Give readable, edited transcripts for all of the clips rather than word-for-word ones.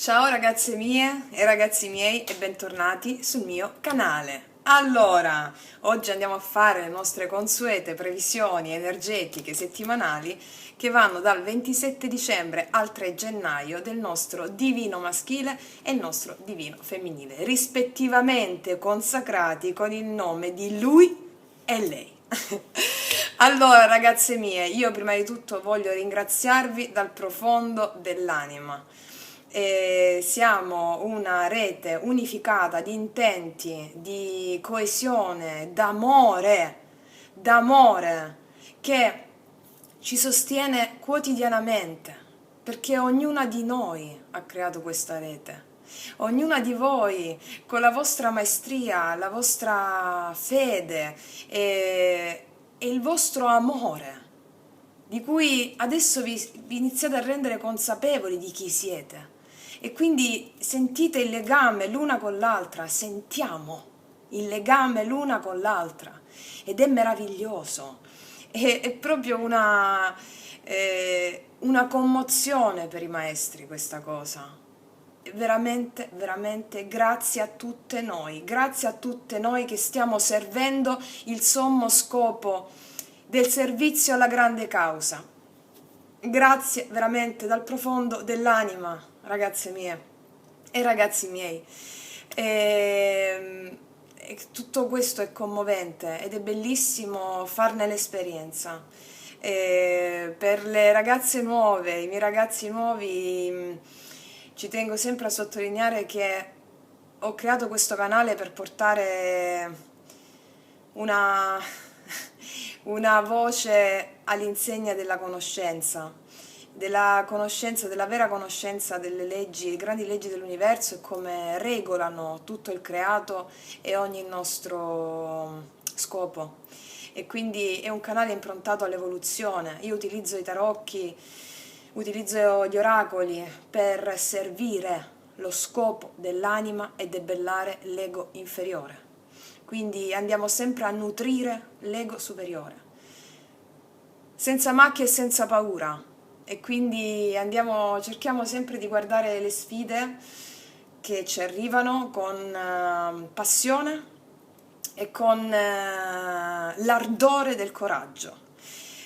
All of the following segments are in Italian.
Ciao ragazze mie e ragazzi miei e bentornati sul mio canale. Allora, oggi andiamo a fare le nostre consuete previsioni energetiche settimanali che vanno dal 27 dicembre al 3 gennaio del nostro divino maschile e il nostro divino femminile, rispettivamente consacrati con il nome di lui e lei. Allora, ragazze mie, io prima di tutto voglio ringraziarvi dal profondo dell'anima. Siamo una rete unificata di intenti, di coesione, d'amore che ci sostiene quotidianamente, perché ognuna di noi ha creato questa rete. Ognuna di voi con la vostra maestria, la vostra fede e il vostro amore, di cui adesso vi iniziate a rendere consapevoli di chi siete. E quindi sentite il legame l'una con l'altra, sentiamo il legame l'una con l'altra ed è meraviglioso, è proprio una commozione per i maestri questa cosa. Veramente, veramente grazie a tutte noi che stiamo servendo il sommo scopo del servizio alla grande causa. Grazie veramente dal profondo dell'anima, ragazze mie e ragazzi miei. E tutto questo è commovente ed è bellissimo farne l'esperienza. Per le ragazze nuove, i miei ragazzi nuovi, ci tengo sempre a sottolineare che ho creato questo canale per portare una, una voce all'insegna della conoscenza, della vera conoscenza delle leggi, le grandi leggi dell'universo e come regolano tutto il creato e ogni nostro scopo. E quindi è un canale improntato all'evoluzione. Io utilizzo i tarocchi, utilizzo gli oracoli per servire lo scopo dell'anima e debellare l'ego inferiore. Quindi andiamo sempre a nutrire l'ego superiore, senza macchie e senza paura. E quindi cerchiamo sempre di guardare le sfide che ci arrivano con passione e con l'ardore del coraggio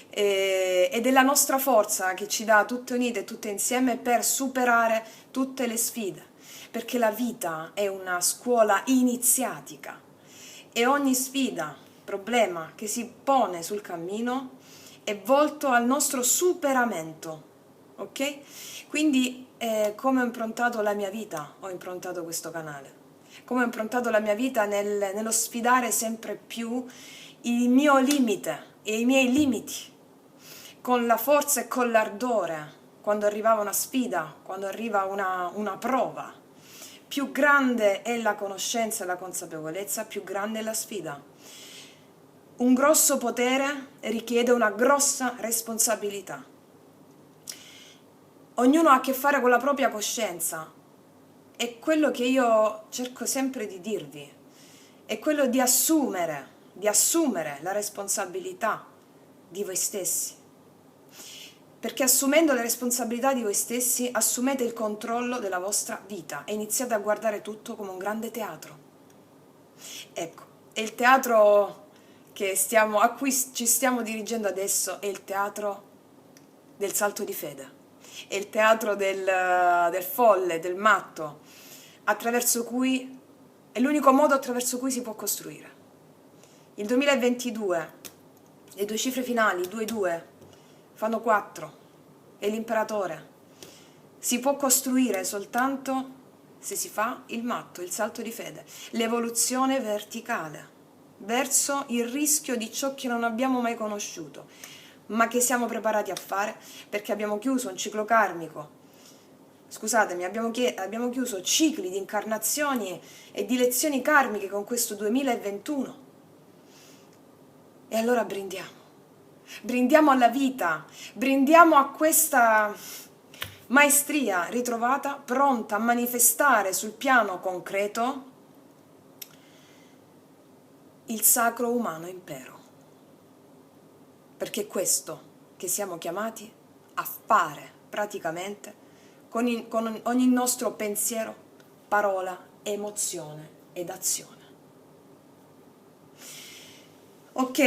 e della nostra forza che ci dà tutte unite e tutte insieme per superare tutte le sfide, perché la vita è una scuola iniziatica e ogni sfida, problema che si pone sul cammino è volto al nostro superamento, ok? Quindi come ho improntato la mia vita, ho improntato questo canale, come ho improntato la mia vita nello sfidare sempre più il mio limite e i miei limiti, con la forza e con l'ardore, quando arriva una sfida, quando arriva una prova. Più grande è la conoscenza e la consapevolezza, più grande è la sfida. Un grosso potere richiede una grossa responsabilità. Ognuno ha a che fare con la propria coscienza e quello che io cerco sempre di dirvi è quello di assumere la responsabilità di voi stessi. Perché assumendo la responsabilità di voi stessi assumete il controllo della vostra vita e iniziate a guardare tutto come un grande teatro. Ecco, e il teatro a cui ci stiamo dirigendo adesso è il teatro del salto di fede, è il teatro del folle, del matto, è l'unico modo attraverso cui si può costruire. Il 2022, le due cifre finali, 2 e 2, fanno 4, è l'imperatore. Si può costruire soltanto se si fa il matto, il salto di fede, l'evoluzione verticale, verso il rischio di ciò che non abbiamo mai conosciuto, ma che siamo preparati a fare perché abbiamo chiuso un ciclo karmico. Scusatemi, abbiamo chiuso cicli di incarnazioni e di lezioni karmiche con questo 2021. E allora brindiamo. Brindiamo alla vita, brindiamo a questa maestria ritrovata, pronta a manifestare sul piano concreto il sacro umano impero. Perché è questo che siamo chiamati a fare praticamente con ogni nostro pensiero, parola, emozione ed azione. Ok,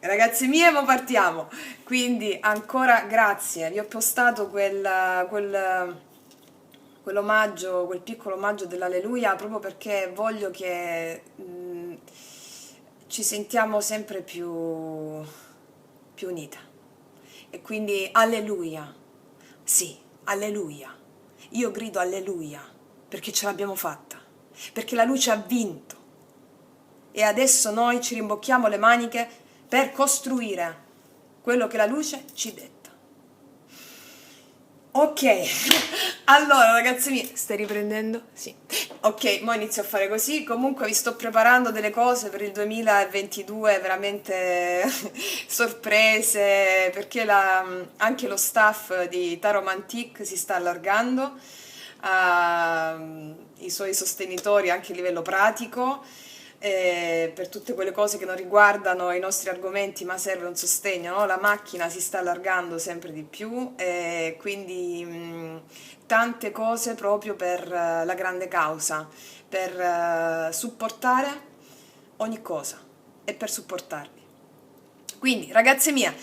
ragazzi miei, ma partiamo. Quindi ancora grazie, vi ho postato quell'omaggio, quel piccolo omaggio dell'Alleluia proprio perché voglio che ci sentiamo sempre più unite. E quindi Alleluia, sì, Alleluia. Io grido Alleluia perché ce l'abbiamo fatta, perché la luce ha vinto. E adesso noi ci rimbocchiamo le maniche per costruire quello che la luce ci detta. Ok, allora ragazzi miei, stai riprendendo? Sì. Ok, mo inizio a fare così, comunque vi sto preparando delle cose per il 2022, veramente sorprese, perché anche lo staff di Taromantic si sta allargando, i suoi sostenitori anche a livello pratico, per tutte quelle cose che non riguardano i nostri argomenti ma serve un sostegno, no? La macchina si sta allargando sempre di più e quindi tante cose proprio per la grande causa, per supportare ogni cosa e per supportarvi. Quindi ragazze mie,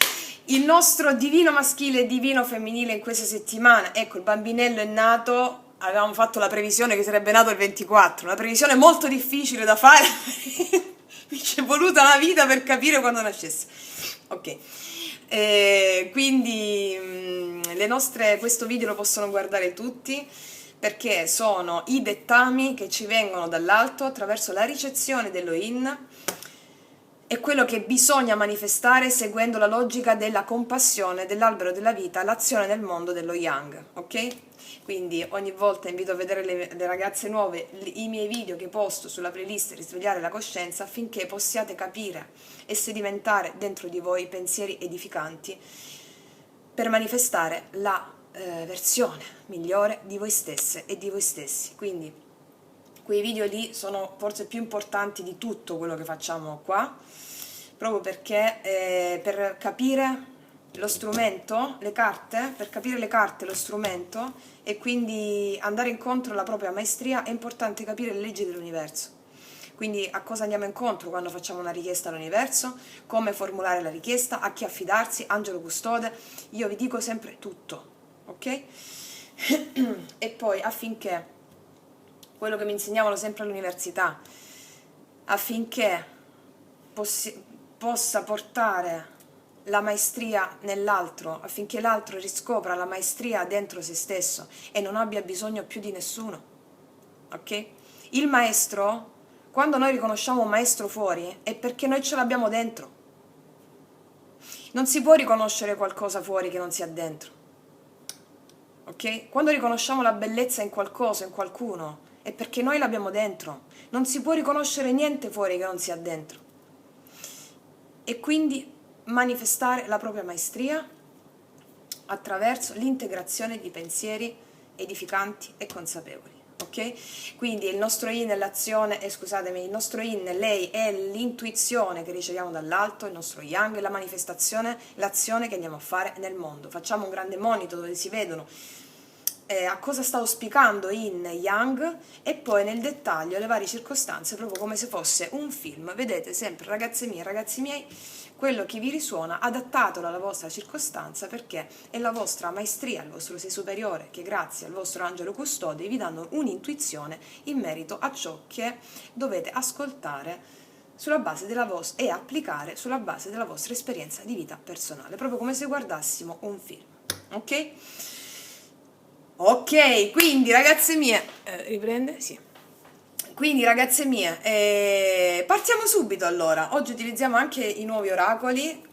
il nostro divino maschile e divino femminile in questa settimana, ecco il bambinello è nato. Avevamo fatto la previsione che sarebbe nato il 24, una previsione molto difficile da fare, mi ci è voluta una vita per capire quando nascesse. Ok, quindi questo video lo possono guardare tutti perché sono i dettami che ci vengono dall'alto attraverso la ricezione dello Yin e quello che bisogna manifestare seguendo la logica della compassione, dell'albero della vita, l'azione nel mondo dello Yang, ok? Quindi ogni volta invito a vedere le ragazze nuove i miei video che posto sulla playlist Risvegliare la coscienza affinché possiate capire e sedimentare dentro di voi pensieri edificanti per manifestare la versione migliore di voi stesse e di voi stessi. Quindi quei video lì sono forse più importanti di tutto quello che facciamo qua, proprio perché per capire lo strumento, le carte, per capire le carte, lo strumento e quindi andare incontro alla propria maestria è importante capire le leggi dell'universo. Quindi a cosa andiamo incontro quando facciamo una richiesta all'universo, come formulare la richiesta, a chi affidarsi, angelo custode, io vi dico sempre tutto, ok? E poi affinché quello che mi insegnavano sempre all'università, affinché possa portare la maestria nell'altro, affinché l'altro riscopra la maestria dentro se stesso e non abbia bisogno più di nessuno, ok? Il maestro, quando noi riconosciamo un maestro fuori, è perché noi ce l'abbiamo dentro. Non si può riconoscere qualcosa fuori che non sia dentro, ok? Quando riconosciamo la bellezza in qualcosa, in qualcuno, è perché noi l'abbiamo dentro. Non si può riconoscere niente fuori che non sia dentro. E quindi manifestare la propria maestria attraverso l'integrazione di pensieri edificanti e consapevoli. Ok? Quindi il nostro yin è l'azione, scusatemi, il nostro yin, lei è l'intuizione che riceviamo dall'alto, il nostro yang è la manifestazione, l'azione che andiamo a fare nel mondo. Facciamo un grande monito dove si vedono a cosa sta auspicando in Yang e poi nel dettaglio le varie circostanze, proprio come se fosse un film. Vedete sempre, ragazze mie, ragazzi miei, quello che vi risuona, adattatelo alla vostra circostanza perché è la vostra maestria, il vostro sé superiore che grazie al vostro angelo custode vi danno un'intuizione in merito a ciò che dovete ascoltare sulla base della vostra e applicare sulla base della vostra esperienza di vita personale, proprio come se guardassimo un film, ok? Ok, quindi ragazze mie, riprende? Sì. Quindi ragazze mie, partiamo subito allora. Oggi utilizziamo anche i nuovi oracoli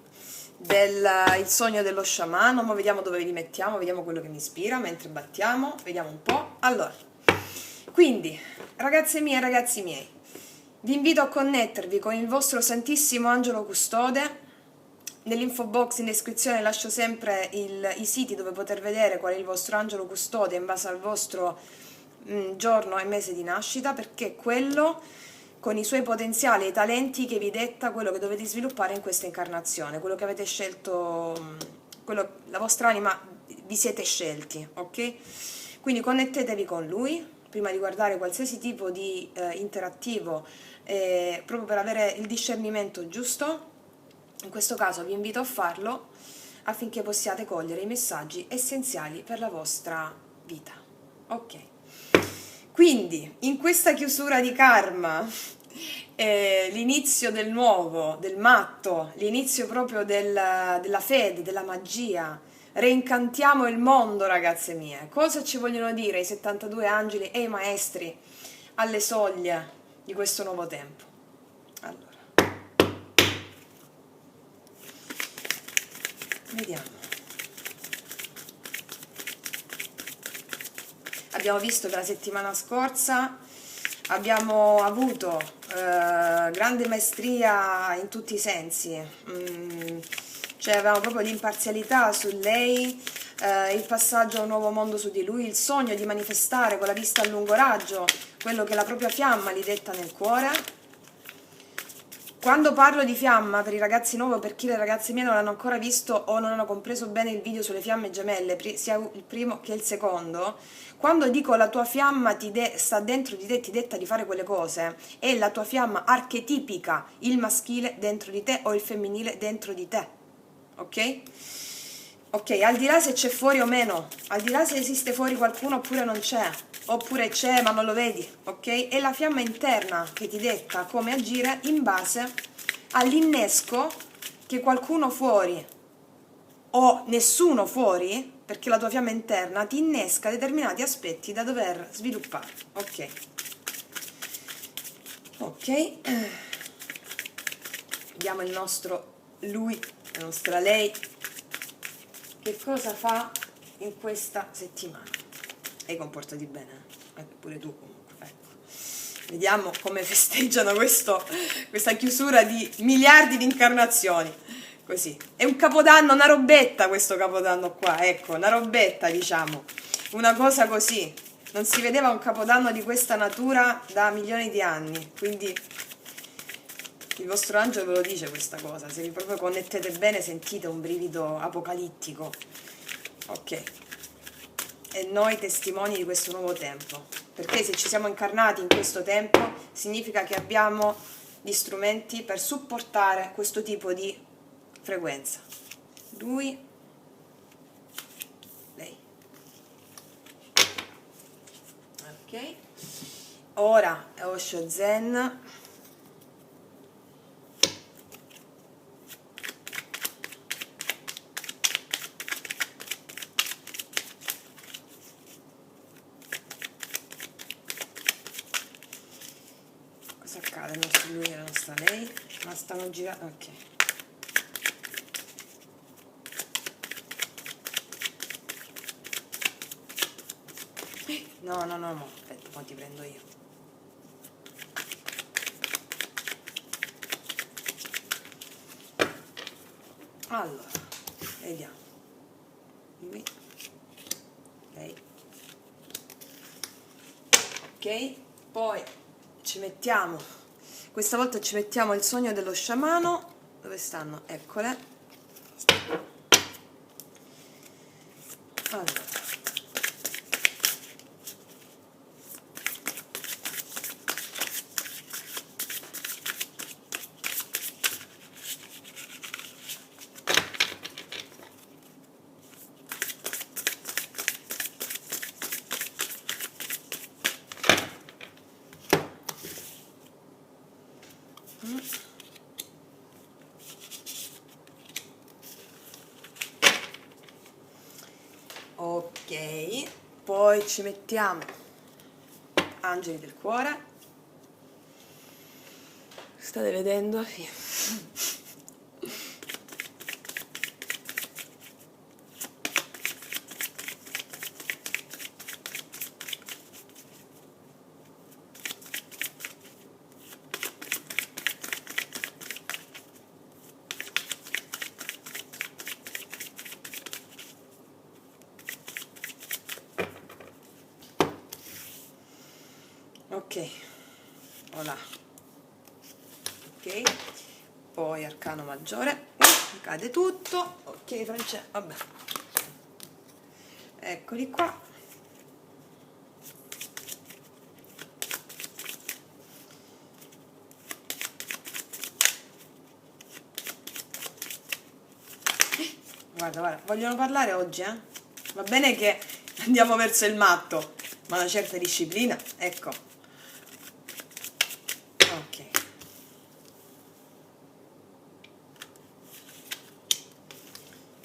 il sogno dello sciamano, ma vediamo dove li mettiamo, vediamo quello che mi ispira mentre battiamo, vediamo un po'. Allora, quindi ragazze mie, ragazzi miei, vi invito a connettervi con il vostro Santissimo Angelo Custode. Nell'info box in descrizione lascio sempre i siti dove poter vedere qual è il vostro angelo custode in base al vostro giorno e mese di nascita, perché è quello con i suoi potenziali e i talenti che vi detta quello che dovete sviluppare in questa incarnazione, quello che avete scelto, la vostra anima vi siete scelti, ok? Quindi connettetevi con lui prima di guardare qualsiasi tipo di interattivo, proprio per avere il discernimento giusto. In questo caso vi invito a farlo affinché possiate cogliere i messaggi essenziali per la vostra vita. Ok. Quindi, in questa chiusura di karma, l'inizio del nuovo, del matto, l'inizio proprio della fede, della magia, reincantiamo il mondo, ragazze mie. Cosa ci vogliono dire i 72 angeli e i maestri alle soglie di questo nuovo tempo? Allora, vediamo. Abbiamo visto che la settimana scorsa abbiamo avuto grande maestria in tutti i sensi, cioè avevamo proprio l'imparzialità su lei, il passaggio a un nuovo mondo su di lui, il sogno di manifestare con la vista a lungo raggio quello che la propria fiamma gli detta nel cuore. Quando parlo di fiamma per i ragazzi nuovi, per chi le ragazze mie non l'hanno ancora visto o non hanno compreso bene il video sulle fiamme gemelle, sia il primo che il secondo, quando dico la tua fiamma sta dentro di te, ti detta di fare quelle cose, è la tua fiamma archetipica, il maschile dentro di te o il femminile dentro di te, ok? Ok, al di là se c'è fuori o meno, al di là se esiste fuori qualcuno oppure non c'è, oppure c'è ma non lo vedi, ok? È la fiamma interna che ti detta come agire in base all'innesco che qualcuno fuori o nessuno fuori, perché la tua fiamma interna ti innesca determinati aspetti da dover sviluppare, ok? Ok, vediamo il nostro lui, la nostra lei, che cosa fa in questa settimana. E comportati bene, pure tu comunque, ecco. Vediamo come festeggiano questa chiusura di miliardi di incarnazioni. Così. È un capodanno, una robetta questo capodanno qua, ecco, una robetta diciamo. Una cosa così. Non si vedeva un capodanno di questa natura da milioni di anni, quindi il vostro angelo ve lo dice questa cosa, se vi proprio connettete bene sentite un brivido apocalittico. Ok. E noi testimoni di questo nuovo tempo, perché se ci siamo incarnati in questo tempo significa che abbiamo gli strumenti per supportare questo tipo di frequenza. Lui, lei. Ok. Ora Osho Zen. Cosa accade? Il nostro lui e la nostra lei? Ma stanno girando. Ok. No, aspetta, poi ti prendo io. Allora, vediamo. Lui, lei. Ok, poi ci mettiamo, questa volta ci mettiamo il sogno dello sciamano. Dove stanno? Eccole. Allora. Ok, poi ci mettiamo angeli del cuore. State vedendo? Sì. Ok, voilà. Ok, poi arcano maggiore, cade tutto. Ok, Francesco, vabbè. Eccoli qua. Guarda, guarda, vogliono parlare oggi, eh? Va bene che andiamo verso il matto, ma una certa disciplina, ecco. Ok.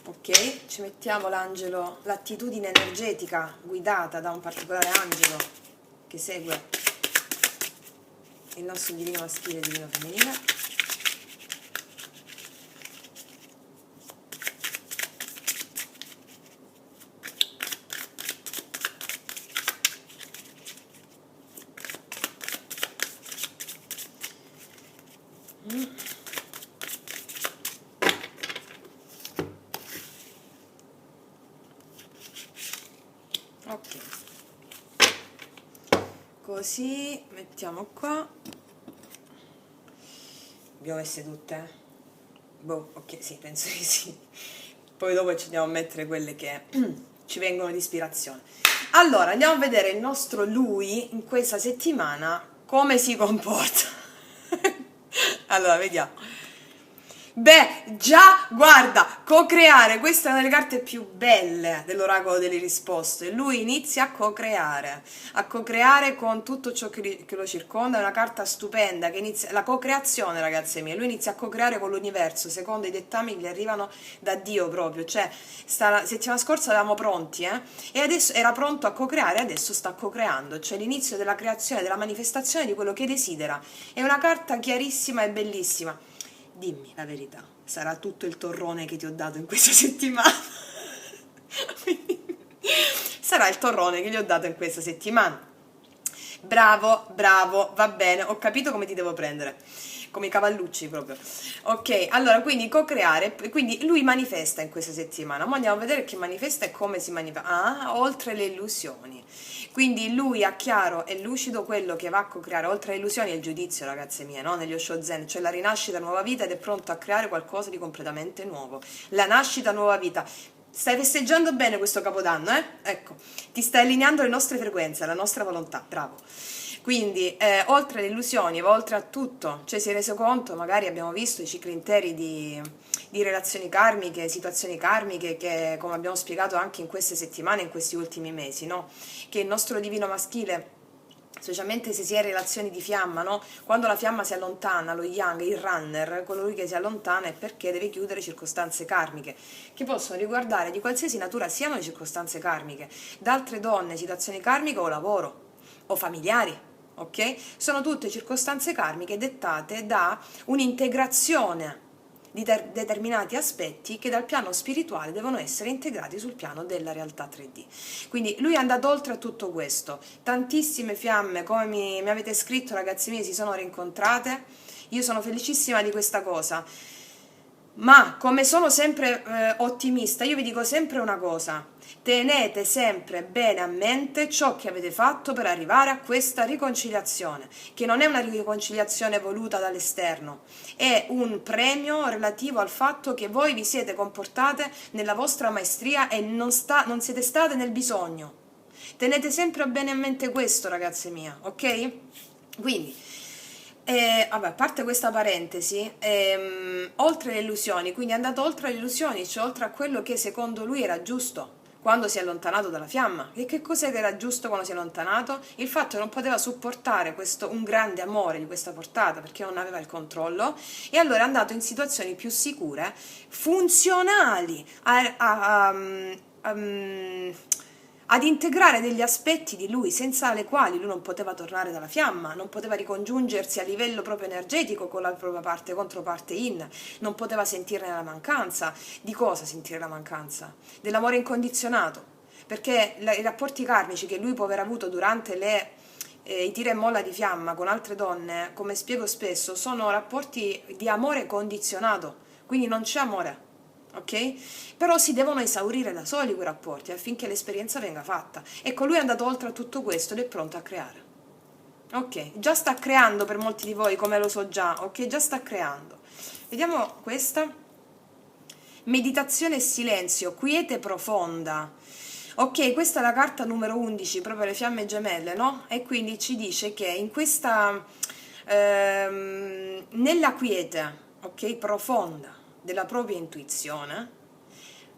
Ok, ci mettiamo l'angelo, l'attitudine energetica guidata da un particolare angelo che segue il nostro divino maschile e divino femminile. Ok, così mettiamo qua. Abbiamo messe tutte? Boh, ok, sì, penso di sì. Poi dopo ci andiamo a mettere quelle che ci vengono di ispirazione. Allora, andiamo a vedere il nostro lui in questa settimana come si comporta. Allora, vediamo. Beh, già, guarda, co-creare, questa è una delle carte più belle dell'oracolo delle risposte. Lui inizia a co-creare con tutto ciò che lo circonda, è una carta stupenda, che inizia, la co-creazione, ragazze mie, lui inizia a co-creare con l'universo, secondo i dettami che gli arrivano da Dio proprio, cioè, la settimana scorsa eravamo pronti, e adesso era pronto a co-creare, adesso sta co-creando, cioè l'inizio della creazione, della manifestazione di quello che desidera. È una carta chiarissima e bellissima. Dimmi la verità, sarà tutto il torrone che ti ho dato in questa settimana? Sarà il torrone che gli ho dato in questa settimana. Bravo, bravo, va bene, ho capito come ti devo prendere. Come i cavallucci proprio. Ok, allora quindi co-creare, quindi lui manifesta in questa settimana. Ma andiamo a vedere che manifesta e come si manifesta. Ah, oltre le illusioni. Quindi lui ha chiaro e lucido quello che va a co-creare, oltre le illusioni è il giudizio, ragazze mie, no? Negli Osho Zen, cioè la rinascita, nuova vita, ed è pronto a creare qualcosa di completamente nuovo. La nascita, nuova vita. Stai festeggiando bene questo Capodanno, eh? Ecco, ti stai allineando le nostre frequenze, la nostra volontà, bravo. Quindi, oltre le illusioni, va oltre a tutto, cioè si è reso conto, magari abbiamo visto i cicli interi di relazioni karmiche, situazioni karmiche che, come abbiamo spiegato anche in queste settimane, in questi ultimi mesi, no? Che il nostro divino maschile, specialmente se si è in relazioni di fiamma, no? Quando la fiamma si allontana, lo yang, il runner, colui che si allontana è perché deve chiudere circostanze karmiche, che possono riguardare di qualsiasi natura, siano le circostanze karmiche, da altre donne, situazioni karmiche o lavoro, o familiari. Ok? Sono tutte circostanze karmiche dettate da un'integrazione di determinati aspetti che dal piano spirituale devono essere integrati sul piano della realtà 3D. Quindi lui è andato oltre a tutto questo. Tantissime fiamme, come mi avete scritto, ragazzi miei, si sono rincontrate. Io sono felicissima di questa cosa. Ma come sono sempre ottimista, io vi dico sempre una cosa: tenete sempre bene a mente ciò che avete fatto per arrivare a questa riconciliazione, che non è una riconciliazione voluta dall'esterno, è un premio relativo al fatto che voi vi siete comportate nella vostra maestria e non siete state nel bisogno. Tenete sempre bene a mente questo, ragazze mie, ok? Quindi vabbè, a parte questa parentesi, oltre le illusioni, quindi è andato oltre le illusioni, cioè oltre a quello che secondo lui era giusto quando si è allontanato dalla fiamma. E che cos'è che era giusto quando si è allontanato? Il fatto che non poteva supportare un grande amore di questa portata perché non aveva il controllo, e allora è andato in situazioni più sicure, funzionali ad integrare degli aspetti di lui senza le quali lui non poteva tornare dalla fiamma, non poteva ricongiungersi a livello proprio energetico con la propria parte, controparte yin, non poteva sentirne la mancanza. Di cosa sentire la mancanza? Dell'amore incondizionato, perché i rapporti karmici che lui può aver avuto durante i tira e molla di fiamma con altre donne, come spiego spesso, sono rapporti di amore condizionato, quindi non c'è amore. Ok? Però si devono esaurire da soli quei rapporti affinché l'esperienza venga fatta. Ecco, lui è andato oltre a tutto questo ed è pronto a creare. Ok? Già sta creando per molti di voi, come lo so già, ok? Già sta creando. Vediamo questa. Meditazione e silenzio, quiete profonda. Ok, questa è la carta numero 11, proprio le fiamme gemelle, no? E quindi ci dice che in questa, nella quiete, ok, profonda della propria intuizione,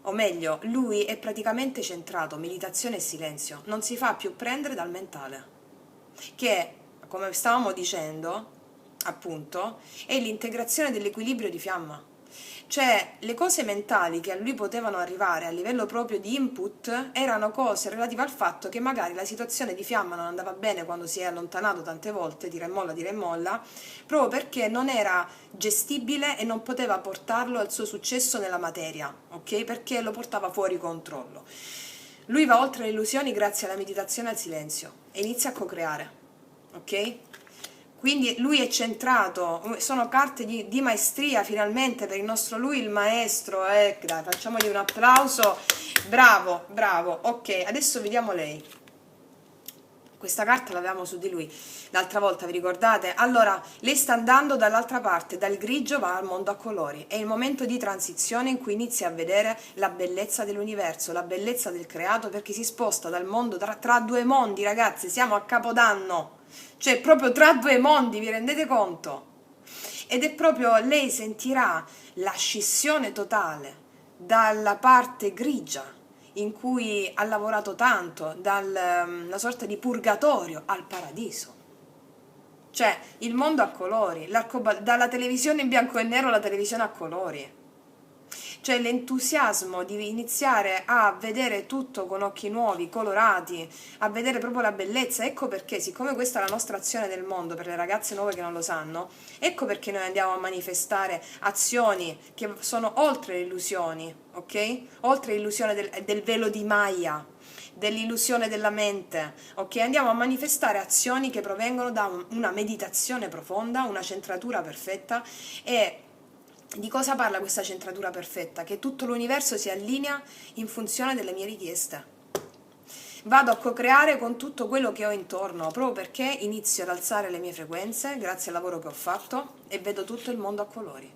o meglio, lui è praticamente centrato, meditazione e silenzio, non si fa più prendere dal mentale, che, come stavamo dicendo, appunto, è l'integrazione dell'equilibrio di fiamma. Cioè, le cose mentali che a lui potevano arrivare a livello proprio di input erano cose relative al fatto che magari la situazione di fiamma non andava bene quando si è allontanato tante volte, tira e molla, proprio perché non era gestibile e non poteva portarlo al suo successo nella materia, ok? Perché lo portava fuori controllo. Lui va oltre le illusioni grazie alla meditazione e al silenzio e inizia a co-creare, ok? Quindi lui è centrato, sono carte di maestria finalmente per il nostro lui, il maestro, dai, facciamogli un applauso, bravo, bravo, ok, adesso vediamo lei. Questa carta l'avevamo su di lui l'altra volta, vi ricordate? Allora, lei sta andando dall'altra parte, dal grigio va al mondo a colori. È il momento di transizione in cui inizia a vedere la bellezza dell'universo, la bellezza del creato, perché si sposta dal mondo tra due mondi, ragazzi, siamo a Capodanno. Cioè, proprio tra due mondi, vi rendete conto? Ed è proprio, lei sentirà la scissione totale dalla parte grigia in cui ha lavorato tanto, dalla sorta di purgatorio al paradiso. Cioè, il mondo a colori, dalla televisione in bianco e nero alla televisione a colori. Cioè l'entusiasmo di iniziare a vedere tutto con occhi nuovi, colorati, a vedere proprio la bellezza. Ecco perché, siccome questa è la nostra azione del mondo, per le ragazze nuove che non lo sanno, ecco perché noi andiamo a manifestare azioni che sono oltre le illusioni, ok? Oltre l'illusione del velo di Maya, dell'illusione della mente, ok? Andiamo a manifestare azioni che provengono da una meditazione profonda, una centratura perfetta. E di cosa parla questa centratura perfetta? Che tutto l'universo si allinea in funzione delle mie richieste. Vado a co-creare con tutto quello che ho intorno, proprio perché inizio ad alzare le mie frequenze grazie al lavoro che ho fatto e vedo tutto il mondo a colori.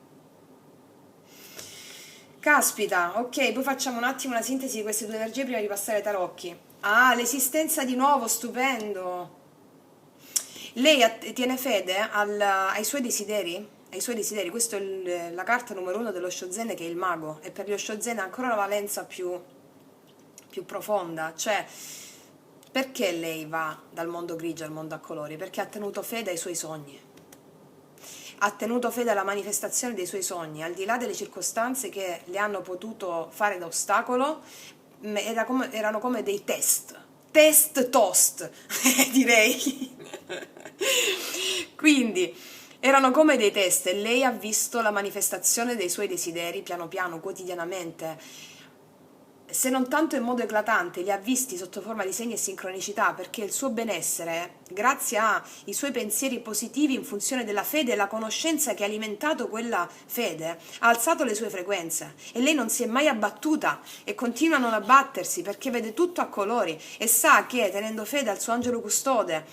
Caspita, ok, poi facciamo un attimo una sintesi di queste due energie prima di passare ai tarocchi. Ah, l'esistenza di nuovo, stupendo! Lei tiene fede ai suoi desideri? Ai suoi desideri, questa è la carta numero 1 dello Shozen, che è il mago, e per lo Shozen ha ancora una valenza più profonda. Cioè, perché lei va dal mondo grigio al mondo a colori? Perché ha tenuto fede ai suoi sogni, ha tenuto fede alla manifestazione dei suoi sogni, al di là delle circostanze che le hanno potuto fare da ostacolo. Erano come dei test toast, direi. Quindi erano come dei test e lei ha visto la manifestazione dei suoi desideri piano piano, quotidianamente, se non tanto in modo eclatante, li ha visti sotto forma di segni e sincronicità, perché il suo benessere, grazie ai suoi pensieri positivi in funzione della fede e la conoscenza che ha alimentato quella fede, ha alzato le sue frequenze e lei non si è mai abbattuta e continua a non abbattersi perché vede tutto a colori e sa che tenendo fede al suo angelo custode,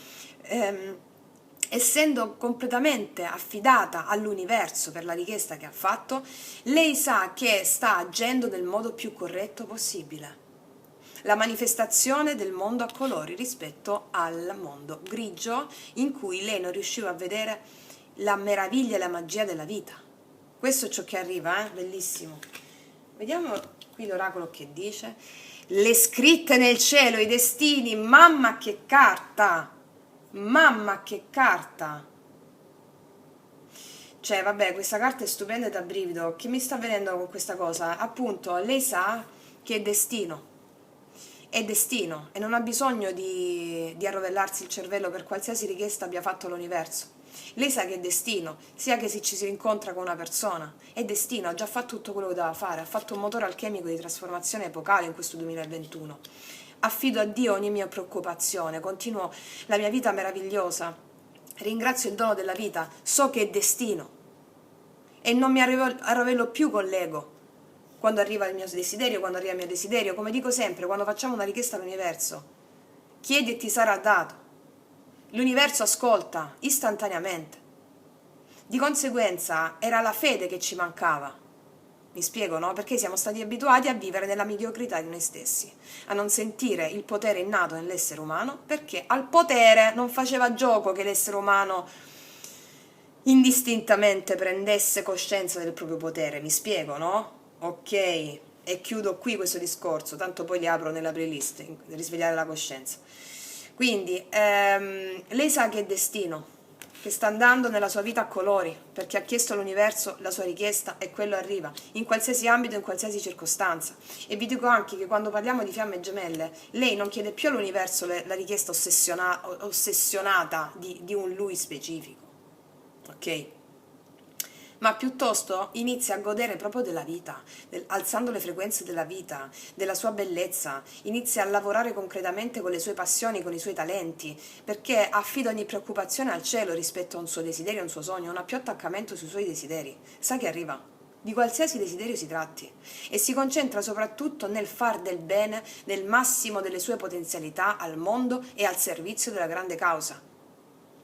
essendo completamente affidata all'universo per la richiesta che ha fatto, lei sa che sta agendo nel modo più corretto possibile. La manifestazione del mondo a colori rispetto al mondo grigio in cui lei non riusciva a vedere la meraviglia e la magia della vita. Questo è ciò che arriva, bellissimo. Vediamo qui l'oracolo che dice. Le scritte nel cielo, i destini, mamma che carta! Mamma che carta! Cioè, vabbè, questa carta è stupenda e da brivido. Che mi sta avvenendo con questa cosa? Appunto, lei sa che è destino e non ha bisogno di arrovellarsi il cervello per qualsiasi richiesta abbia fatto l'universo. Lei sa che è destino, sia che ci si rincontra con una persona, è destino, ha già fatto tutto quello che doveva fare, ha fatto un motore alchemico di trasformazione epocale in questo 2021. Affido a Dio ogni mia preoccupazione, continuo la mia vita meravigliosa, ringrazio il dono della vita, so che è destino e non mi arrovello più con l'ego quando arriva il mio desiderio, quando arriva il mio desiderio. Come dico sempre, quando facciamo una richiesta all'universo, chiedi e ti sarà dato. L'universo ascolta istantaneamente. Di conseguenza era la fede che ci mancava. Mi spiego, no? Perché siamo stati abituati a vivere nella mediocrità di noi stessi, a non sentire il potere innato nell'essere umano, perché al potere non faceva gioco che l'essere umano indistintamente prendesse coscienza del proprio potere. Mi spiego, no? Ok, e chiudo qui questo discorso, tanto poi li apro nella playlist, risvegliare la coscienza. Quindi, lei sa che è destino, che sta andando nella sua vita a colori, perché ha chiesto all'universo la sua richiesta e quello arriva, in qualsiasi ambito, in qualsiasi circostanza. E vi dico anche che quando parliamo di fiamme gemelle, lei non chiede più all'universo la richiesta ossessionata di un lui specifico, ok? Ma piuttosto inizia a godere proprio della vita, alzando le frequenze della vita, della sua bellezza, inizia a lavorare concretamente con le sue passioni, con i suoi talenti, perché affida ogni preoccupazione al cielo rispetto a un suo desiderio, a un suo sogno, non ha più attaccamento sui suoi desideri, sa che arriva, di qualsiasi desiderio si tratti, e si concentra soprattutto nel far del bene, nel massimo delle sue potenzialità al mondo e al servizio della grande causa,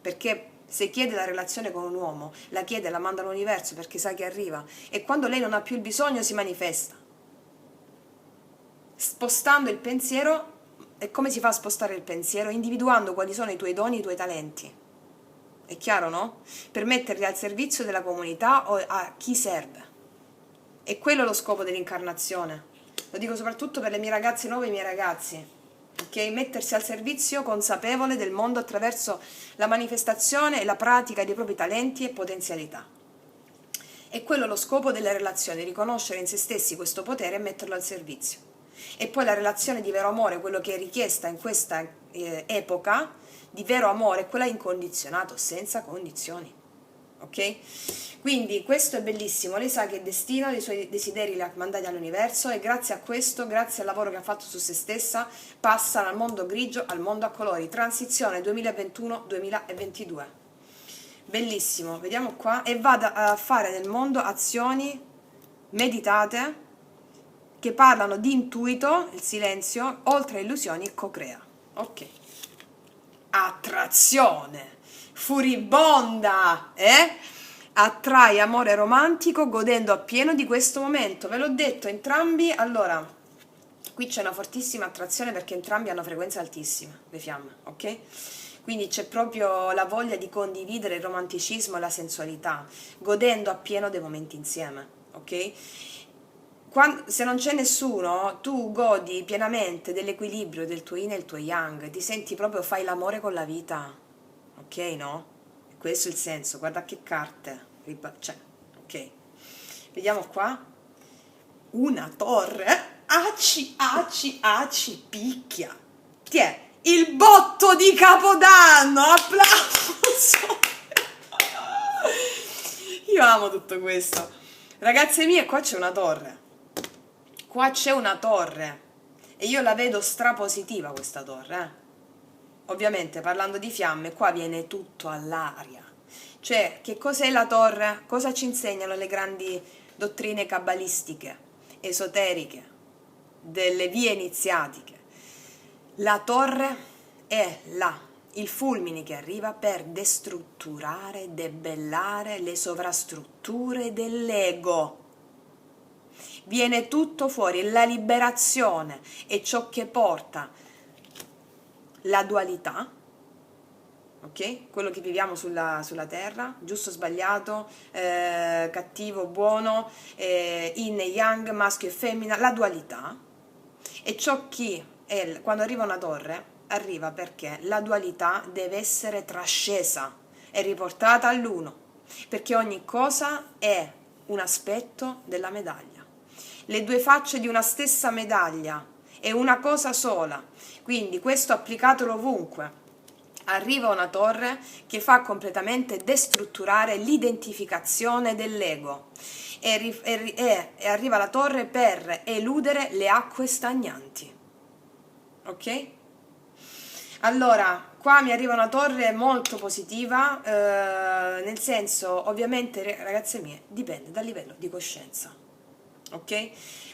perché se chiede la relazione con un uomo, la chiede, la manda all'universo perché sa che arriva, e quando lei non ha più il bisogno si manifesta. Spostando il pensiero, e come si fa a spostare il pensiero? Individuando quali sono i tuoi doni, i tuoi talenti. È chiaro, no? Per metterli al servizio della comunità o a chi serve. E quello è lo scopo dell'incarnazione. Lo dico soprattutto per le mie ragazze nuove e i miei ragazzi. Okay? Mettersi al servizio consapevole del mondo attraverso la manifestazione e la pratica dei propri talenti e potenzialità. E quello è lo scopo delle relazioni, riconoscere in se stessi questo potere e metterlo al servizio. E poi la relazione di vero amore, quello che è richiesta in questa epoca, di vero amore, è quella incondizionato, senza condizioni. Ok? Quindi questo è bellissimo, lei sa che è destino, i suoi desideri li ha mandati all'universo, e grazie a questo, grazie al lavoro che ha fatto su se stessa, passa dal mondo grigio al mondo a colori, transizione 2021-2022. Bellissimo, vediamo qua, e vada a fare nel mondo azioni meditate che parlano di intuito, il silenzio, oltre illusioni, co-crea. Ok. Attrazione furibonda, attrai amore romantico godendo appieno di questo momento. Ve l'ho detto, entrambi. Allora, qui c'è una fortissima attrazione perché entrambi hanno frequenza altissima, le fiamme, ok? Quindi c'è proprio la voglia di condividere il romanticismo e la sensualità, godendo appieno dei momenti insieme, ok? Se non c'è nessuno, tu godi pienamente dell'equilibrio del tuo yin e il tuo yang, ti senti proprio, fai l'amore con la vita, ok, no? Questo è il senso, guarda che carte, cioè, ok. Vediamo qua, una torre, aci, picchia, ti è il botto di Capodanno, applauso! Io amo tutto questo. Ragazze mie, qua c'è una torre. Qua c'è una torre e io la vedo strapositiva questa torre. Ovviamente parlando di fiamme, qua viene tutto all'aria. Cioè, che cos'è la torre? Cosa ci insegnano le grandi dottrine cabalistiche, esoteriche, delle vie iniziatiche? La torre è il fulmine che arriva per destrutturare, debellare le sovrastrutture dell'ego. Viene tutto fuori, la liberazione è ciò che porta la dualità, ok? Quello che viviamo sulla terra, giusto, sbagliato, cattivo, buono, yin e yang, maschio e femmina, la dualità. E ciò che è, quando arriva una torre, arriva perché la dualità deve essere trascesa e riportata all'uno, perché ogni cosa è un aspetto della medaglia. Le due facce di una stessa medaglia è una cosa sola, quindi questo applicatelo ovunque. Arriva una torre che fa completamente destrutturare l'identificazione dell'ego e arriva la torre per eludere le acque stagnanti. Ok? Allora, qua mi arriva una torre molto positiva, nel senso, ovviamente, ragazze mie, dipende dal livello di coscienza. Ok?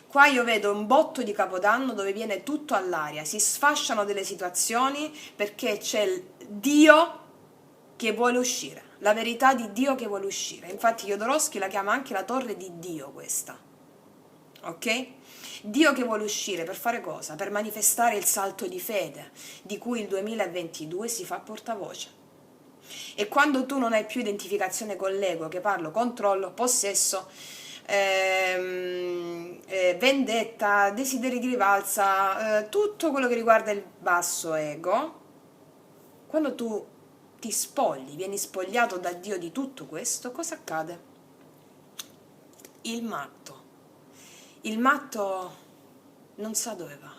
Qua io vedo un botto di Capodanno dove viene tutto all'aria, si sfasciano delle situazioni perché c'è il Dio che vuole uscire, la verità di Dio che vuole uscire. Infatti Jodorowsky la chiama anche la torre di Dio questa, ok? Dio che vuole uscire per fare cosa? Per manifestare il salto di fede di cui il 2022 si fa portavoce. E quando tu non hai più identificazione con l'ego, che parlo controllo, possesso, vendetta, desideri di rivalsa, tutto quello che riguarda il basso ego, quando tu ti spogli, vieni spogliato da Dio di tutto questo, cosa accade? Il matto. Il matto non sa dove va,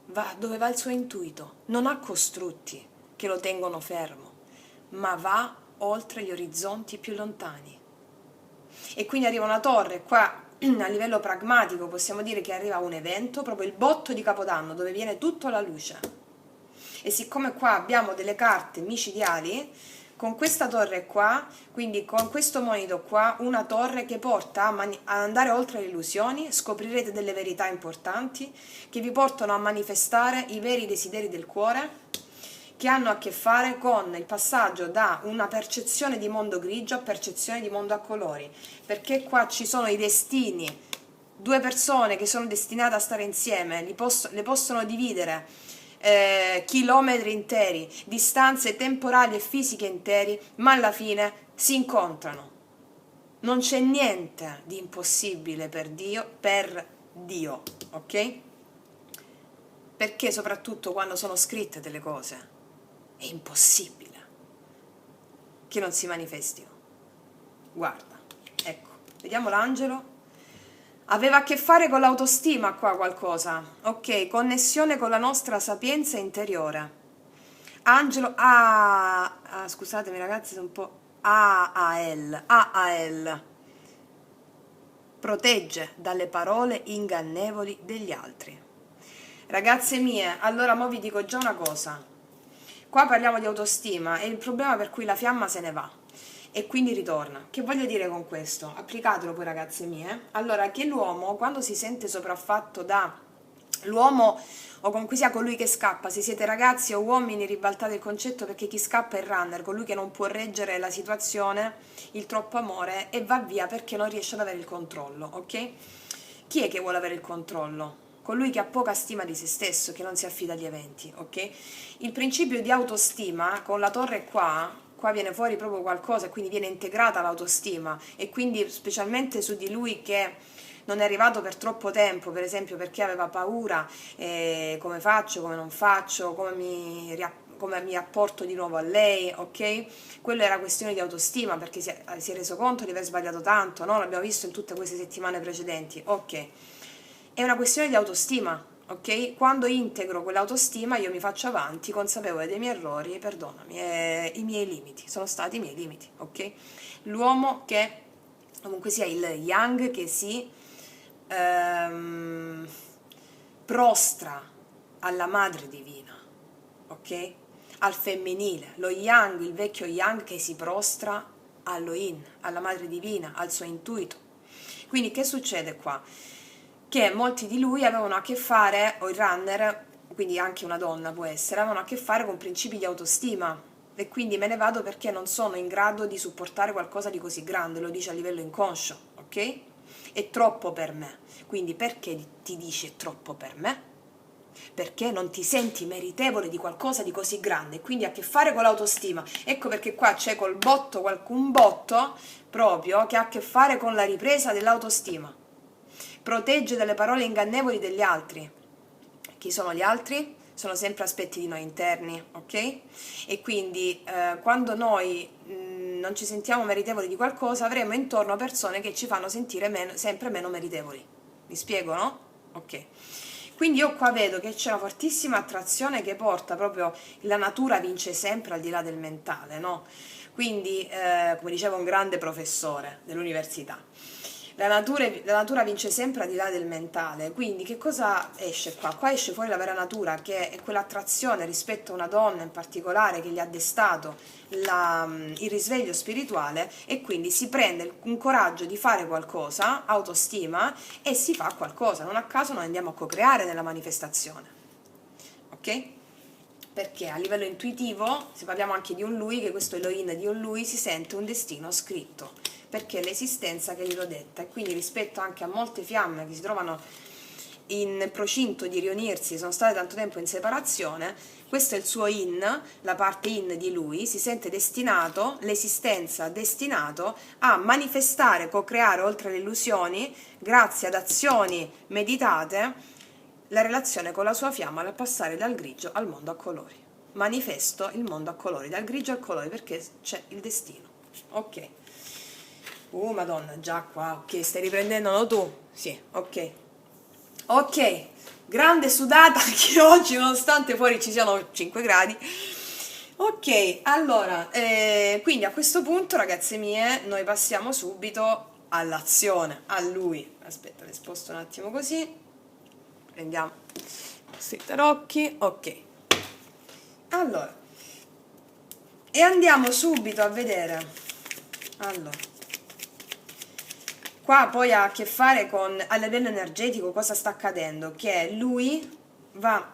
va dove va il suo intuito, non ha costrutti che lo tengono fermo, ma va oltre gli orizzonti più lontani. E quindi arriva una torre, qua a livello pragmatico possiamo dire che arriva un evento, proprio il botto di Capodanno, dove viene tutto alla luce. E siccome qua abbiamo delle carte micidiali, con questa torre qua, quindi con questo monito qua, una torre che porta a andare oltre le illusioni, scoprirete delle verità importanti che vi portano a manifestare i veri desideri del cuore, che hanno a che fare con il passaggio da una percezione di mondo grigio a percezione di mondo a colori, perché qua ci sono i destini, due persone che sono destinate a stare insieme, le possono dividere chilometri interi, distanze temporali e fisiche interi, ma alla fine si incontrano. Non c'è niente di impossibile per Dio, ok? Perché soprattutto quando sono scritte delle cose è impossibile che non si manifestino. Guarda, ecco, vediamo l'angelo. Aveva a che fare con l'autostima qua qualcosa, ok, connessione con la nostra sapienza interiore. Angelo, scusatemi ragazzi, sono un po' AAL, protegge dalle parole ingannevoli degli altri. Ragazze mie, allora mo vi dico già una cosa, qua parliamo di autostima, è il problema per cui la fiamma se ne va e quindi ritorna. Che voglio dire con questo? Applicatelo poi ragazze mie. Allora, che l'uomo quando si sente sopraffatto da l'uomo o comunque sia colui che scappa, se siete ragazzi o uomini ribaltate il concetto, perché chi scappa è il runner, colui che non può reggere la situazione, il troppo amore, e va via perché non riesce ad avere il controllo, ok? Chi è che vuole avere il controllo? Colui che ha poca stima di se stesso, che non si affida agli eventi, ok? Il principio di autostima con la torre qua viene fuori proprio qualcosa e quindi viene integrata l'autostima, e quindi specialmente su di lui che non è arrivato per troppo tempo, per esempio perché aveva paura, come faccio, come non faccio, come mi rapporto di nuovo a lei, ok? Quello era questione di autostima, perché si è reso conto di aver sbagliato tanto, no? L'abbiamo visto in tutte queste settimane precedenti, ok? È una questione di autostima, ok? Quando integro quell'autostima io mi faccio avanti, consapevole dei miei errori, perdonami, i miei limiti, sono stati i miei limiti, ok? L'uomo che, comunque sia il yang, che si prostra alla madre divina, ok? Al femminile, lo yang, il vecchio yang che si prostra allo yin, alla madre divina, al suo intuito. Quindi che succede qua? Che molti di lui avevano a che fare, o il runner, quindi anche una donna può essere, avevano a che fare con principi di autostima, e quindi me ne vado perché non sono in grado di supportare qualcosa di così grande, lo dice a livello inconscio, ok? È troppo per me. Quindi perché ti dici è troppo per me? Perché non ti senti meritevole di qualcosa di così grande, quindi ha a che fare con l'autostima. Ecco perché qua c'è col botto, qualcun botto proprio che ha a che fare con la ripresa dell'autostima. Protegge dalle parole ingannevoli degli altri. Chi sono gli altri? Sono sempre aspetti di noi interni, ok? E quindi quando noi non ci sentiamo meritevoli di qualcosa, avremo intorno persone che ci fanno sentire sempre meno meritevoli. Mi spiego, no? Ok. Quindi io qua vedo che c'è una fortissima attrazione che porta proprio, la natura vince sempre al di là del mentale, no? Quindi, come diceva un grande professore dell'università, la natura vince sempre al di là del mentale. Quindi che cosa esce qua? Qua esce fuori la vera natura, che è quell'attrazione rispetto a una donna in particolare che gli ha destato il risveglio spirituale, e quindi si prende un coraggio di fare qualcosa, autostima, e si fa qualcosa. Non a caso noi andiamo a co-creare nella manifestazione, ok? Perché a livello intuitivo, se parliamo anche di un lui, che questo Elohim di un lui, si sente un destino scritto. perché è l'esistenza che glielo detta. E quindi rispetto anche a molte fiamme che si trovano in procinto di riunirsi, sono state tanto tempo in separazione, questo è il suo in, la parte in di lui, si sente destinato, l'esistenza destinato a manifestare, co-creare oltre le illusioni, grazie ad azioni meditate, la relazione con la sua fiamma da passare dal grigio al mondo a colori. Manifesto il mondo a colori, dal grigio al colori, perché c'è il destino. Ok. Madonna, già qua, ok, stai riprendendo tu? Sì, ok. Ok, grande sudata anche oggi, nonostante fuori ci siano 5 gradi. Ok, allora, quindi a questo punto, ragazze mie, noi passiamo subito all'azione, a lui. Aspetta, le sposto un attimo così. Prendiamo i tarocchi, ok. Allora, e andiamo subito a vedere. Allora, qua poi ha a che fare con a livello energetico cosa sta accadendo, che lui va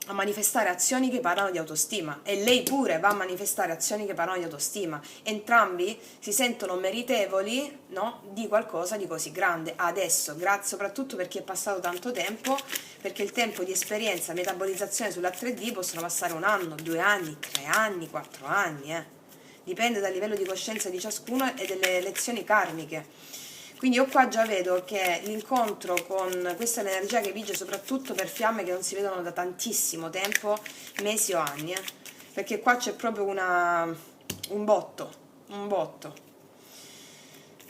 a manifestare azioni che parlano di autostima e lei pure va a manifestare azioni che parlano di autostima. Entrambi si sentono meritevoli, no, di qualcosa di così grande adesso, grazie soprattutto perché è passato tanto tempo, perché il tempo di esperienza, metabolizzazione sulla 3D possono passare 1 anno, 2 anni, 3 anni, 4 anni, dipende dal livello di coscienza di ciascuno e delle lezioni karmiche. Quindi io qua già vedo che l'incontro con questa è l'energia che vige soprattutto per fiamme che non si vedono da tantissimo tempo, mesi o anni, perché qua c'è proprio un botto,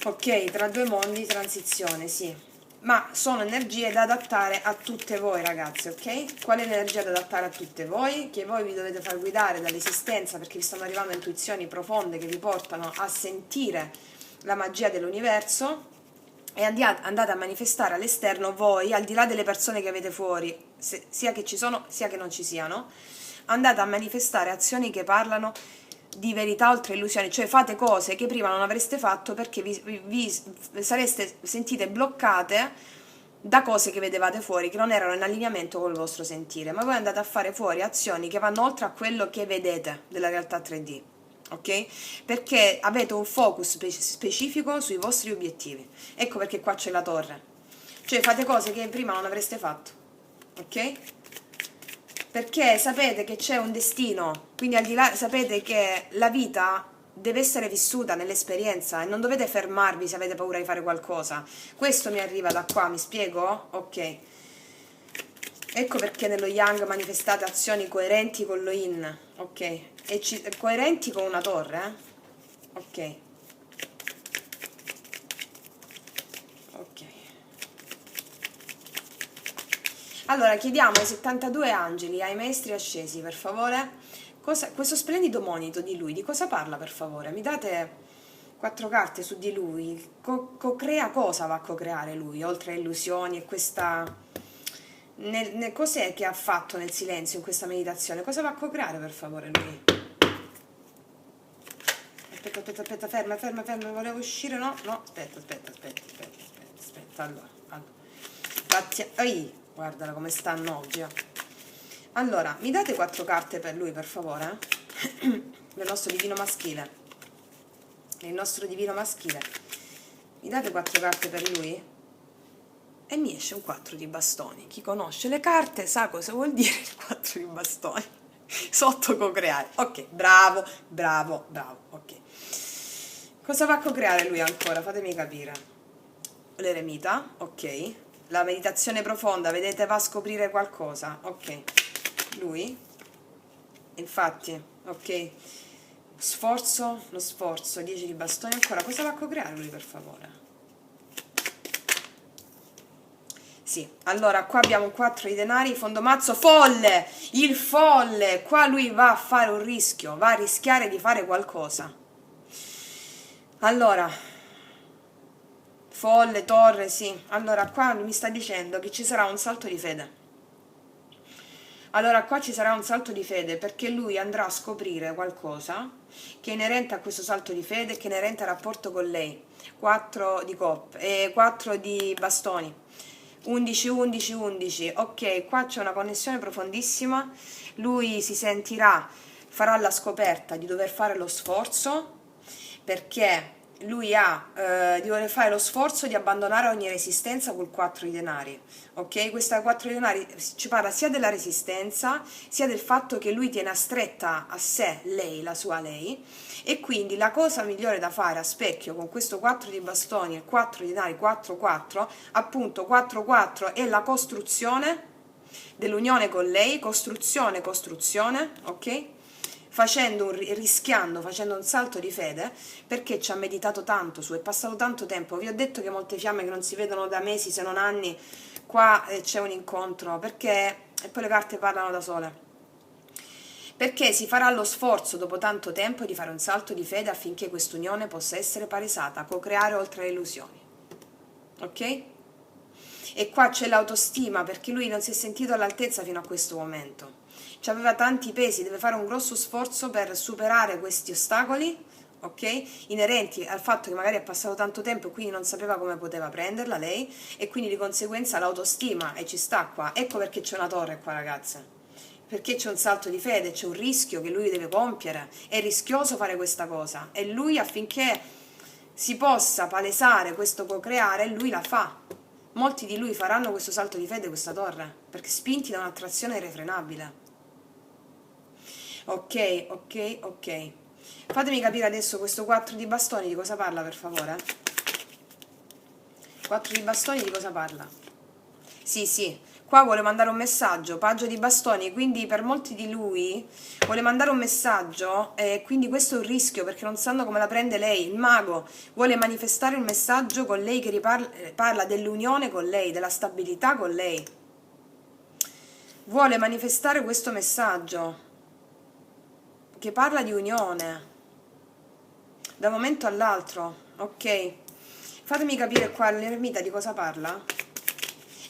ok, tra due mondi, transizione, sì, ma sono energie da adattare a tutte voi, ragazzi, ok? Qual è l'energia da adattare a tutte voi? Che voi vi dovete far guidare dall'esistenza, perché vi stanno arrivando intuizioni profonde che vi portano a sentire la magia dell'universo, e andate a manifestare all'esterno voi, al di là delle persone che avete fuori, sia che ci sono sia che non ci siano, andate a manifestare azioni che parlano di verità oltre illusioni, cioè fate cose che prima non avreste fatto perché vi sareste sentite bloccate da cose che vedevate fuori, che non erano in allineamento col vostro sentire, ma voi andate a fare fuori azioni che vanno oltre a quello che vedete della realtà 3D. Ok? Perché avete un focus specifico sui vostri obiettivi. Ecco perché qua c'è la torre. Cioè fate cose che prima non avreste fatto. Ok? Perché sapete che c'è un destino, quindi al di là sapete che la vita deve essere vissuta nell'esperienza e non dovete fermarvi se avete paura di fare qualcosa. Questo mi arriva da qua, mi spiego? Ok. Ecco perché nello Yang manifestate azioni coerenti con lo Yin, ok? E coerenti con una torre, ok. Ok. Allora chiediamo ai 72 angeli, ai maestri ascesi, per favore, questo splendido monito di lui, di cosa parla, per favore? Mi date 4 carte su di lui, co-crea cosa va a co-creare lui, oltre a illusioni e questa... cos'è che ha fatto nel silenzio in questa meditazione? Cosa va a co-creare, per favore, lui? Aspetta, ferma, volevo uscire, no? No, aspetta, allora. Guardala come stanno oggi. Allora, mi date 4 carte per lui, per favore? Del nostro divino maschile. Il nostro divino maschile. Mi date 4 carte per lui? E mi esce un 4 di bastoni. Chi conosce le carte sa cosa vuol dire il 4 di bastoni. Sotto co-creare. Ok, bravo, ok. Cosa va a co-creare lui ancora? Fatemi capire. L'eremita, ok. La meditazione profonda, vedete, va a scoprire qualcosa. Ok. Lui, infatti, ok. Lo sforzo, 10 di bastoni ancora. Cosa va a co-creare lui, per favore? Sì, allora qua abbiamo un 4 di denari, fondo mazzo, folle, il folle, qua lui va a fare un rischio, va a rischiare di fare qualcosa. Allora, folle, torre, sì, allora qua mi sta dicendo che ci sarà un salto di fede. Allora qua ci sarà un salto di fede perché lui andrà a scoprire qualcosa che è inerente a questo salto di fede, che è inerente al rapporto con lei. 4 di coppe, 4 di bastoni. 11, 11, 11, ok, qua c'è una connessione profondissima, lui si sentirà, farà la scoperta di dover fare lo sforzo, perché lui di voler fare lo sforzo di abbandonare ogni resistenza col 4 di denari, ok? Questa 4 di denari ci parla sia della resistenza, sia del fatto che lui tiene stretta a sé lei, la sua lei, e quindi la cosa migliore da fare a specchio con questo 4 di bastoni e 4 di denari 4-4, appunto 4-4 è la costruzione dell'unione con lei, costruzione, ok? Rischiando, facendo un salto di fede, perché ci ha meditato tanto su, è passato tanto tempo. Vi ho detto che molte fiamme che non si vedono da mesi, se non anni, qua c'è un incontro, perché, e poi le carte parlano da sole, perché si farà lo sforzo dopo tanto tempo di fare un salto di fede affinché quest'unione possa essere palesata, co-creare oltre le illusioni, ok? E qua c'è l'autostima, perché lui non si è sentito all'altezza fino a questo momento. Aveva tanti pesi, deve fare un grosso sforzo per superare questi ostacoli, ok? Inerenti al fatto che magari è passato tanto tempo e quindi non sapeva come poteva prenderla lei, e quindi di conseguenza l'autostima, e ci sta qua. Ecco perché c'è una torre qua, ragazze. Perché c'è un salto di fede, c'è un rischio che lui deve compiere. È rischioso fare questa cosa. E lui, affinché si possa palesare questo co-creare, lui la fa. Molti di lui faranno questo salto di fede, questa torre, perché spinti da un'attrazione irrefrenabile. Ok, ok, ok. Fatemi capire adesso questo 4 di bastoni di cosa parla, per favore. 4 di bastoni di cosa parla? Sì, sì, qua vuole mandare un messaggio, paggio di bastoni, quindi per molti di lui vuole mandare un messaggio, e quindi questo è un rischio perché non sanno come la prende lei. Il mago vuole manifestare un messaggio con lei che parla dell'unione con lei, della stabilità con lei. Vuole manifestare questo messaggio che parla di unione da un momento all'altro, ok? Fatemi capire qua l'eremita di cosa parla.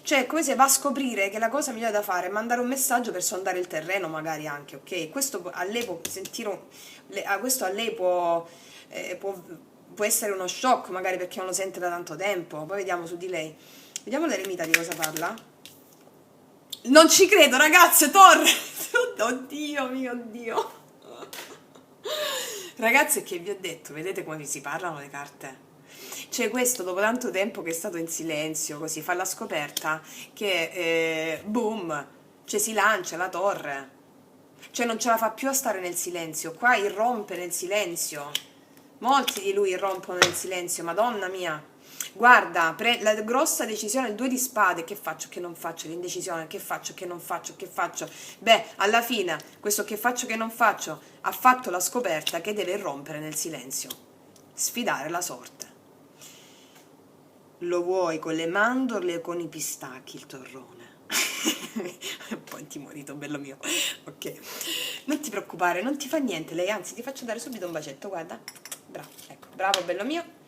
Cioè, come se va a scoprire che la cosa migliore da fare è mandare un messaggio per sondare il terreno, magari anche, ok? Questo a lei può sentire, questo a lei può essere uno shock, magari perché non lo sente da tanto tempo. Poi vediamo su di lei. Vediamo l'eremita di cosa parla. Non ci credo, ragazze, torre! Oddio, mio Dio! Ragazzi, che vi ho detto, vedete come si parlano le carte? C'è questo dopo tanto tempo che è stato in silenzio, così fa la scoperta che boom, cioè si lancia la torre, cioè non ce la fa più a stare nel silenzio, qua irrompe nel silenzio, molti di lui irrompono nel silenzio, madonna mia. Guarda, la grossa decisione, il 2 di spade, che faccio, che non faccio, l'indecisione, che faccio, che non faccio, che faccio. Beh, alla fine, questo che faccio, che non faccio, ha fatto la scoperta che deve irrompere nel silenzio, sfidare la sorte. Lo vuoi con le mandorle o con i pistacchi il torrone? Un po' intimorito, bello mio. Ok, non ti preoccupare, non ti fa niente lei, anzi ti faccio dare subito un bacetto, guarda. Bravo, ecco, bravo, bello mio.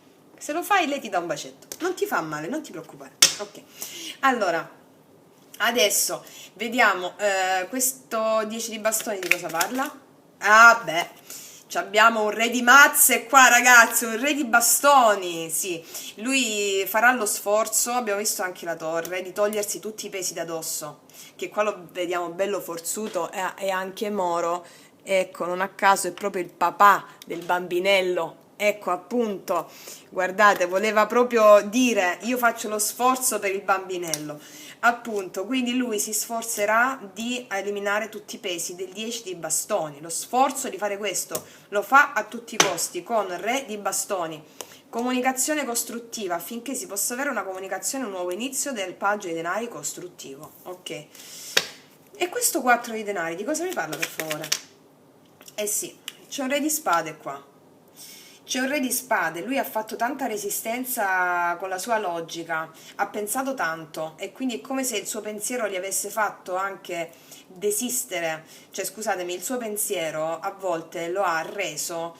Se lo fai lei ti dà un bacetto, non ti fa male, non ti preoccupare. Ok, allora adesso vediamo questo 10 di bastoni di cosa parla. Ah beh, abbiamo un re di mazze qua, ragazzi, un re di bastoni. Sì, lui farà lo sforzo, abbiamo visto anche la torre, di togliersi tutti i pesi da dosso, che qua lo vediamo bello forzuto, e anche Moro, ecco, non a caso è proprio il papà del bambinello. Ecco, appunto, guardate, voleva proprio dire io faccio lo sforzo per il bambinello, appunto, quindi lui si sforzerà di eliminare tutti i pesi del 10 di bastoni. Lo sforzo di fare questo lo fa a tutti i costi con re di bastoni. Comunicazione costruttiva, affinché si possa avere una comunicazione, un nuovo inizio del paggio dei denari costruttivo, ok? E questo 4 di denari di cosa mi parla, per favore? Eh sì, c'è un re di spade qua. C'è un re di spade, lui ha fatto tanta resistenza con la sua logica, ha pensato tanto, e quindi è come se il suo pensiero gli avesse fatto anche desistere, cioè scusatemi, il suo pensiero a volte lo ha reso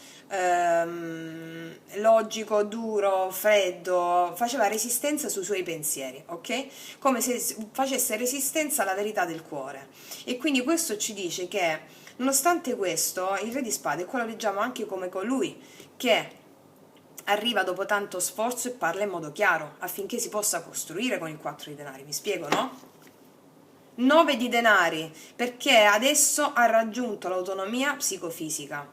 logico, duro, freddo, faceva resistenza sui suoi pensieri, ok? Come se facesse resistenza alla verità del cuore. E quindi questo ci dice che, nonostante questo, il re di spade, qua lo leggiamo anche come colui che arriva dopo tanto sforzo e parla in modo chiaro, affinché si possa costruire con il 4 di denari. Mi spiego, no? 9 di denari, perché adesso ha raggiunto l'autonomia psicofisica.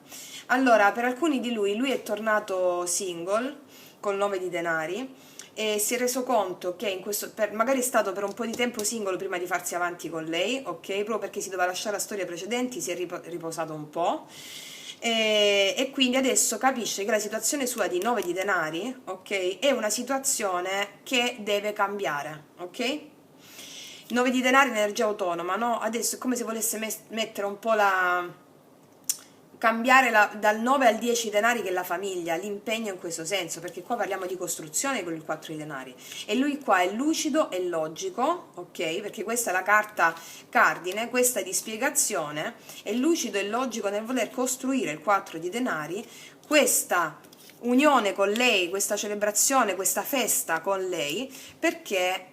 Allora, per alcuni di lui è tornato single col 9 di denari e si è reso conto che magari è stato per un po' di tempo single prima di farsi avanti con lei, ok? Proprio perché si doveva lasciare la storia precedenti, si è riposato un po'. E quindi adesso capisce che la situazione sua di 9 di denari, ok? È una situazione che deve cambiare, ok? 9 di denari, energia autonoma, no? Adesso è come se volesse mettere un po' cambiare dal 9 al 10 denari, che è la famiglia, l'impegno in questo senso, perché qua parliamo di costruzione con il 4 di denari. E lui qua è lucido e logico, ok? Perché questa è la carta cardine, questa è di spiegazione, è lucido e logico nel voler costruire il 4 di denari, questa unione con lei, questa celebrazione, questa festa con lei, perché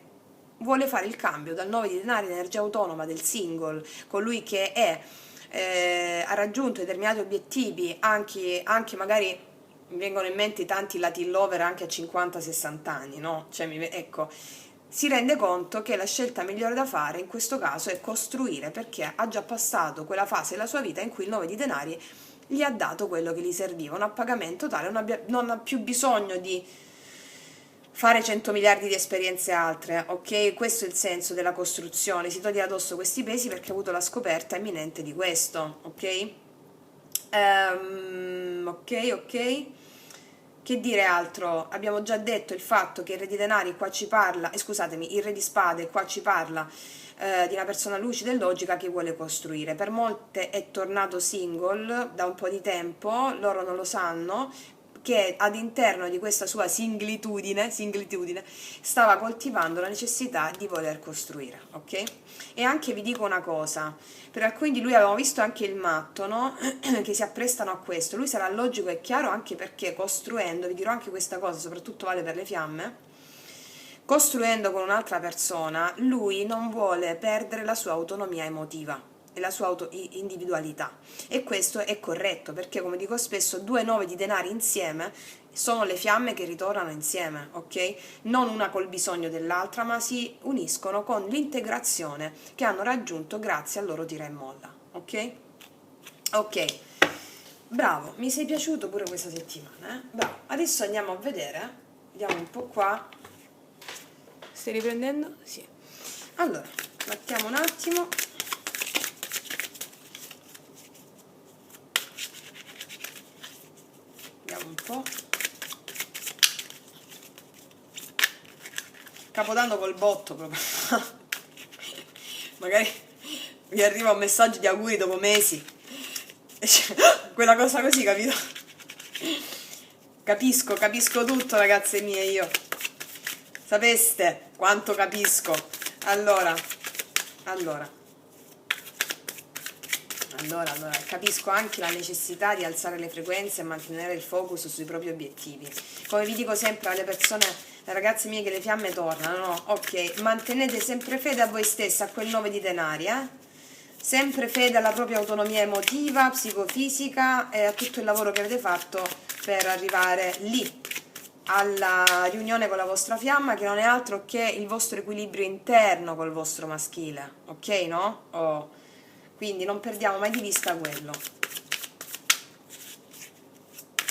vuole fare il cambio dal 9 di denari, energia autonoma del single, colui che ha raggiunto determinati obiettivi, anche magari mi vengono in mente tanti Latin lover anche a 50-60 anni, no? Cioè, ecco, si rende conto che la scelta migliore da fare in questo caso è costruire, perché ha già passato quella fase della sua vita in cui il 9 di denari gli ha dato quello che gli serviva, un appagamento tale, non ha più bisogno di fare 100 miliardi di esperienze altre, ok? Questo è il senso della costruzione, si toglie addosso questi pesi perché ha avuto la scoperta imminente di questo, ok? Ok. Che dire altro? Abbiamo già detto il fatto che il re di denari qua ci parla, scusatemi, il re di spade qua ci parla di una persona lucida e logica che vuole costruire. Per molte è tornato single da un po' di tempo, loro non lo sanno, che all'interno di questa sua singlitudine stava coltivando la necessità di voler costruire, ok? E anche vi dico una cosa, per alcuni di lui avevamo visto anche il matto, no? Che si apprestano a questo, lui sarà logico e chiaro anche perché costruendo, vi dirò anche questa cosa, soprattutto vale per le fiamme, costruendo con un'altra persona, lui non vuole perdere la sua autonomia emotiva e la sua individualità, e questo è corretto perché, come dico spesso, due 9 di denari insieme sono le fiamme che ritornano insieme, ok? Non una col bisogno dell'altra, ma si uniscono con l'integrazione che hanno raggiunto grazie al loro tira e molla, ok? Ok, bravo, mi sei piaciuto pure questa settimana, eh? Bravo, adesso andiamo a vedere, vediamo un po' qua. Stai riprendendo? Sì. Allora, mettiamo un attimo. Vediamo un po'. Capodanno col botto proprio. Magari mi arriva un messaggio di auguri dopo mesi. Quella cosa così, capito? Capisco tutto, ragazze mie, io. Sapeste quanto capisco. Allora, capisco anche la necessità di alzare le frequenze e mantenere il focus sui propri obiettivi. Come vi dico sempre alle persone, alle ragazze mie, che le fiamme tornano, no? Ok, mantenete sempre fede a voi stesse, a quel 9 di denari, sempre fede alla propria autonomia emotiva, psicofisica e a tutto il lavoro che avete fatto per arrivare lì, alla riunione con la vostra fiamma, che non è altro che il vostro equilibrio interno col vostro maschile, ok, no? Oh. Quindi non perdiamo mai di vista quello.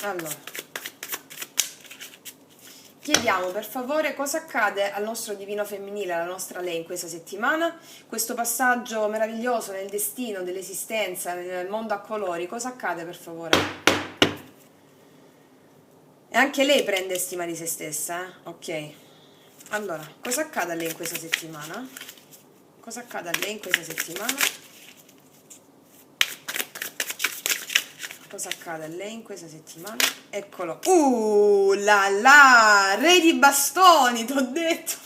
Allora, chiediamo per favore cosa accade al nostro divino femminile, alla nostra lei in questa settimana, questo passaggio meraviglioso nel destino, dell'esistenza, nel mondo a colori, cosa accade per favore? E anche lei prende stima di se stessa, ok. Allora, cosa accade a lei in questa settimana? Cosa accade a lei in questa settimana? Cosa accade a lei in questa settimana? Eccolo. La la! Re di bastoni, t'ho detto!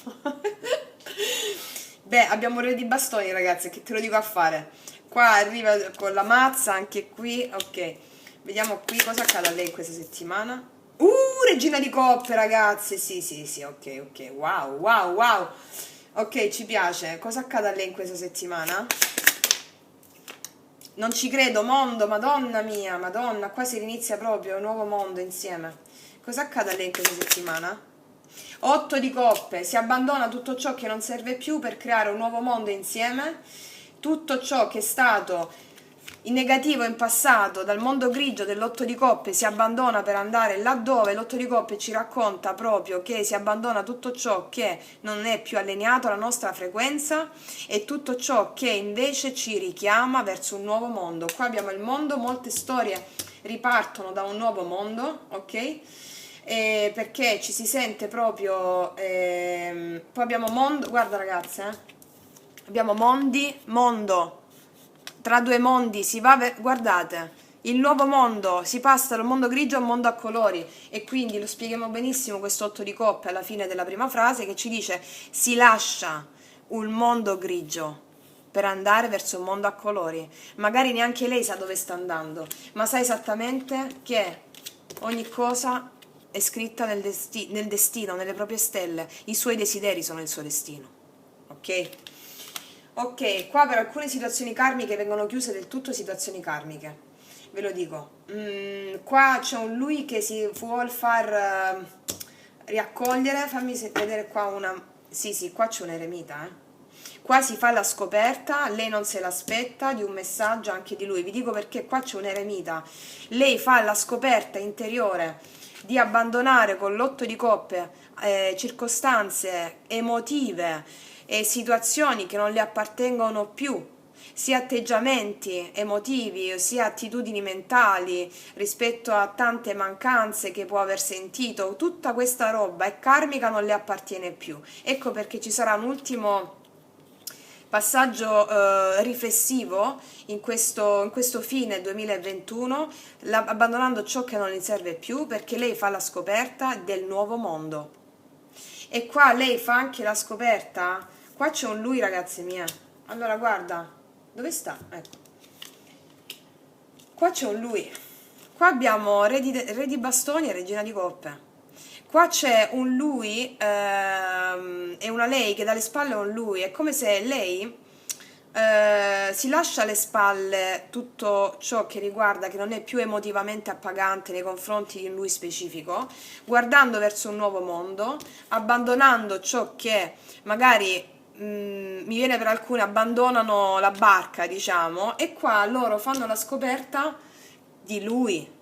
Beh, abbiamo un re di bastoni, ragazzi, che te lo dico a fare. Qua arriva con la mazza, anche qui, ok. Vediamo qui cosa accade a lei in questa settimana. Regina di coppe, ragazze, sì, ok, wow. Ok, ci piace. Cosa accade a lei in questa settimana? Non ci credo, mondo, madonna mia, madonna, qua si inizia proprio un nuovo mondo insieme. Cosa accade a lei in questa settimana? 8 di coppe, si abbandona tutto ciò che non serve più per creare un nuovo mondo insieme, tutto ciò che è stato in negativo in passato dal mondo grigio dell'otto di coppe si abbandona per andare laddove l'otto di coppe ci racconta proprio che si abbandona tutto ciò che non è più allineato alla nostra frequenza e tutto ciò che invece ci richiama verso un nuovo mondo. Qua abbiamo il mondo, molte storie ripartono da un nuovo mondo, ok? Perché ci si sente proprio poi abbiamo mondo, guarda ragazze, abbiamo mondo, tra due mondi si va, guardate, il nuovo mondo, si passa dal mondo grigio a un mondo a colori, e quindi lo spieghiamo benissimo questo otto di coppe alla fine della prima frase, che ci dice si lascia un mondo grigio per andare verso un mondo a colori. Magari neanche lei sa dove sta andando, ma sa esattamente che ogni cosa è scritta nel destino, nelle proprie stelle. I suoi desideri sono il suo destino, ok? Ok, qua per alcune situazioni karmiche vengono chiuse del tutto situazioni karmiche, ve lo dico. Qua c'è un lui che si vuol far riaccogliere, fammi vedere qua una... Sì, qua c'è un eremita, Qua si fa la scoperta, lei non se l'aspetta, di un messaggio anche di lui. Vi dico perché qua c'è un eremita. Lei fa la scoperta interiore di abbandonare con l'otto di coppe circostanze emotive e situazioni che non le appartengono più, sia atteggiamenti emotivi, sia attitudini mentali rispetto a tante mancanze che può aver sentito. Tutta questa roba è karmica, non le appartiene più. Ecco perché ci sarà un ultimo passaggio riflessivo in questo fine 2021, abbandonando ciò che non le serve più, perché lei fa la scoperta del nuovo mondo. E qua lei fa anche la scoperta, qua c'è un lui, ragazze mie. Allora guarda, dove sta? Ecco. Qua c'è un lui. Qua abbiamo re di bastoni e regina di coppe. Qua c'è un lui e una lei che dalle spalle è un lui. È come se lei si lascia alle spalle tutto ciò che riguarda, che non è più emotivamente appagante nei confronti di un lui specifico, guardando verso un nuovo mondo, abbandonando ciò che magari mi viene per alcune, abbandonano la barca, diciamo, e qua loro fanno la scoperta di lui.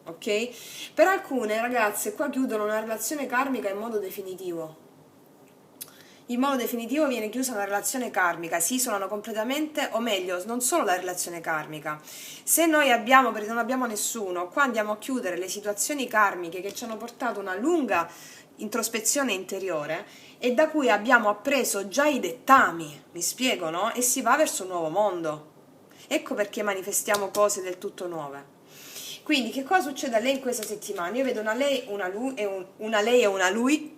Ok? Per alcune ragazze qua chiudono una relazione karmica in modo definitivo. In modo definitivo viene chiusa una relazione karmica, si isolano completamente, o meglio, non solo la relazione karmica. Se noi abbiamo, perché non abbiamo nessuno, qua andiamo a chiudere le situazioni karmiche che ci hanno portato una lunga introspezione interiore e da cui abbiamo appreso già i dettami, mi spiego, no? E si va verso un nuovo mondo. Ecco perché manifestiamo cose del tutto nuove. Quindi che cosa succede a lei in questa settimana? Io vedo una lei, una lui e una lei e una lui.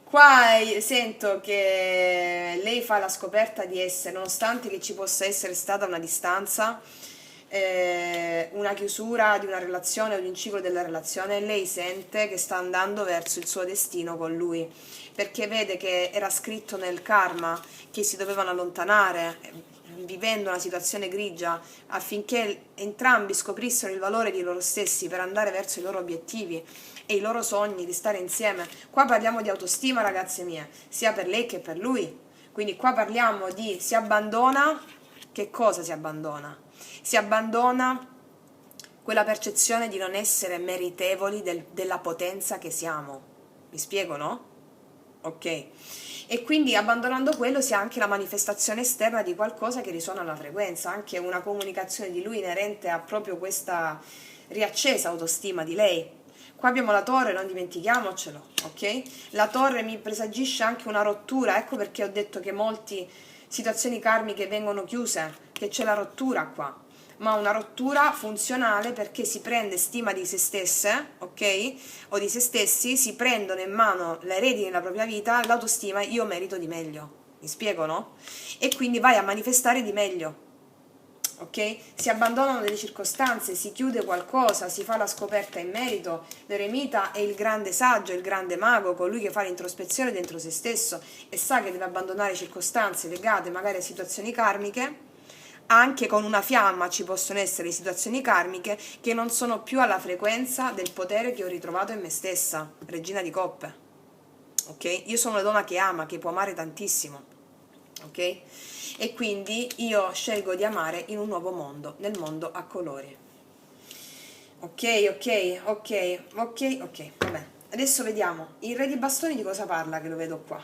Qua sento che lei fa la scoperta di essere, nonostante che ci possa essere stata una distanza, una chiusura di una relazione o di un ciclo della relazione, lei sente che sta andando verso il suo destino con lui, perché vede che era scritto nel karma che si dovevano allontanare, vivendo una situazione grigia, affinché entrambi scoprissero il valore di loro stessi per andare verso i loro obiettivi e i loro sogni di stare insieme. Qua parliamo di autostima, ragazze mie, sia per lei che per lui. Quindi qua parliamo di si abbandona, che cosa si abbandona? Si abbandona quella percezione di non essere meritevoli della potenza che siamo. Mi spiego, no? Ok? E quindi abbandonando quello si ha anche la manifestazione esterna di qualcosa che risuona alla frequenza, anche una comunicazione di lui inerente a proprio questa riaccesa autostima di lei. Qua abbiamo la torre, non dimentichiamocelo, ok? La torre mi presagisce anche una rottura, ecco perché ho detto che molte situazioni karmiche vengono chiuse, che c'è la rottura qua, ma una rottura funzionale perché si prende stima di se stesse, ok? O di se stessi, si prendono in mano le redini della propria vita, l'autostima, io merito di meglio, mi spiego, no? E quindi vai a manifestare di meglio. Ok? Si abbandonano delle circostanze, si chiude qualcosa, si fa la scoperta in merito. L'eremita è il grande saggio, il grande mago, colui che fa l'introspezione dentro se stesso e sa che deve abbandonare circostanze legate magari a situazioni karmiche, Anche con una fiamma ci possono essere situazioni karmiche che non sono più alla frequenza del potere che ho ritrovato in me stessa, regina di coppe. Ok? Io sono una donna che ama, che può amare tantissimo. Ok? E quindi io scelgo di amare in un nuovo mondo, nel mondo a colori. Ok, ok, ok, ok, ok, vabbè. Adesso vediamo il re di bastoni di cosa parla, che lo vedo qua.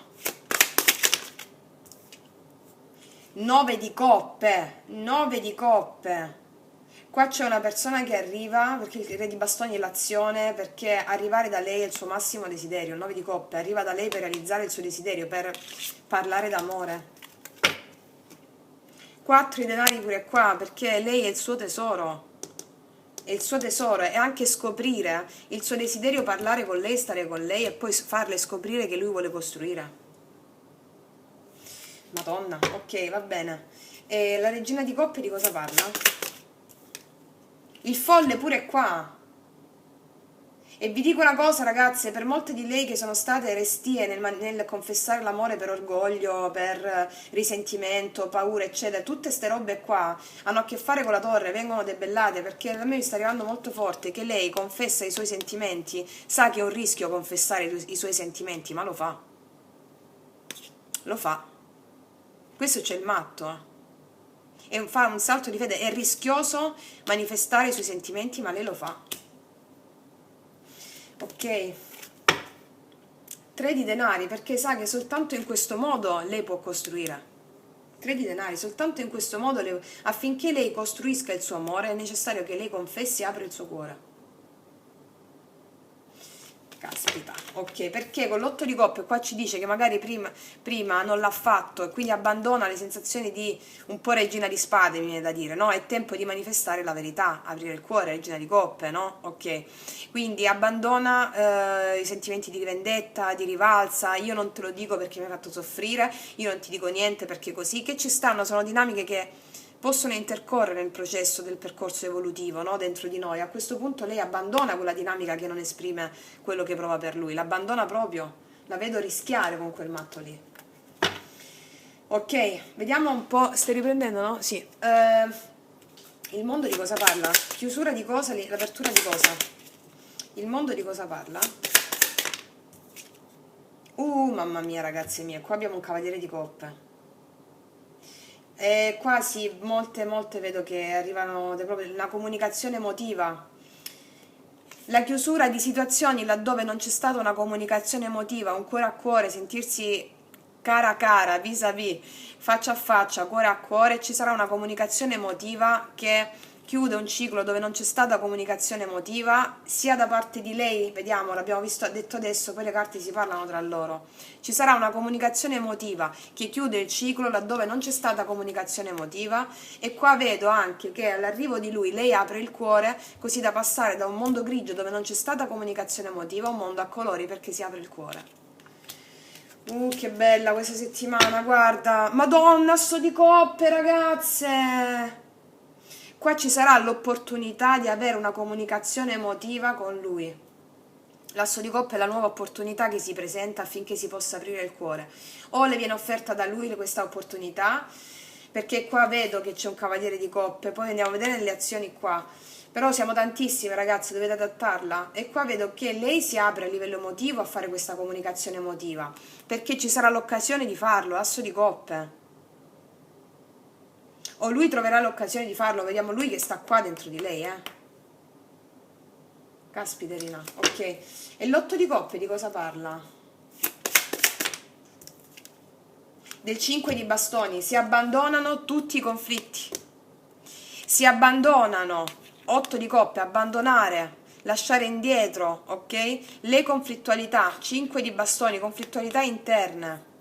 9 di coppe, 9 di coppe. Qua c'è una persona che arriva, perché il re di bastoni è l'azione, perché arrivare da lei è il suo massimo desiderio. Il 9 di coppe arriva da lei per realizzare il suo desiderio, per parlare d'amore. 4 i denari pure qua, perché lei è il suo tesoro. È il suo tesoro, e anche scoprire il suo desiderio, parlare con lei, stare con lei e poi farle scoprire che lui vuole costruire. Madonna, ok, va bene. E la regina di coppe di cosa parla? Il folle pure è qua. E vi dico una cosa, ragazze, per molte di lei che sono state restie nel confessare l'amore per orgoglio, per risentimento, paura, eccetera, tutte ste robe qua hanno a che fare con la torre, vengono debellate, perché a me mi sta arrivando molto forte che lei confessa i suoi sentimenti, sa che è un rischio confessare i suoi sentimenti, ma lo fa. Lo fa. Questo c'è il matto, fa un salto di fede, è rischioso manifestare i suoi sentimenti, ma lei lo fa. Ok, 3 di denari, perché sa che soltanto in questo modo lei può costruire. 3 di denari, soltanto in questo modo, affinché lei costruisca il suo amore, è necessario che lei confessi e apra il suo cuore. Caspita, ok, perché con l'8 di coppe qua ci dice che magari prima non l'ha fatto e quindi abbandona le sensazioni di un po' regina di spade, mi viene da dire, no? È tempo di manifestare la verità, aprire il cuore, regina di coppe, no? Ok, quindi abbandona i sentimenti di vendetta, di rivalsa, io non te lo dico perché mi hai fatto soffrire, io non ti dico niente perché così, che ci stanno, sono dinamiche che possono intercorrere nel processo del percorso evolutivo, no? Dentro di noi. A questo punto lei abbandona quella dinamica che non esprime quello che prova per lui, l'abbandona proprio, la vedo rischiare con quel matto lì. Ok, vediamo un po', stai riprendendo, no? Sì. Il mondo di cosa parla? Chiusura di cosa? L'apertura di cosa? Il mondo di cosa parla? Mamma mia, ragazze mie, qua abbiamo un cavaliere di coppe. Qua sì, molte vedo che arrivano proprio una comunicazione emotiva. La chiusura di situazioni laddove non c'è stata una comunicazione emotiva, un cuore a cuore, sentirsi cara a cara, vis-à-vis, faccia a faccia, cuore a cuore, ci sarà una comunicazione emotiva che chiude un ciclo dove non c'è stata comunicazione emotiva, sia da parte di lei, vediamo, l'abbiamo visto, detto adesso, poi le carte si parlano tra loro. Ci sarà una comunicazione emotiva che chiude il ciclo laddove non c'è stata comunicazione emotiva, e qua vedo anche che all'arrivo di lui lei apre il cuore così da passare da un mondo grigio dove non c'è stata comunicazione emotiva a un mondo a colori perché si apre il cuore. Che bella questa settimana, guarda. Madonna, sto di coppe, ragazze. Qua ci sarà l'opportunità di avere una comunicazione emotiva con lui. L'asso di coppe è la nuova opportunità che si presenta affinché si possa aprire il cuore. O le viene offerta da lui questa opportunità, perché qua vedo che c'è un cavaliere di coppe, poi andiamo a vedere le azioni qua. Però siamo tantissime, ragazze, dovete adattarla. E qua vedo che lei si apre a livello emotivo a fare questa comunicazione emotiva, perché ci sarà l'occasione di farlo, asso di coppe. O lui troverà l'occasione di farlo, vediamo lui che sta qua dentro di lei, Caspiterina, ok. E l'8 di coppe di cosa parla? Del 5 di bastoni, si abbandonano tutti i conflitti. Si abbandonano, 8 di coppe, abbandonare, lasciare indietro, ok? Le conflittualità, 5 di bastoni, conflittualità interne,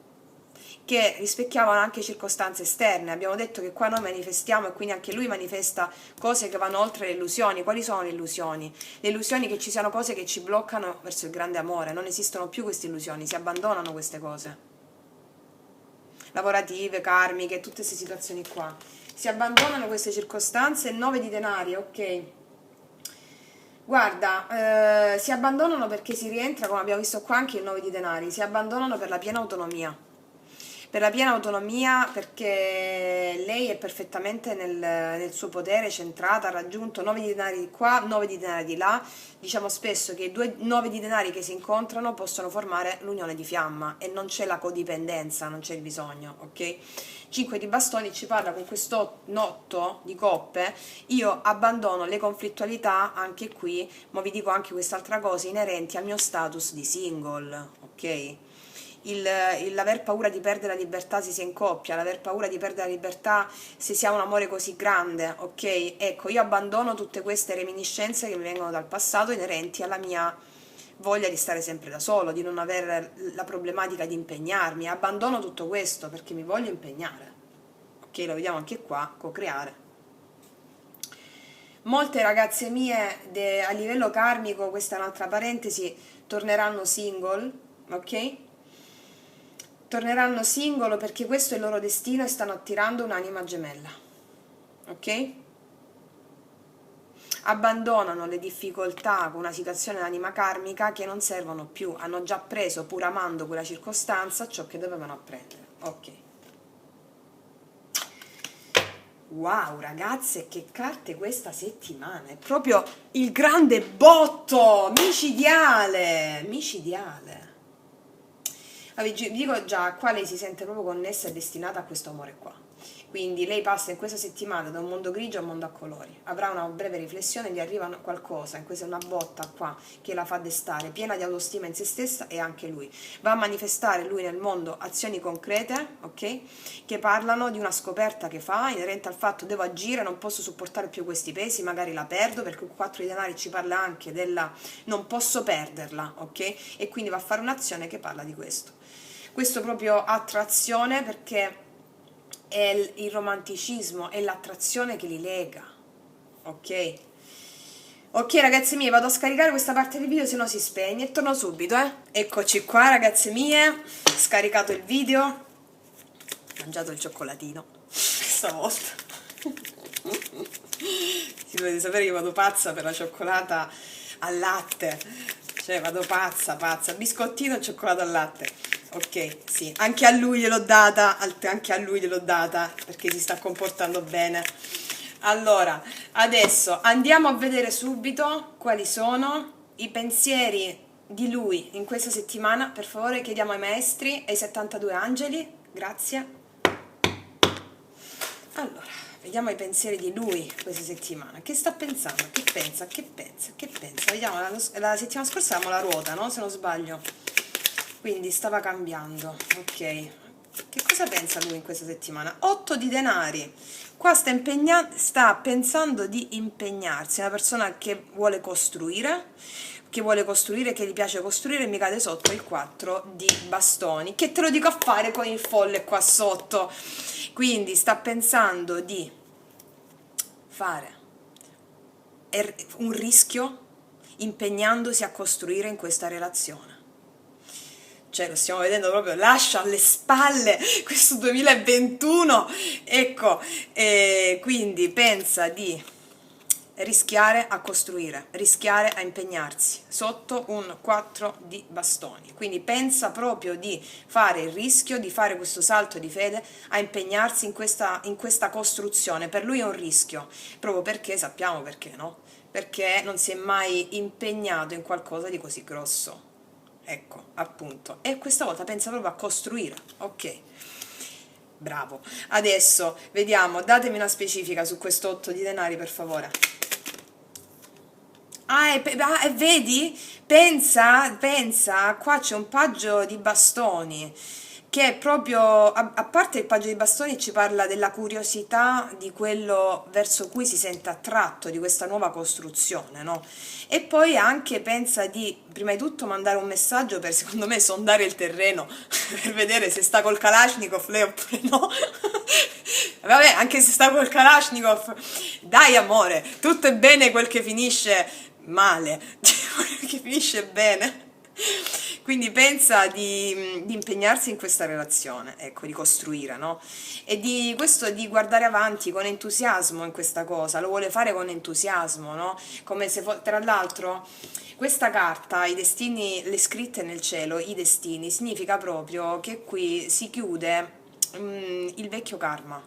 che rispecchiavano anche circostanze esterne. Abbiamo detto che qua noi manifestiamo e quindi anche lui manifesta cose che vanno oltre le illusioni. Quali sono le illusioni? Le illusioni che ci siano cose che ci bloccano verso il grande amore. Non esistono più queste illusioni, si abbandonano queste cose. Lavorative, karmiche, tutte queste situazioni qua. Si abbandonano queste circostanze. 9 di denari, ok. Guarda, si abbandonano perché si rientra, come abbiamo visto qua anche il 9 di denari, si abbandonano per la piena autonomia. per la piena autonomia, perché lei è perfettamente nel suo potere, centrata, ha raggiunto 9 di denari di qua, 9 di denari di là. Diciamo spesso che i due 9 di denari che si incontrano possono formare l'unione di fiamma e non c'è la codipendenza, non c'è il bisogno, ok? 5 di bastoni ci parla con questo notto di coppe, io abbandono le conflittualità anche qui, ma vi dico anche quest'altra cosa inerenti al mio status di single, ok? L'aver paura di perdere la libertà se si è in coppia, l'aver paura di perdere la libertà se si ha un amore così grande, ok? Ecco, io abbandono tutte queste reminiscenze che mi vengono dal passato inerenti alla mia voglia di stare sempre da solo, di non avere la problematica di impegnarmi, abbandono tutto questo perché mi voglio impegnare, ok? Lo vediamo anche qua, co-creare. Molte ragazze mie a livello karmico, questa è un'altra parentesi, torneranno single, ok? Torneranno single perché questo è il loro destino e stanno attirando un'anima gemella, ok? Abbandonano le difficoltà con una situazione d'anima karmica che non servono più, hanno già preso, pur amando quella circostanza, ciò che dovevano apprendere, ok? Wow ragazze, che carte questa settimana, è proprio il grande botto, micidiale, micidiale. Vi dico già, qua lei si sente proprio connessa e destinata a questo amore qua. Quindi lei passa in questa settimana da un mondo grigio a un mondo a colori. Avrà una breve riflessione, gli arriva qualcosa, in questa è una botta qua che la fa destare, piena di autostima in se stessa e anche lui. Va a manifestare lui nel mondo azioni concrete, ok? Che parlano di una scoperta che fa, inerente al fatto devo agire, non posso sopportare più questi pesi, magari la perdo, perché il 4 di denari ci parla anche della non posso perderla, ok? E quindi va a fare un'azione che parla di questo. Questo proprio attrazione perché è il romanticismo, è l'attrazione che li lega, ok? Ok ragazze mie, vado a scaricare questa parte del video, se no si spegne e torno subito, Eccoci qua ragazze mie, scaricato il video, mangiato il cioccolatino, stavolta. Si dovete sapere che vado pazza per la cioccolata al latte, cioè vado pazza, biscottino e cioccolato al latte. Ok, sì, anche a lui gliel'ho data, perché si sta comportando bene. Allora, adesso andiamo a vedere subito quali sono i pensieri di lui in questa settimana. Per favore chiediamo ai maestri e ai 72 angeli, grazie. Allora, vediamo i pensieri di lui questa settimana. Che sta pensando? Che pensa? Vediamo, la settimana scorsa avevamo la ruota, no? Se non sbaglio. Quindi stava cambiando, ok. Che cosa pensa lui in questa settimana? 8 di denari. Qua sta pensando di impegnarsi, è una persona che vuole costruire, che gli piace costruire, e mi cade sotto il 4 di bastoni. Che te lo dico a fare con il folle qua sotto? Quindi sta pensando di fare un rischio impegnandosi a costruire in questa relazione. Cioè lo stiamo vedendo proprio, lascia alle spalle questo 2021, ecco, quindi pensa di rischiare a costruire, rischiare a impegnarsi, sotto un 4 di bastoni, quindi pensa proprio di fare il rischio, di fare questo salto di fede, a impegnarsi in questa costruzione. Per lui è un rischio, proprio perché, sappiamo perché, no? Perché non si è mai impegnato in qualcosa di così grosso. Ecco, appunto, e questa volta pensa proprio a costruire, ok, bravo. Adesso vediamo, datemi una specifica su questo 8 di denari per favore. Vedi? Pensa, qua c'è un paggio di bastoni che è proprio, a parte il paggio di bastoni ci parla della curiosità di quello verso cui si sente attratto, di questa nuova costruzione, no? E poi anche pensa di, prima di tutto, mandare un messaggio per, secondo me, sondare il terreno, per vedere se sta col Kalashnikov lei oppure no. Vabbè, anche se sta col Kalashnikov, dai amore, tutto è bene quel che finisce male, che finisce bene. Quindi pensa di impegnarsi in questa relazione, ecco, di costruire, no? E di guardare avanti con entusiasmo in questa cosa, lo vuole fare con entusiasmo, no? Come se tra l'altro questa carta, i destini, le scritte nel cielo, i destini, significa proprio che qui si chiude il vecchio karma,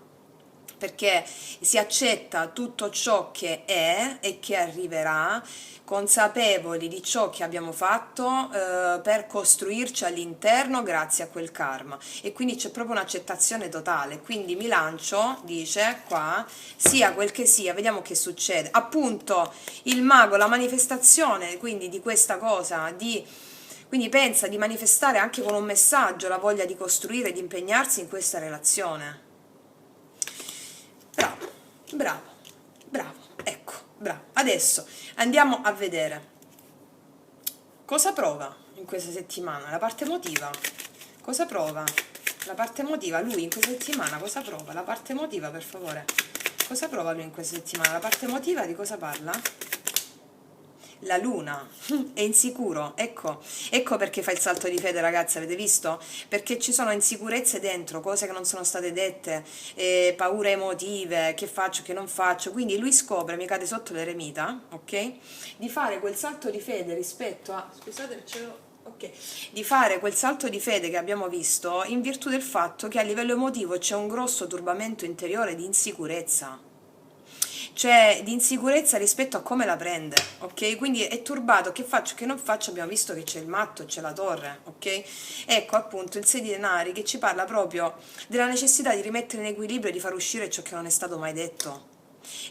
perché si accetta tutto ciò che è e che arriverà, consapevoli di ciò che abbiamo fatto per costruirci all'interno grazie a quel karma, e quindi c'è proprio un'accettazione totale. Quindi mi lancio, dice qua, sia quel che sia, vediamo che succede. Appunto il mago, la manifestazione quindi di questa cosa, quindi pensa di manifestare anche con un messaggio la voglia di costruire, di impegnarsi in questa relazione. Bravo, bravo, bravo, ecco, bravo. Adesso andiamo a vedere cosa prova in questa settimana, la parte emotiva. Cosa prova? La parte emotiva, lui in questa settimana cosa prova? La parte emotiva, per favore. Cosa prova lui in questa settimana? La parte emotiva di cosa parla? La luna è insicuro, ecco perché fa il salto di fede, ragazzi, avete visto? Perché ci sono insicurezze dentro, cose che non sono state dette, paure emotive, che faccio, che non faccio, quindi lui scopre, mi cade sotto l'eremita, ok? Di fare quel salto di fede rispetto a... Scusate, ok, di fare quel salto di fede che abbiamo visto in virtù del fatto che a livello emotivo c'è un grosso turbamento interiore di insicurezza, cioè di insicurezza rispetto a come la prende, ok? Quindi è turbato, che faccio, che non faccio, abbiamo visto che c'è il matto, c'è la torre, ok? Ecco appunto il 6 di denari che ci parla proprio della necessità di rimettere in equilibrio e di far uscire ciò che non è stato mai detto.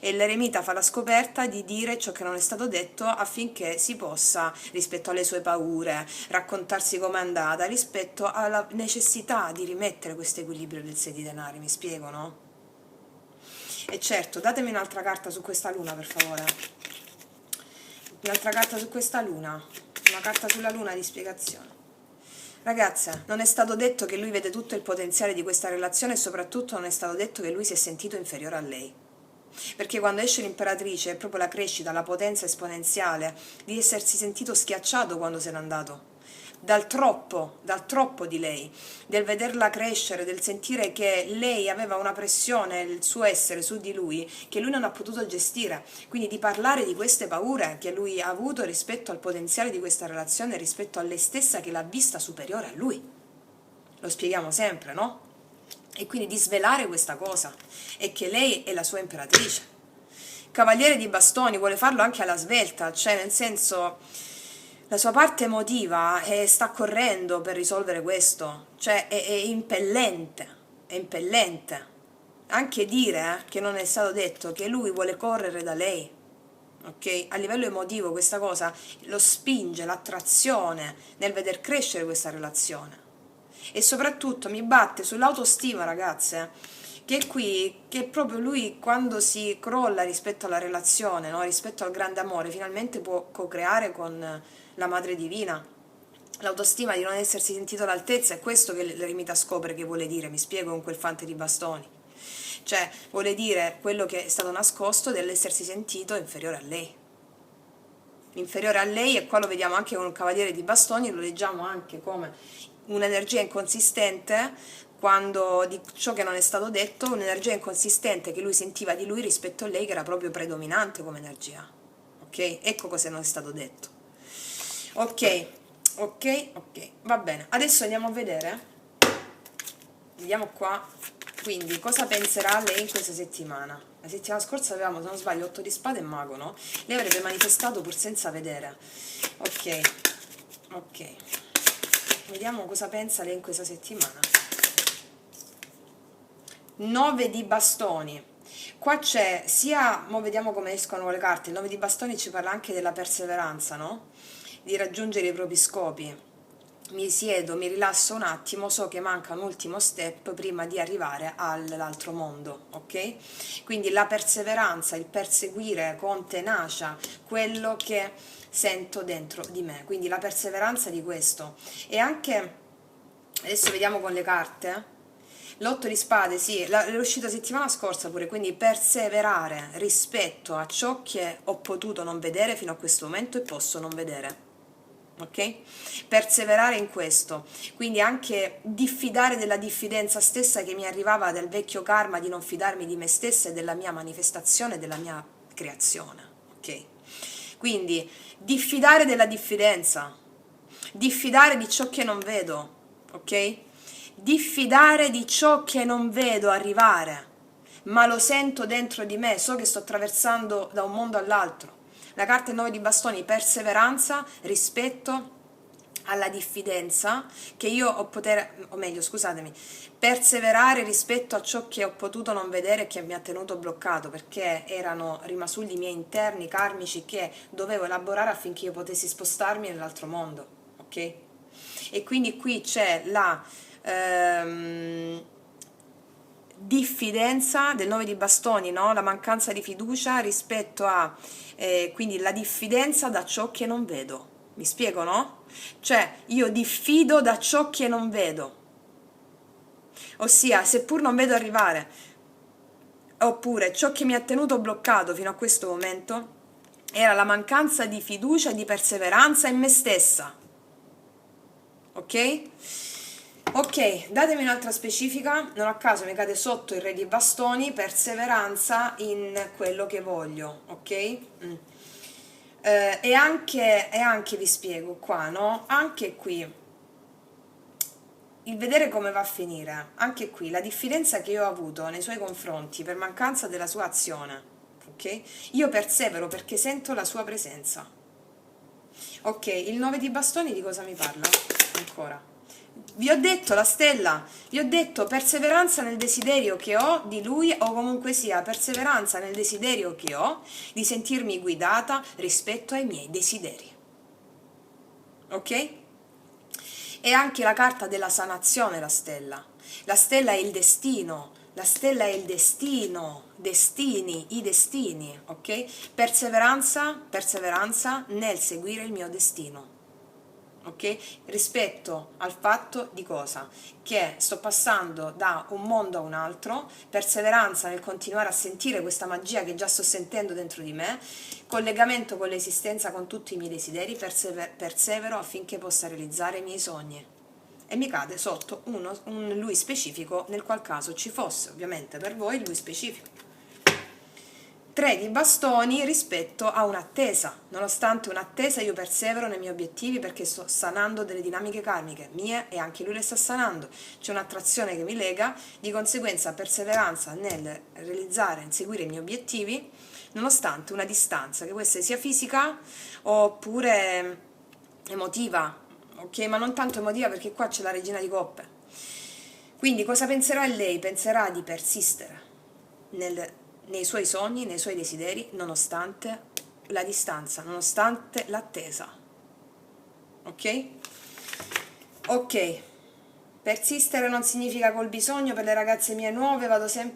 E l'eremita fa la scoperta di dire ciò che non è stato detto affinché si possa, rispetto alle sue paure, raccontarsi com'è andata, rispetto alla necessità di rimettere questo equilibrio del 6 di denari, mi spiego, no? E certo, datemi un'altra carta su questa luna, per favore. Un'altra carta su questa luna. Una carta sulla luna di spiegazione. Ragazze, non è stato detto che lui vede tutto il potenziale di questa relazione e soprattutto non è stato detto che lui si è sentito inferiore a lei. Perché quando esce l'imperatrice è proprio la crescita, la potenza esponenziale di essersi sentito schiacciato quando se n'è andato. Dal troppo di lei, del vederla crescere, del sentire che lei aveva una pressione, il suo essere su di lui, che lui non ha potuto gestire. Quindi di parlare di queste paure che lui ha avuto rispetto al potenziale di questa relazione, rispetto a lei stessa che l'ha vista superiore a lui. Lo spieghiamo sempre, no? E quindi di svelare questa cosa, e che lei è la sua imperatrice. Cavaliere di bastoni vuole farlo anche alla svelta, cioè nel senso la sua parte emotiva sta correndo per risolvere questo, cioè è impellente, è impellente. Anche dire che non è stato detto che lui vuole correre da lei, ok? A livello emotivo questa cosa lo spinge, l'attrazione nel veder crescere questa relazione. E soprattutto mi batte sull'autostima, ragazze, che è qui, che proprio lui quando si crolla rispetto alla relazione, no? Rispetto al grande amore, finalmente può co-creare con la Madre Divina. L'autostima di non essersi sentito all'altezza è questo che l'eremita scopre che vuole dire, mi spiego, con quel fante di bastoni. Cioè, vuole dire quello che è stato nascosto dell'essersi sentito inferiore a lei. Inferiore a lei, e qua lo vediamo anche con un cavaliere di bastoni, lo leggiamo anche come un'energia inconsistente, quando di ciò che non è stato detto, un'energia inconsistente che lui sentiva di lui rispetto a lei, che era proprio predominante come energia. Ok? Ecco cosa non è stato detto. Ok, ok, ok, va bene. Adesso andiamo a vedere, vediamo qua, quindi cosa penserà lei in questa settimana. La settimana scorsa avevamo, se non sbaglio, 8 di spade e mago, no? Lei avrebbe manifestato pur senza vedere. Ok, ok. Vediamo cosa pensa lei in questa settimana. 9 di bastoni. Qua c'è sia, mo vediamo come escono le carte, il 9 di bastoni ci parla anche della perseveranza, no? Di raggiungere i propri scopi. Mi siedo, mi rilasso un attimo, so che manca un ultimo step prima di arrivare all'altro mondo, ok? Quindi la perseveranza, il perseguire con tenacia quello che sento dentro di me, quindi la perseveranza di questo. E anche, adesso vediamo con le carte, l'otto di spade, sì, è uscita settimana scorsa pure, quindi perseverare rispetto a ciò che ho potuto non vedere fino a questo momento e posso non vedere. Ok? Perseverare in questo, quindi anche diffidare della diffidenza stessa che mi arrivava dal vecchio karma di non fidarmi di me stessa e della mia manifestazione, della mia creazione, ok? Quindi diffidare della diffidenza, diffidare di ciò che non vedo, ok? diffidare di ciò che non vedo arrivare, ma lo sento dentro di me, so che sto attraversando da un mondo all'altro. La carta 9 di bastoni, perseveranza rispetto alla diffidenza che io ho potere, o meglio, scusatemi, perseverare rispetto a ciò che ho potuto non vedere e che mi ha tenuto bloccato, perché erano rimasugli miei interni karmici che dovevo elaborare affinché io potessi spostarmi nell'altro mondo, ok? E quindi qui c'è la diffidenza del 9 di bastoni, no? La mancanza di fiducia rispetto a quindi la diffidenza da ciò che non vedo. Mi spiego, no? Cioè, io diffido da ciò che non vedo. Ossia, seppur non vedo arrivare, oppure ciò che mi ha tenuto bloccato fino a questo momento era la mancanza di fiducia e di perseveranza in me stessa. Ok? Ok, datemi un'altra specifica. Non a caso mi cade sotto il re di bastoni, perseveranza in quello che voglio, ok? E anche vi spiego qua, no? Anche qui il vedere come va a finire, anche qui la diffidenza che io ho avuto nei suoi confronti per mancanza della sua azione, ok? Io persevero perché sento la sua presenza. Ok, il 9 di bastoni di cosa mi parla? Ancora. Vi ho detto la stella, vi ho detto perseveranza nel desiderio che ho di lui, o comunque sia perseveranza nel desiderio che ho di sentirmi guidata rispetto ai miei desideri. Ok? E anche la carta della sanazione, la stella. La stella è il destino, la stella è il destino, destini, i destini, ok? Perseveranza nel seguire il mio destino. Ok? Rispetto al fatto di cosa? Che sto passando da un mondo a un altro, perseveranza nel continuare a sentire questa magia che già sto sentendo dentro di me, collegamento con l'esistenza, con tutti i miei desideri, persevero affinché possa realizzare i miei sogni. E mi cade sotto un lui specifico, nel qual caso ci fosse ovviamente per voi il lui specifico. 3 di bastoni rispetto a un'attesa. Nonostante un'attesa io persevero nei miei obiettivi perché sto sanando delle dinamiche karmiche mie e anche lui le sta sanando. C'è un'attrazione che mi lega, di conseguenza perseveranza nel realizzare, nel seguire i miei obiettivi, nonostante una distanza, che può essere sia fisica oppure emotiva, ok? Ma non tanto emotiva perché qua c'è la regina di coppe. Quindi cosa penserà lei? Penserà di persistere nei suoi sogni, nei suoi desideri, nonostante la distanza, nonostante l'attesa. Ok? Ok. Persistere non significa col bisogno. Per le ragazze mie nuove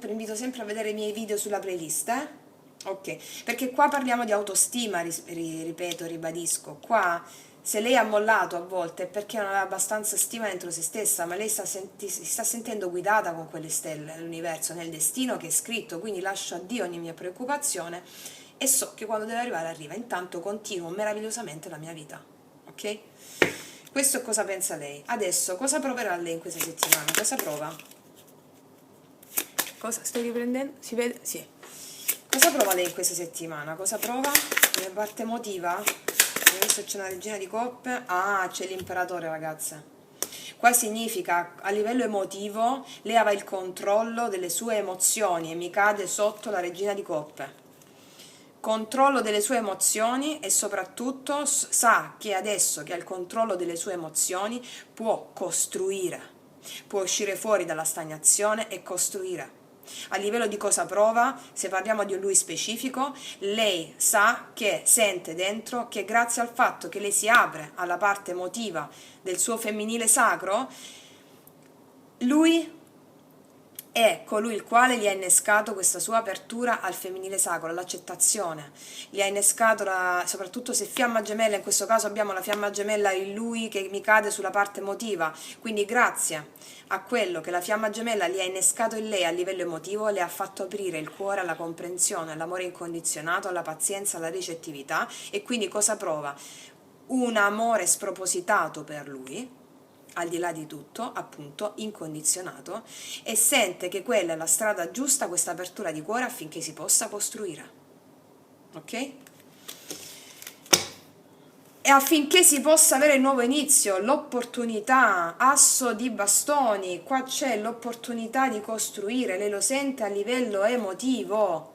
invito sempre a vedere i miei video sulla playlist, Ok, perché qua parliamo di autostima, ripeto, ribadisco. Qua se lei ha mollato a volte è perché non aveva abbastanza stima dentro se stessa, ma lei si sta sentendo guidata con quelle stelle, l'universo, nel destino che è scritto, quindi lascio a Dio ogni mia preoccupazione e so che quando deve arrivare arriva. Intanto continuo meravigliosamente la mia vita, ok? Questo è cosa pensa lei. Adesso, cosa proverà lei in questa settimana? Cosa prova? Cosa stai riprendendo? Si vede? Sì. Cosa prova lei in questa settimana? Cosa prova? Nella parte emotiva? Adesso c'è una regina di coppe. Ah, c'è l'imperatore, ragazze. Qua significa, a livello emotivo, lei aveva il controllo delle sue emozioni e mi cade sotto la regina di coppe. Controllo delle sue emozioni e soprattutto sa che adesso che ha il controllo delle sue emozioni può costruire, può uscire fuori dalla stagnazione e costruire. A livello di cosa prova, se parliamo di un lui specifico, lei sa che sente dentro che grazie al fatto che lei si apre alla parte emotiva del suo femminile sacro, lui è colui il quale gli ha innescato questa sua apertura al femminile sacro, all'accettazione. Gli ha innescato, soprattutto se fiamma gemella, in questo caso abbiamo la fiamma gemella in lui che mi cade sulla parte emotiva, quindi grazie a quello che la fiamma gemella gli ha innescato in lei a livello emotivo, le ha fatto aprire il cuore alla comprensione, all'amore incondizionato, alla pazienza, alla ricettività, e quindi cosa prova? Un amore spropositato per lui, al di là di tutto, appunto, incondizionato, e sente che quella è la strada giusta, questa apertura di cuore affinché si possa costruire. Ok? e affinché si possa avere il nuovo inizio, l'opportunità, asso di bastoni, qua c'è l'opportunità di costruire, lei lo sente a livello emotivo.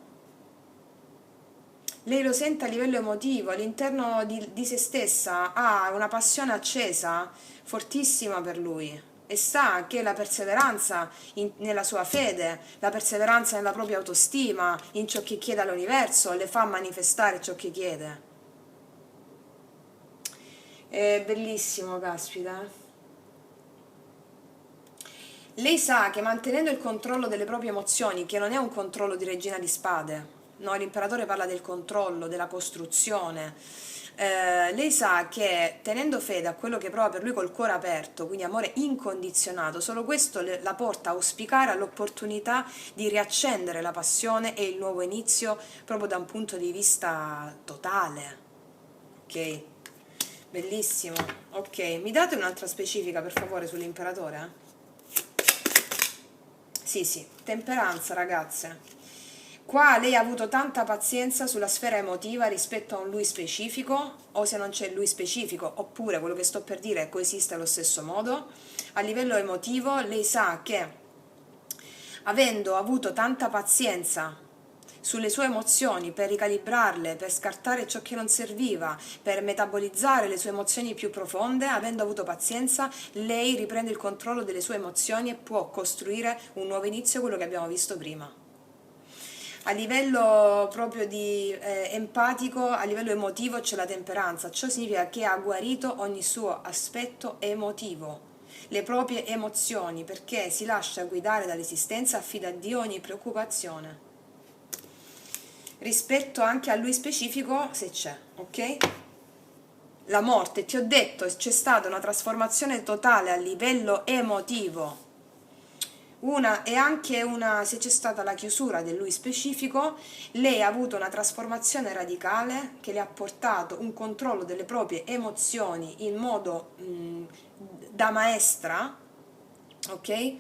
Lei lo sente a livello emotivo, all'interno di se stessa ha una passione accesa, fortissima per lui e sa che la perseveranza nella sua fede, la perseveranza nella propria autostima, in ciò che chiede all'universo, le fa manifestare ciò che chiede. È bellissimo, caspita. Lei sa che mantenendo il controllo delle proprie emozioni, che non è un controllo di regina di spade, no, l'imperatore parla del controllo, della costruzione, lei sa che tenendo fede a quello che prova per lui col cuore aperto, quindi amore incondizionato, solo questo la porta a auspicare all'opportunità di riaccendere la passione e il nuovo inizio proprio da un punto di vista totale. Ok? Bellissimo. Ok, mi date un'altra specifica per favore sull'imperatore? Sì, sì, temperanza, ragazze. Qua lei ha avuto tanta pazienza sulla sfera emotiva rispetto a un lui specifico, o se non c'è il lui specifico, oppure quello che sto per dire coesiste allo stesso modo. A livello emotivo, lei sa che avendo avuto tanta pazienza sulle sue emozioni per ricalibrarle, per scartare ciò che non serviva, per metabolizzare le sue emozioni più profonde, avendo avuto pazienza, lei riprende il controllo delle sue emozioni e può costruire un nuovo inizio, quello che abbiamo visto prima. A livello proprio di empatico, a livello emotivo c'è la temperanza, ciò significa che ha guarito ogni suo aspetto emotivo, le proprie emozioni, perché si lascia guidare dall'esistenza, affida a Dio ogni preoccupazione. Rispetto anche a lui specifico, se c'è, ok? La morte, ti ho detto, c'è stata una trasformazione totale a livello emotivo. Se c'è stata la chiusura del lui specifico, lei ha avuto una trasformazione radicale che le ha portato un controllo delle proprie emozioni in modo da maestra, ok?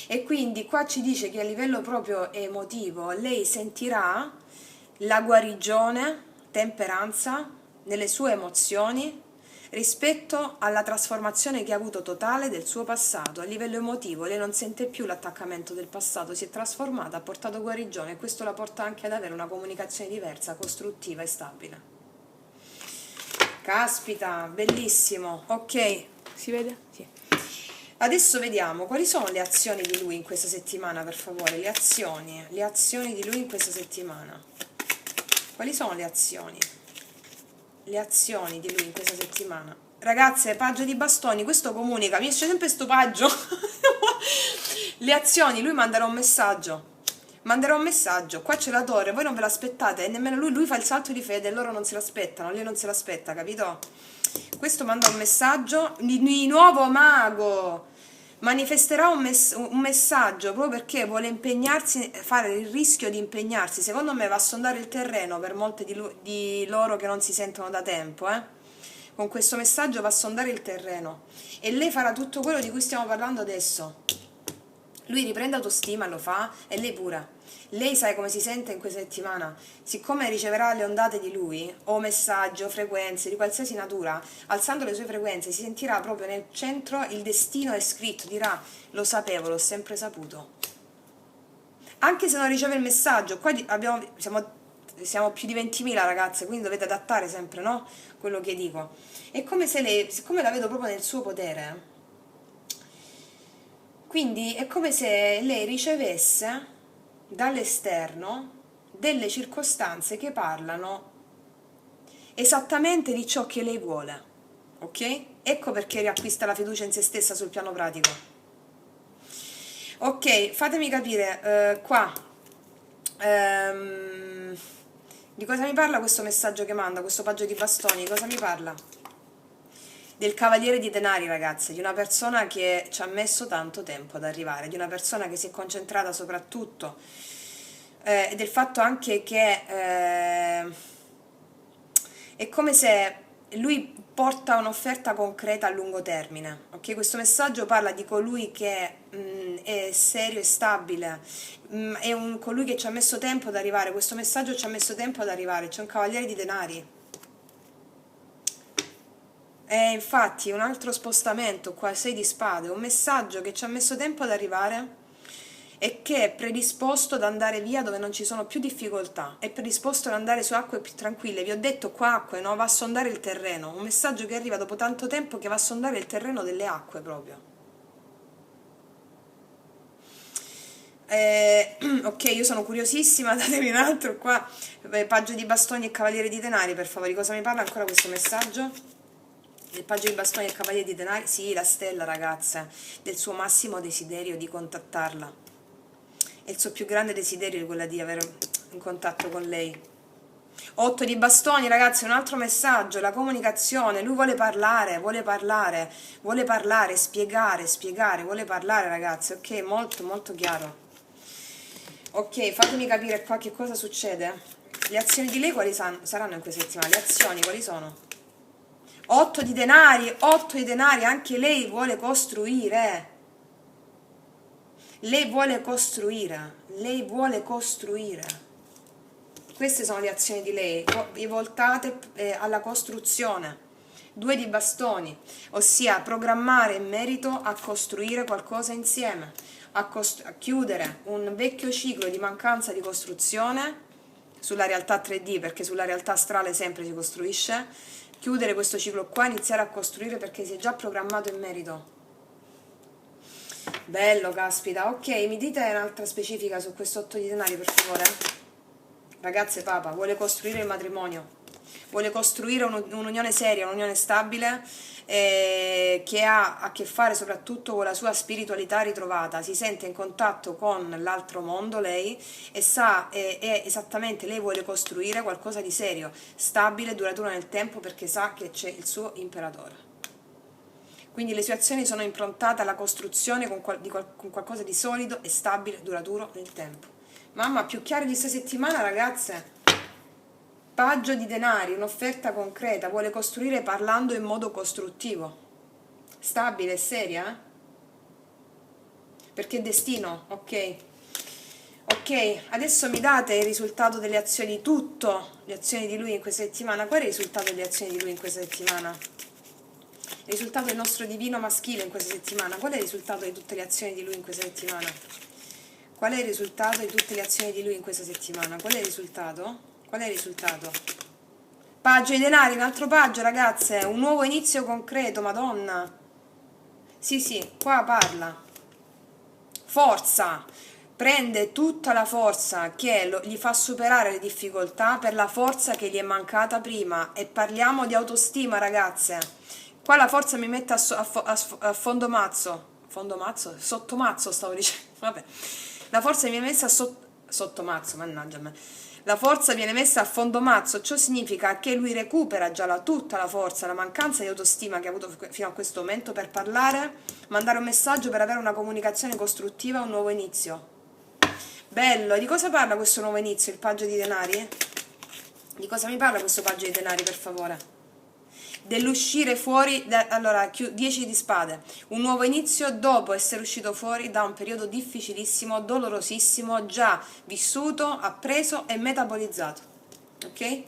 E quindi qua ci dice che a livello proprio emotivo lei sentirà la guarigione, temperanza nelle sue emozioni rispetto alla trasformazione che ha avuto totale del suo passato. A livello emotivo lei non sente più l'attaccamento del passato, si è trasformata, ha portato guarigione e questo la porta anche ad avere una comunicazione diversa, costruttiva e stabile. Caspita, bellissimo. Ok, si vede? Sì. Adesso vediamo quali sono le azioni di lui in questa settimana, per favore, le azioni di lui in questa settimana. Quali sono le azioni? Le azioni di lui in questa settimana. Ragazze, paggio di bastoni, questo comunica, mi esce sempre sto paggio. Le azioni, lui manderà un messaggio. Manderà un messaggio, qua c'è la torre, voi non ve l'aspettate e nemmeno lui fa il salto di fede e loro non se l'aspettano, lei non se l'aspetta, capito? Questo manda un messaggio di nuovo mago, manifesterà un messaggio proprio perché vuole impegnarsi, fare il rischio di impegnarsi, secondo me va a sondare il terreno per molte di loro che non si sentono da tempo, con questo messaggio va a sondare il terreno e lei farà tutto quello di cui stiamo parlando adesso. Lui riprende autostima, lo fa, e lei pure. Lei sa come si sente in questa settimana. Siccome riceverà le ondate di lui, o messaggi, o frequenze, di qualsiasi natura, alzando le sue frequenze, si sentirà proprio nel centro, il destino è scritto, dirà, lo sapevo, l'ho sempre saputo. Anche se non riceve il messaggio, qua siamo più di 20.000 ragazze, quindi dovete adattare sempre, no? Quello che dico. È come se lei, siccome la vedo proprio nel suo potere, quindi è come se lei ricevesse dall'esterno delle circostanze che parlano esattamente di ciò che lei vuole, ok? Ecco perché riacquista la fiducia in se stessa sul piano pratico. Ok, fatemi capire, qua, di cosa mi parla questo messaggio che manda, questo paggio di bastoni, di cosa mi parla? Del cavaliere di denari, ragazze, di una persona che ci ha messo tanto tempo ad arrivare, di una persona che si è concentrata soprattutto e del fatto anche che è come se lui porta un'offerta concreta a lungo termine, ok? Questo messaggio parla di colui che è serio e stabile, è colui che ci ha messo tempo ad arrivare, questo messaggio ci ha messo tempo ad arrivare, c'è un cavaliere di denari. Infatti, un altro spostamento qua, 6 di spade, un messaggio che ci ha messo tempo ad arrivare e che è predisposto ad andare via dove non ci sono più difficoltà, è predisposto ad andare su acque più tranquille. Vi ho detto qua acque, no? Va a sondare il terreno, un messaggio che arriva dopo tanto tempo che va a sondare il terreno delle acque proprio. Ok, io sono curiosissima, datemi un altro qua. Paggio di bastoni e cavaliere di denari, per favore. Di cosa mi parla ancora questo messaggio? Il paggio di bastoni e cavaliere di denari? Sì, la stella, ragazza, del suo massimo desiderio di contattarla. E il suo più grande desiderio è quello di avere un contatto con lei. 8 di bastoni, ragazzi, un altro messaggio, la comunicazione. Lui vuole parlare, vuole parlare, vuole parlare, spiegare, spiegare, vuole parlare, ragazzi. Ok, molto, molto chiaro. Ok, fatemi capire qua che cosa succede. Le azioni di lei quali saranno in questa settimana? Le azioni quali sono? 8 di denari, anche lei vuole costruire. Lei vuole costruire, lei vuole costruire. Queste sono le azioni di lei, voltate alla costruzione. 2 di bastoni, ossia programmare in merito a costruire qualcosa insieme, a chiudere un vecchio ciclo di mancanza di costruzione sulla realtà 3D, perché sulla realtà astrale sempre si costruisce, chiudere questo ciclo qua, iniziare a costruire perché si è già programmato in merito. Bello, caspita. Ok, mi dite un'altra specifica su questo 8 di denari, per favore? Ragazze, Papa vuole costruire il matrimonio, vuole costruire un'unione seria, un'unione stabile, che ha a che fare soprattutto con la sua spiritualità ritrovata. Si sente in contatto con l'altro mondo, lei, e sa esattamente, lei vuole costruire qualcosa di serio, stabile, duraturo nel tempo, perché sa che c'è il suo imperatore. Quindi le sue azioni sono improntate alla costruzione con qualcosa di solido e stabile, duraturo nel tempo. Mamma, più chiaro di questa settimana, ragazze. Paggio di denari, un'offerta concreta, vuole costruire parlando in modo costruttivo. Stabile e seria, Perché è destino, ok. Ok, adesso mi date il risultato delle azioni, tutto, le azioni di lui in questa settimana. Qual è il risultato delle azioni di lui in questa settimana? Il risultato del nostro divino maschile in questa settimana. Qual è il risultato di tutte le azioni di lui in questa settimana? Qual è il risultato di tutte le azioni di lui in questa settimana? Qual è il risultato? Qual è il risultato? Paggio di denari, un altro paggio, ragazze. Un nuovo inizio concreto, Madonna. Sì, sì, qua parla. Forza. Prende tutta la forza che gli fa superare le difficoltà per la forza che gli è mancata prima. E parliamo di autostima, ragazze. Qua la forza mi mette a fondo mazzo. Fondo mazzo? Sotto mazzo stavo dicendo. Vabbè. La forza mi è messa sotto mazzo, mannaggia me. La forza viene messa a fondo mazzo, ciò significa che lui recupera già tutta la forza, la mancanza di autostima che ha avuto fino a questo momento per parlare, mandare un messaggio per avere una comunicazione costruttiva, un nuovo inizio. Bello, di cosa parla questo nuovo inizio, il paggio di denari? Di cosa mi parla questo paggio di denari, per favore? Dell'uscire fuori, allora, 10 di spade, un nuovo inizio dopo essere uscito fuori da un periodo difficilissimo, dolorosissimo, già vissuto, appreso e metabolizzato, ok?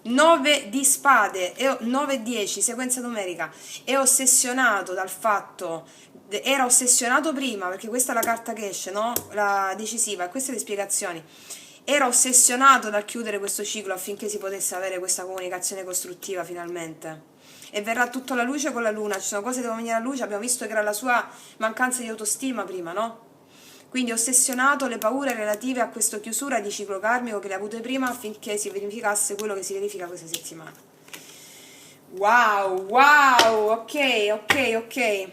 9 di spade, 9 e 10, sequenza numerica, è ossessionato dal fatto, era ossessionato prima, perché questa è la carta che esce, no? La decisiva, queste le spiegazioni. Era ossessionato dal chiudere questo ciclo affinché si potesse avere questa comunicazione costruttiva finalmente. E verrà tutto alla luce con la luna, ci sono cose che devono venire alla luce, abbiamo visto che era la sua mancanza di autostima prima, no? Quindi ossessionato le paure relative a questa chiusura di ciclo karmico che le ha avute prima affinché si verificasse quello che si verifica questa settimana. Wow, wow, ok, ok, ok.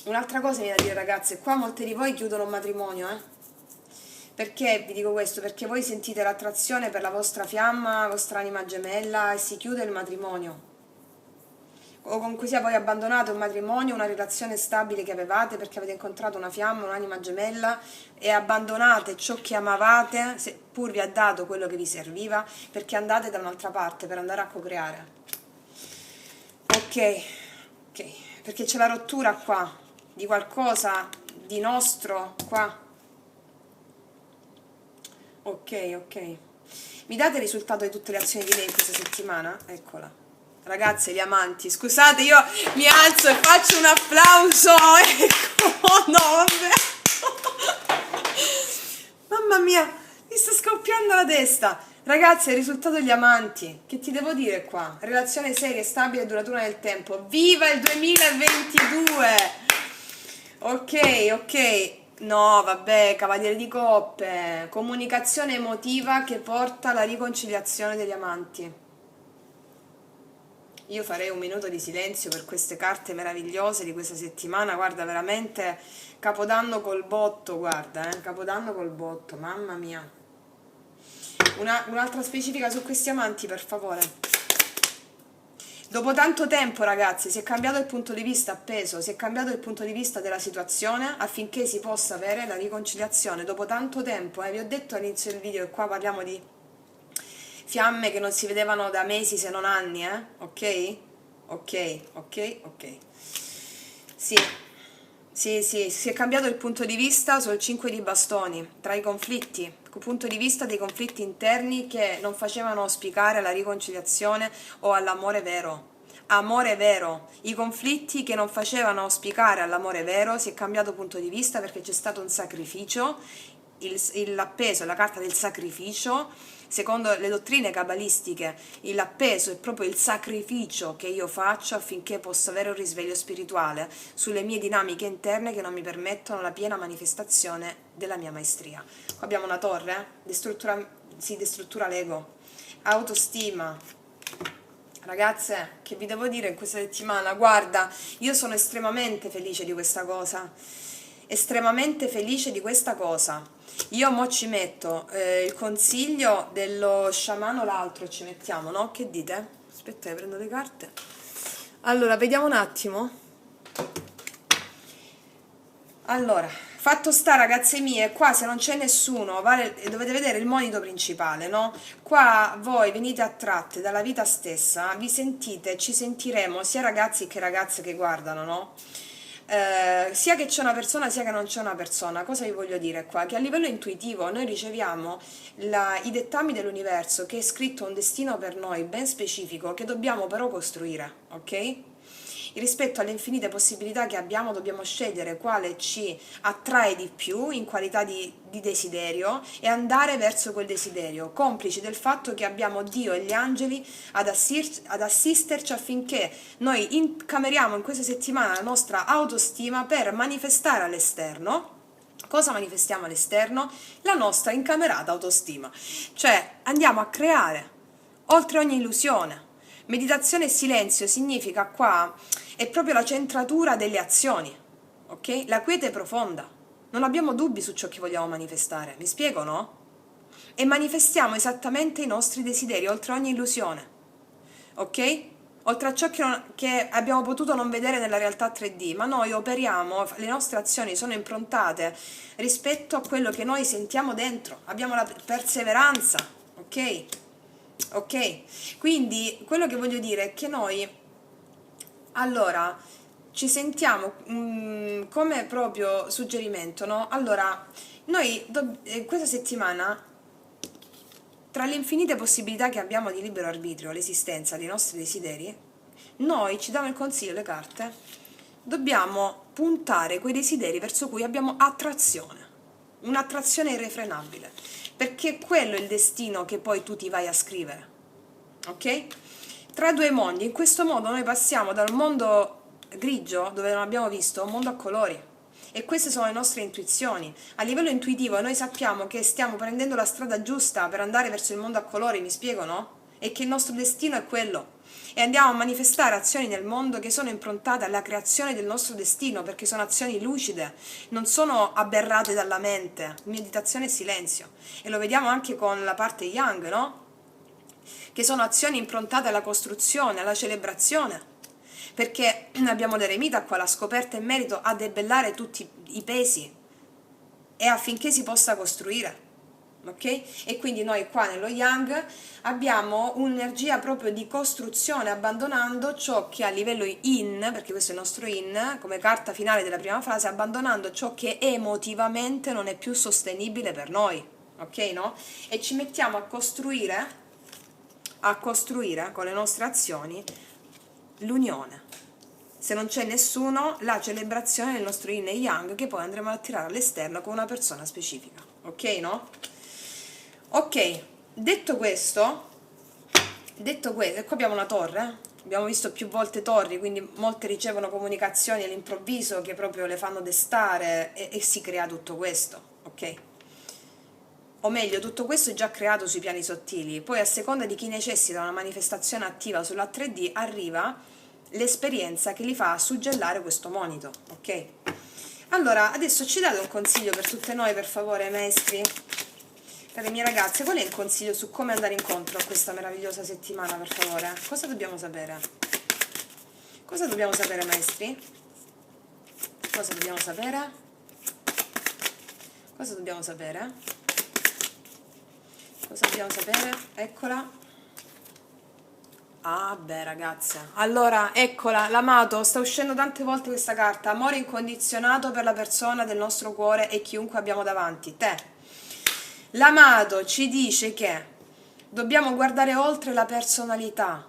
Un'altra cosa mi da dire, ragazze, qua molte di voi chiudono un matrimonio, Perché vi dico questo? Perché voi sentite l'attrazione per la vostra fiamma, la vostra anima gemella e si chiude il matrimonio. O comunque sia voi abbandonate un matrimonio, una relazione stabile che avevate perché avete incontrato una fiamma, un'anima gemella e abbandonate ciò che amavate, seppur vi ha dato quello che vi serviva, perché andate da un'altra parte per andare a co-creare. Ok, ok, perché c'è la rottura qua di qualcosa di nostro qua. Ok, ok. Mi date il risultato di tutte le azioni di lei in questa settimana? Eccola. Ragazze, gli amanti, scusate, io mi alzo e faccio un applauso. Ecco, no, vabbè. Mamma mia, mi sta scoppiando la testa. Ragazzi, è il risultato degli amanti. Che ti devo dire qua? Relazione seria, stabile e duratura nel tempo. Viva il 2022! Ok, ok. No, vabbè, Cavaliere di Coppe. Comunicazione emotiva che porta alla riconciliazione degli amanti. Io farei un minuto di silenzio per queste carte meravigliose di questa settimana. Guarda, veramente capodanno col botto, guarda, capodanno col botto, mamma mia. Un'altra specifica su questi amanti, per favore. Dopo tanto tempo, ragazzi, si è cambiato il punto di vista appeso, si è cambiato il punto di vista della situazione affinché si possa avere la riconciliazione. Dopo tanto tempo, vi ho detto all'inizio del video che qua parliamo di fiamme che non si vedevano da mesi se non anni, ok? Ok, ok, ok. Sì, sì, sì, si è cambiato il punto di vista sul 5 di bastoni, tra i conflitti, il punto di vista dei conflitti interni che non facevano auspicare alla riconciliazione o all'amore vero. Amore vero, i conflitti che non facevano auspicare all'amore vero, si è cambiato punto di vista perché c'è stato un sacrificio, l'appeso è la carta del sacrificio. Secondo le dottrine cabalistiche, l'appeso è proprio il sacrificio che io faccio affinché possa avere un risveglio spirituale sulle mie dinamiche interne che non mi permettono la piena manifestazione della mia maestria. Qua abbiamo una torre, destruttura l'ego, autostima. Ragazze, che vi devo dire in questa settimana? Guarda, io sono estremamente felice di questa cosa, estremamente felice di questa cosa. Io mo ci metto il consiglio dello sciamano, l'altro ci mettiamo, no? Che dite? Aspetta, prendo le carte. Allora, vediamo un attimo. Allora, fatto sta, ragazze mie, qua se non c'è nessuno, dovete vedere il monito principale, no? Qua voi venite attratte dalla vita stessa, vi sentite, ci sentiremo sia ragazzi che ragazze che guardano, no? Sia che c'è una persona sia che non c'è una persona. Cosa vi voglio dire qua? Che a livello intuitivo noi riceviamo i dettami dell'universo, che è scritto un destino per noi ben specifico che dobbiamo però costruire, ok? Rispetto alle infinite possibilità che abbiamo dobbiamo scegliere quale ci attrae di più in qualità di desiderio e andare verso quel desiderio, complici del fatto che abbiamo Dio e gli angeli ad assisterci affinché noi incameriamo in questa settimana la nostra autostima per manifestare all'esterno. Cosa manifestiamo all'esterno? La nostra incamerata autostima. Cioè andiamo a creare, oltre ogni illusione. Meditazione e silenzio significa qua, è proprio la centratura delle azioni, ok? La quiete profonda. Non abbiamo dubbi su ciò che vogliamo manifestare, mi spiego, no? E manifestiamo esattamente i nostri desideri, oltre ogni illusione, ok? Oltre a ciò che abbiamo potuto non vedere nella realtà 3D, ma noi operiamo, le nostre azioni sono improntate rispetto a quello che noi sentiamo dentro, abbiamo la perseveranza, ok? Ok? Quindi quello che voglio dire è che noi, allora, ci sentiamo come proprio suggerimento, no? Allora, noi questa settimana, tra le infinite possibilità che abbiamo di libero arbitrio, l'esistenza dei nostri desideri, noi ci danno il consiglio, le carte, dobbiamo puntare quei desideri verso cui abbiamo attrazione, un'attrazione irrefrenabile, perché quello è il destino che poi tu ti vai a scrivere, ok? Tra due mondi, in questo modo noi passiamo dal mondo grigio, dove non abbiamo visto, a un mondo a colori. E queste sono le nostre intuizioni. A livello intuitivo noi sappiamo che stiamo prendendo la strada giusta per andare verso il mondo a colori, mi spiego, no? E che il nostro destino è quello. E andiamo a manifestare azioni nel mondo che sono improntate alla creazione del nostro destino, perché sono azioni lucide, non sono aberrate dalla mente. Meditazione e silenzio. E lo vediamo anche con la parte yang, no? Che sono azioni improntate alla costruzione, alla celebrazione. Perché abbiamo l'eremita qua, la scoperta in merito a debellare tutti i pesi e affinché si possa costruire, ok? E quindi noi qua nello yang abbiamo un'energia proprio di costruzione, abbandonando ciò che a livello yin, perché questo è il nostro yin, come carta finale della prima frase, abbandonando ciò che emotivamente non è più sostenibile per noi, ok, no? E ci mettiamo a costruire con le nostre azioni l'unione. Se non c'è nessuno, la celebrazione del nostro yin e yang, che poi andremo a tirare all'esterno con una persona specifica. Ok, no? Ok, detto questo, e qua abbiamo una torre, abbiamo visto più volte torri, quindi molte ricevono comunicazioni all'improvviso che proprio le fanno destare e si crea tutto questo, ok? O meglio, tutto questo è già creato sui piani sottili, poi a seconda di chi necessita una manifestazione attiva sulla 3D arriva l'esperienza che li fa suggellare questo monito, ok? Allora, adesso ci date un consiglio per tutte noi, per favore, maestri? Per le mie ragazze, qual è il consiglio su come andare incontro a questa meravigliosa settimana, per favore? Cosa dobbiamo sapere? Cosa dobbiamo sapere, maestri? Cosa dobbiamo sapere? Cosa dobbiamo sapere? Cosa dobbiamo sapere? Eccola. Ah, beh, ragazze. Allora, eccola, l'amato. Sta uscendo tante volte questa carta. Amore incondizionato per la persona del nostro cuore e chiunque abbiamo davanti. Te. L'amato ci dice che dobbiamo guardare oltre la personalità,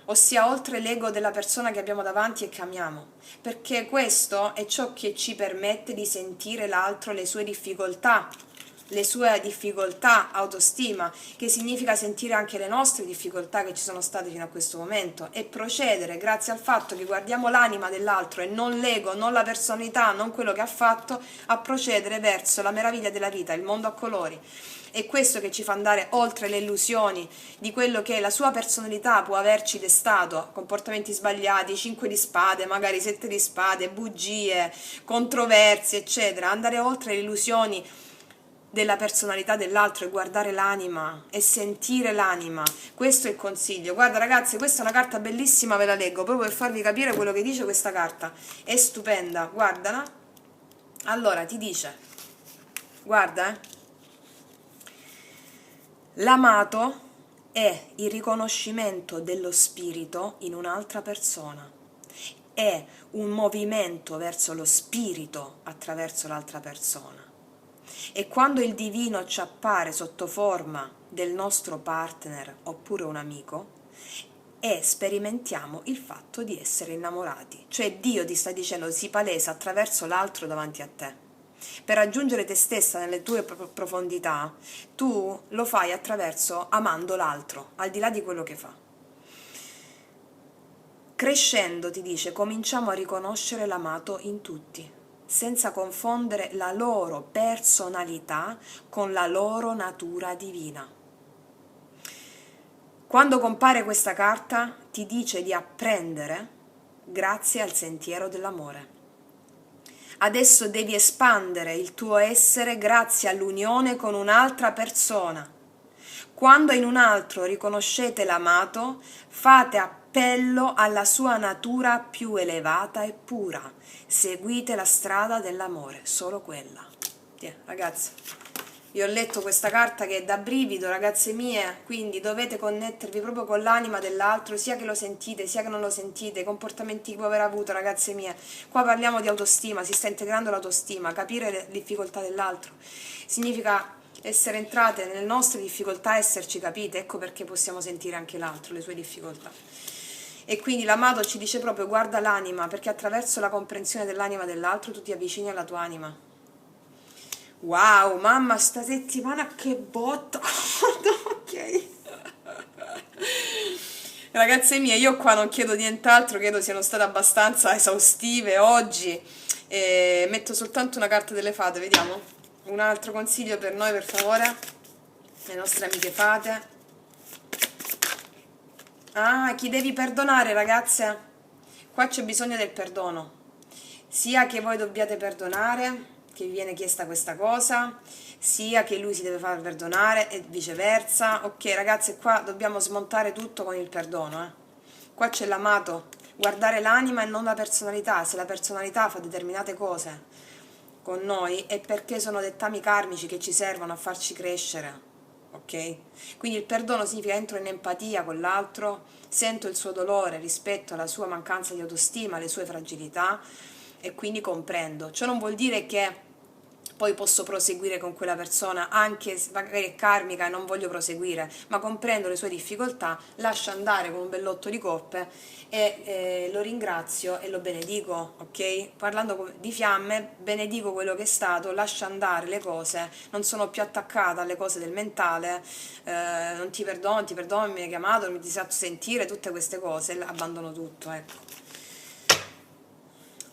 ossia oltre l'ego della persona che abbiamo davanti e che amiamo, perché questo è ciò che ci permette di sentire l'altro, le sue difficoltà, autostima, che significa sentire anche le nostre difficoltà che ci sono state fino a questo momento e procedere grazie al fatto che guardiamo l'anima dell'altro e non l'ego, non la personalità, non quello che ha fatto, a procedere verso la meraviglia della vita, il mondo a colori. È questo che ci fa andare oltre le illusioni di quello che la sua personalità può averci destato, comportamenti sbagliati, 5 di spade, magari 7 di spade, bugie, controversie, eccetera. Andare oltre le illusioni della personalità dell'altro e guardare l'anima e sentire l'anima. Questo è il consiglio. Guarda ragazzi, questa è una carta bellissima, ve la leggo proprio per farvi capire quello che dice questa carta. È stupenda, guardala. Allora, ti dice, guarda, l'amato è il riconoscimento dello spirito in un'altra persona. È un movimento verso lo spirito attraverso l'altra persona. E quando il divino ci appare sotto forma del nostro partner oppure un amico, e sperimentiamo il fatto di essere innamorati. Cioè Dio ti sta dicendo, si palesa attraverso l'altro davanti a te. Per raggiungere te stessa nelle tue profondità, tu lo fai attraverso amando l'altro, al di là di quello che fa. Crescendo, ti dice, cominciamo a riconoscere l'amato in tutti, senza confondere la loro personalità con la loro natura divina. Quando compare questa carta, ti dice di apprendere grazie al sentiero dell'amore. Adesso devi espandere il tuo essere grazie all'unione con un'altra persona. Quando in un altro riconoscete l'amato, fate appello alla sua natura più elevata e pura. Seguite la strada dell'amore, solo quella. Ragazzi, io ho letto questa carta che è da brivido, ragazze mie, quindi dovete connettervi proprio con l'anima dell'altro, sia che lo sentite, sia che non lo sentite, i comportamenti che può aver avuto, ragazze mie. Qua parliamo di autostima, si sta integrando l'autostima, capire le difficoltà dell'altro. Significa essere entrate nelle nostre difficoltà, esserci capite, ecco perché possiamo sentire anche l'altro, le sue difficoltà. E quindi l'amato ci dice proprio guarda l'anima, perché attraverso la comprensione dell'anima dell'altro tu ti avvicini alla tua anima. Wow, mamma, sta settimana che botta! Ok. Ragazze mie, io qua non chiedo nient'altro, credo siano state abbastanza esaustive oggi. Metto soltanto una carta delle fate, vediamo. Un altro consiglio per noi, per favore. Le nostre amiche fate. Ah, chi devi perdonare, ragazze? Qua c'è bisogno del perdono. Sia che voi dobbiate perdonare, che vi viene chiesta questa cosa, sia che lui si deve far perdonare e viceversa. Ok, ragazze, qua dobbiamo smontare tutto con il perdono. Qua c'è l'amato, guardare l'anima e non la personalità. Se la personalità fa determinate cose con noi è perché sono dettami karmici che ci servono a farci crescere. Ok? Quindi il perdono significa entro in empatia con l'altro, sento il suo dolore rispetto alla sua mancanza di autostima, alle sue fragilità e quindi comprendo. Ciò non vuol dire che poi posso proseguire con quella persona, anche se magari è karmica e non voglio proseguire, ma comprendo le sue difficoltà, lascio andare con un bellotto di coppe e lo ringrazio e lo benedico, ok? Parlando di fiamme, benedico quello che è stato, lascio andare le cose, non sono più attaccata alle cose del mentale, non ti perdono, mi hai chiamato, mi disatto sentire, tutte queste cose, abbandono tutto, ecco.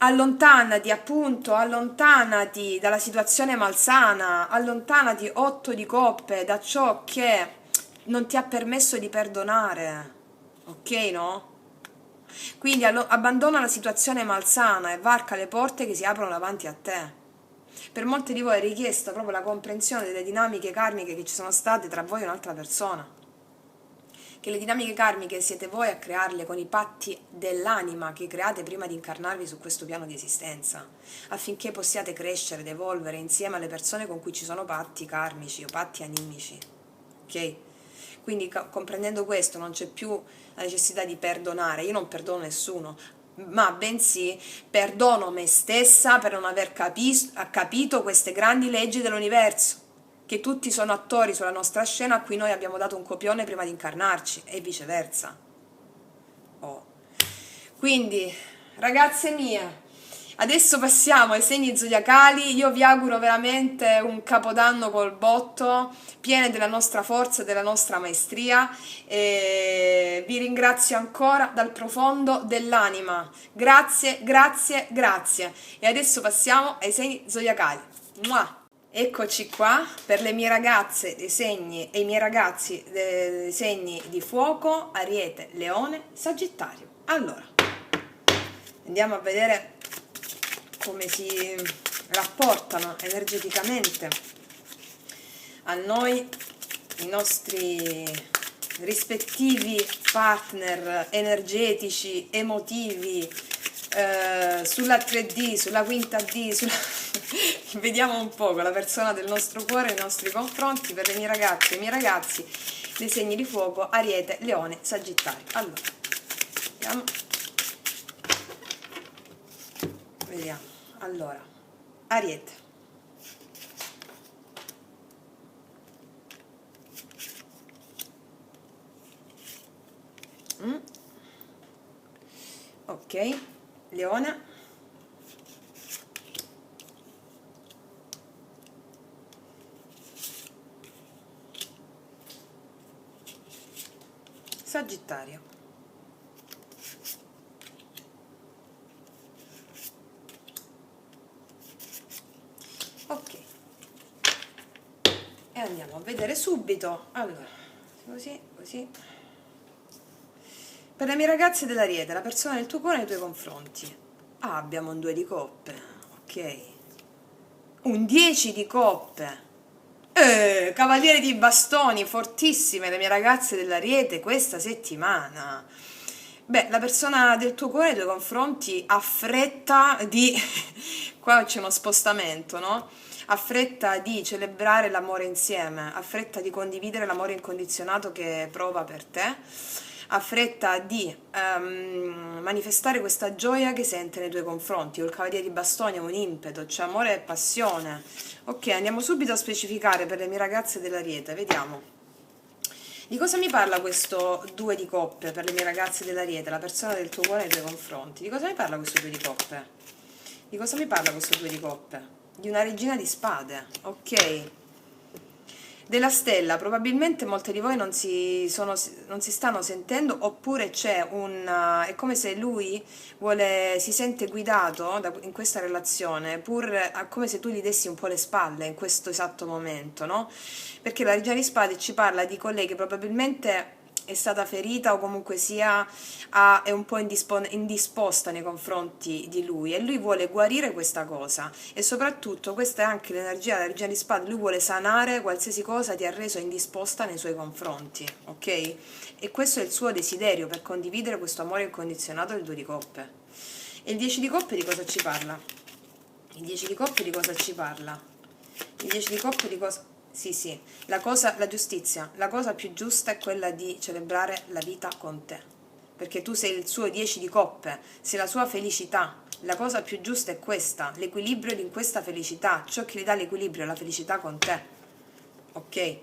Allontanati, appunto, allontanati dalla situazione malsana, allontanati 8 di coppe da ciò che non ti ha permesso di perdonare, ok, no? Quindi abbandona la situazione malsana e varca le porte che si aprono davanti a te. Per molti di voi è richiesta proprio la comprensione delle dinamiche karmiche che ci sono state tra voi e un'altra persona. Che le dinamiche karmiche siete voi a crearle con i patti dell'anima che create prima di incarnarvi su questo piano di esistenza, affinché possiate crescere ed evolvere insieme alle persone con cui ci sono patti karmici o patti animici. Ok? Quindi comprendendo questo non c'è più la necessità di perdonare, io non perdono nessuno, ma bensì perdono me stessa per non aver capito queste grandi leggi dell'universo, che tutti sono attori sulla nostra scena a cui noi abbiamo dato un copione prima di incarnarci e viceversa. Oh. Quindi, ragazze mie, adesso passiamo ai segni zodiacali. Io vi auguro veramente un capodanno col botto, piene della nostra forza e della nostra maestria, e vi ringrazio ancora dal profondo dell'anima. Grazie, grazie, grazie. E adesso passiamo ai segni zodiacali. Mua! Eccoci qua per le mie ragazze dei segni e i miei ragazzi dei segni di fuoco, Ariete, Leone, Sagittario. Allora, andiamo a vedere come si rapportano energeticamente a noi i nostri rispettivi partner energetici, emotivi, sulla 3D, sulla quinta D, vediamo un po' con la persona del nostro cuore nei nostri confronti per le mie ragazze e i miei ragazzi dei segni di fuoco, Ariete, Leone, Sagittario. Allora, vediamo. Allora, Ariete. Ok, Leone. Sagittario. Ok. E andiamo a vedere subito. Allora, così, così. Per le mie ragazze dell'Ariete, la persona del tuo cuore nei tuoi confronti. Ah, abbiamo un 2 di coppe. Ok. Un 10 di coppe. Cavaliere di bastoni, fortissime le mie ragazze dell'Ariete questa settimana. Beh, la persona del tuo cuore nei tuoi confronti ha fretta di... Qua c'è uno spostamento, no? Ha fretta di celebrare l'amore insieme, ha fretta di condividere l'amore incondizionato che prova per te, ha fretta di manifestare questa gioia che sente nei tuoi confronti. Il cavaliere di bastoni è un impeto, c'è amore e passione. Ok, andiamo subito a specificare per le mie ragazze dell'Ariete, vediamo. Di cosa mi parla questo 2 di coppe per le mie ragazze dell'Ariete, la persona del tuo cuore nei tuoi confronti? Di cosa mi parla questo 2 di coppe? Di cosa mi parla questo 2 di coppe? Di una regina di spade, ok? Della stella, probabilmente molte di voi non si stanno sentendo, oppure c'è è come se lui si sente guidato in questa relazione, come se tu gli dessi un po' le spalle in questo esatto momento, no? Perché la regina di spade ci parla di colei che probabilmente è stata ferita o comunque sia è un po' indisposta nei confronti di lui, e lui vuole guarire questa cosa, e soprattutto questa è anche l'energia della regina di spade, lui vuole sanare qualsiasi cosa ti ha reso indisposta nei suoi confronti, ok? E questo è il suo desiderio per condividere questo amore incondizionato del 2 di coppe. E il 10 di coppe di cosa ci parla? Il 10 di coppe di cosa ci parla? Il 10 di coppe di cosa... Sì, la giustizia, la cosa più giusta è quella di celebrare la vita con te, perché tu sei il suo 10 di coppe, sei la sua felicità, La cosa più giusta è questa, l'equilibrio in questa felicità, ciò che gli dà l'equilibrio è la felicità con te, ok?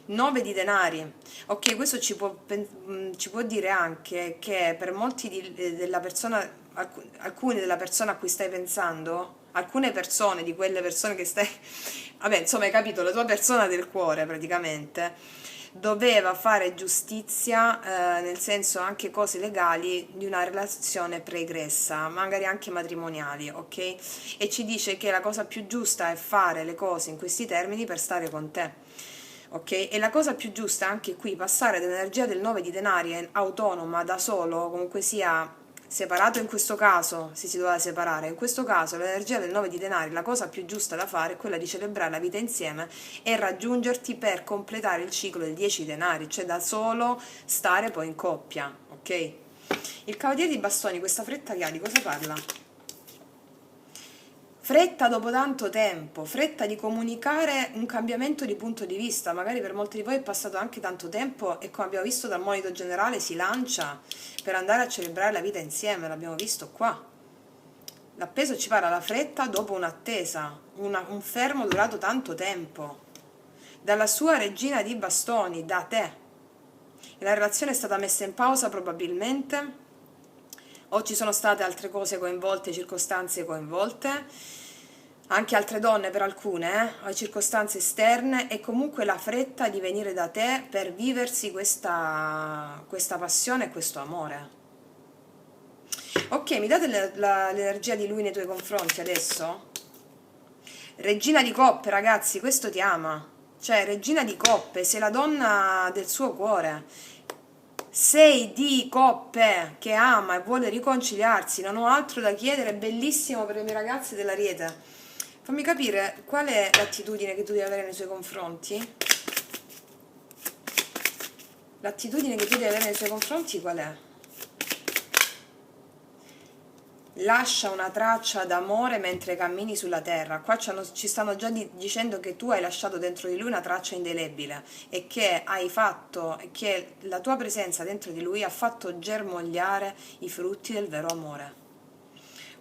9 di denari, ok, questo ci può dire anche che per molti della persona, alcuni della persona a cui stai pensando, alcune persone di quelle persone che stai, vabbè, insomma, hai capito, la tua persona del cuore praticamente doveva fare giustizia, nel senso anche cose legali di una relazione pregressa, magari anche matrimoniali, ok? E ci dice che la cosa più giusta è fare le cose in questi termini per stare con te, ok? E la cosa più giusta anche qui, passare dall'energia del 9 di denari autonoma, da solo, comunque sia separato in questo caso, se si doveva separare, in questo caso l'energia del 9 di denari, la cosa più giusta da fare è quella di celebrare la vita insieme e raggiungerti per completare il ciclo del 10 denari, cioè da solo stare poi in coppia, ok? Il cavaliere di bastoni, questa fretta che ha, di cosa parla? Fretta dopo tanto tempo, fretta di comunicare un cambiamento di punto di vista, magari per molti di voi è passato anche tanto tempo e come abbiamo visto dal monito generale si lancia per andare a celebrare la vita insieme, l'abbiamo visto qua. L'appeso ci parla la fretta dopo un'attesa, un fermo durato tanto tempo, dalla sua regina di bastoni, da te. E la relazione è stata messa in pausa probabilmente, o ci sono state altre cose coinvolte, circostanze coinvolte, anche altre donne per alcune, o circostanze esterne, e comunque la fretta di venire da te per viversi questa passione e questo amore. Ok, mi date l'energia di lui nei tuoi confronti adesso? Regina di coppe, ragazzi, questo ti ama. Cioè, regina di coppe, sei la donna del suo cuore. Sei di coppe che ama e vuole riconciliarsi. Non ho altro da chiedere, è bellissimo per le mie ragazze dell'Ariete. Fammi capire qual è l'attitudine che tu devi avere nei suoi confronti. L'attitudine che tu devi avere nei suoi confronti qual è? Lascia una traccia d'amore mentre cammini sulla terra. Qua ci stanno già dicendo che tu hai lasciato dentro di lui una traccia indelebile e che hai fatto, che la tua presenza dentro di lui ha fatto germogliare i frutti del vero amore.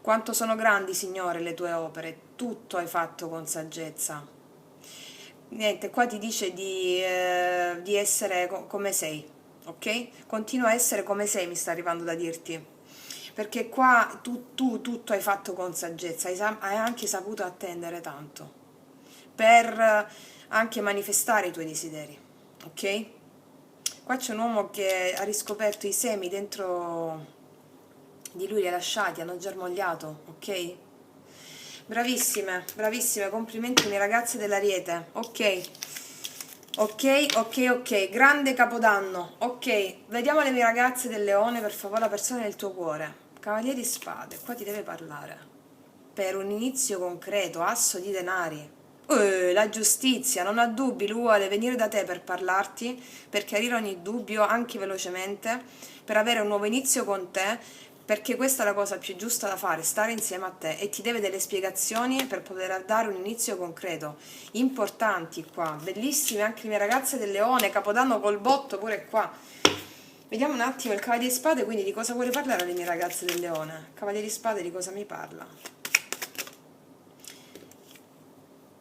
Quanto sono grandi, Signore, le tue opere, tutto hai fatto con saggezza. Niente, qua ti dice di essere come sei, ok? Continua a essere come sei, mi sta arrivando da dirti. Perché qua tu tutto hai fatto con saggezza, hai anche saputo attendere tanto per anche manifestare i tuoi desideri, ok? Qua c'è un uomo che ha riscoperto i semi dentro di lui, li ha lasciati, hanno germogliato, ok? Bravissime, bravissime, complimenti alle ragazze dell'Ariete, ok? Ok, ok, ok, grande capodanno, ok, vediamo le mie ragazze del Leone, per favore, la persona del tuo cuore. Cavaliere di spade, qua ti deve parlare. Per un inizio concreto, asso di denari. La giustizia, non ha dubbi, lui vuole venire da te per parlarti, per chiarire ogni dubbio, anche velocemente, per avere un nuovo inizio con te, perché questa è la cosa più giusta da fare, stare insieme a te, e ti deve delle spiegazioni per poter dare un inizio concreto. Importanti qua, bellissime anche le mie ragazze del Leone, Capodanno col botto pure qua. Vediamo un attimo il Cavaliere di Spade, quindi di cosa vuole parlare le mie ragazze del Leone? Cavaliere di Spade di cosa mi parla?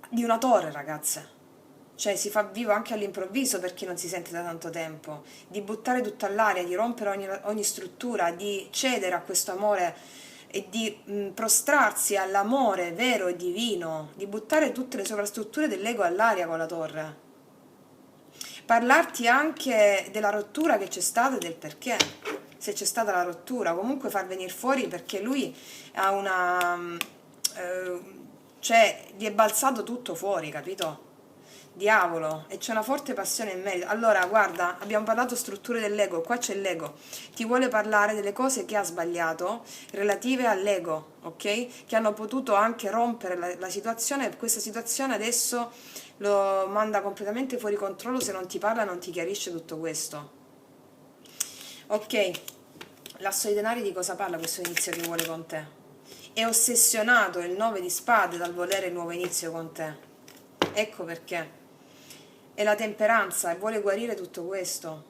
Di una torre, ragazze. Cioè si fa vivo anche all'improvviso per chi non si sente da tanto tempo, di buttare tutto all'aria, di rompere ogni struttura, di cedere a questo amore e di prostrarsi all'amore vero e divino, di buttare tutte le sovrastrutture dell'ego all'aria con la torre. Parlarti anche della rottura che c'è stata e del perché, se c'è stata la rottura, comunque far venire fuori perché lui ha cioè gli è balzato tutto fuori, capito? Diavolo, e c'è una forte passione in merito. Allora, guarda, abbiamo parlato strutture dell'ego, qua c'è l'ego. Ti vuole parlare delle cose che ha sbagliato relative all'ego, ok? Che hanno potuto anche rompere la situazione, e questa situazione adesso lo manda completamente fuori controllo se non ti parla e non ti chiarisce tutto questo. Ok, l'asso di denari di cosa parla questo inizio che vuole con te? È ossessionato il 9 di spade dal volere il nuovo inizio con te. Ecco perché. È la temperanza e vuole guarire tutto questo.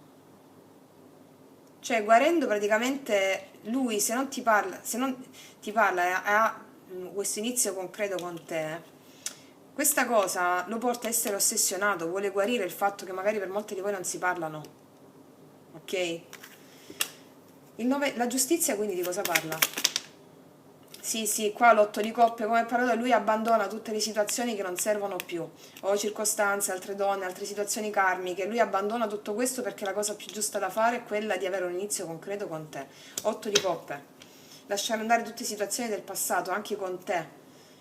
Cioè, guarendo praticamente lui se non ti parla, e ha questo inizio concreto con te, questa cosa lo porta a essere ossessionato, vuole guarire il fatto che magari per molti di voi non si parlano, ok? La giustizia quindi di cosa parla? Sì, sì, qua l'otto di coppe, come parola, lui abbandona tutte le situazioni che non servono più, o circostanze, altre donne, altre situazioni karmiche, lui abbandona tutto questo perché la cosa più giusta da fare è quella di avere un inizio concreto con te. Otto di coppe, lasciare andare tutte le situazioni del passato, anche con te,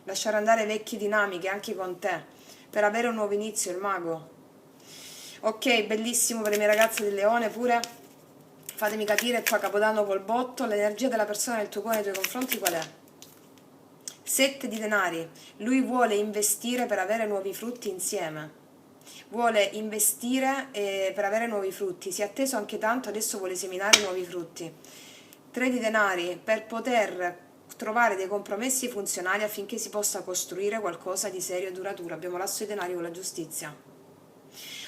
lasciare andare vecchie dinamiche, anche con te, per avere un nuovo inizio, il mago. Ok, bellissimo per le mie ragazze del leone pure. Fatemi capire qua, Capodanno col botto, l'energia della persona nel tuo cuore nei tuoi confronti qual è? Sette di denari, lui vuole investire per avere nuovi frutti insieme, vuole investire per avere nuovi frutti, si è atteso anche tanto, adesso vuole seminare nuovi frutti. Tre di denari, per poter trovare dei compromessi funzionali affinché si possa costruire qualcosa di serio e duraturo. Abbiamo l'asso di denari con la giustizia.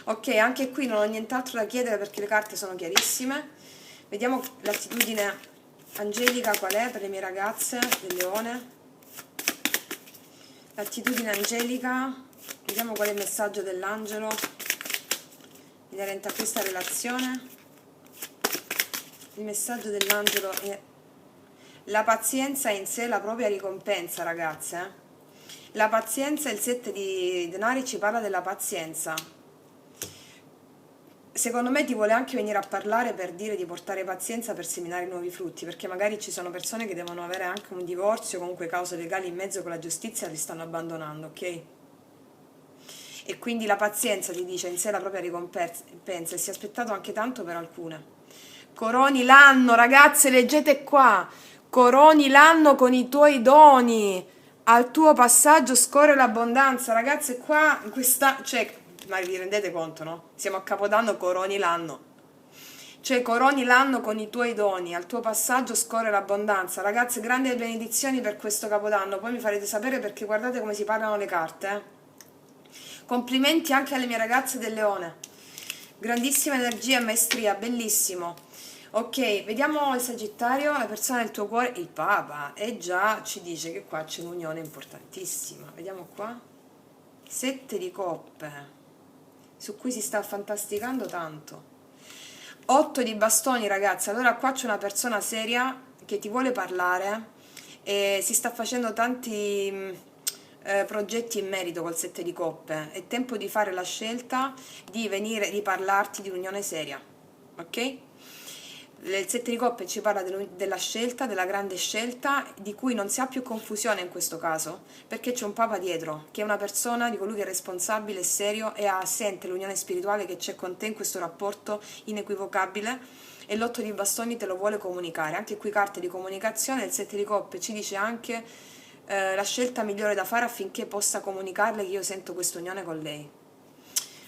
Ok, anche qui non ho nient'altro da chiedere perché le carte sono chiarissime. Vediamo l'attitudine angelica qual è per le mie ragazze del leone. L'attitudine angelica, vediamo qual è il messaggio dell'angelo inerente a questa relazione. Il messaggio dell'angelo è: la pazienza è in sé la propria ricompensa, ragazze. La pazienza, il sette di denari ci parla della pazienza. Secondo me ti vuole anche venire a parlare per dire di portare pazienza per seminare nuovi frutti, perché magari ci sono persone che devono avere anche un divorzio, comunque cause legali in mezzo con la giustizia, li stanno abbandonando, ok? E quindi la pazienza ti dice in sé la propria ricompensa, e si è aspettato anche tanto per alcune. Coroni l'anno, ragazze, leggete qua. Coroni l'anno con i tuoi doni. Al tuo passaggio scorre l'abbondanza, ragazze, qua in questa, cioè, ma vi rendete conto, no? Siamo a Capodanno, coroni l'anno. Cioè, coroni l'anno con i tuoi doni, al tuo passaggio scorre l'abbondanza. Ragazze, grandi benedizioni per questo Capodanno, poi mi farete sapere perché guardate come si parlano le carte, eh. Complimenti anche alle mie ragazze del leone. Grandissima energia e maestria, bellissimo. Ok, vediamo il Sagittario, la persona del tuo cuore, il Papa, e già ci dice che qua c'è un'unione importantissima. Vediamo qua. Sette di coppe, su cui si sta fantasticando tanto. Otto di bastoni, ragazzi. Allora qua c'è una persona seria che ti vuole parlare e si sta facendo tanti progetti in merito col sette di coppe. È tempo di fare la scelta di venire, di parlarti di un'unione seria, ok? Il sette di coppe ci parla della scelta, della grande scelta, di cui non si ha più confusione in questo caso, perché c'è un papa dietro, che è una persona di colui che è responsabile e serio e sente l'unione spirituale che c'è con te in questo rapporto inequivocabile, e l'otto di bastoni te lo vuole comunicare. Anche qui carte di comunicazione, il sette di coppe ci dice anche la scelta migliore da fare affinché possa comunicarle che io sento questa unione con lei.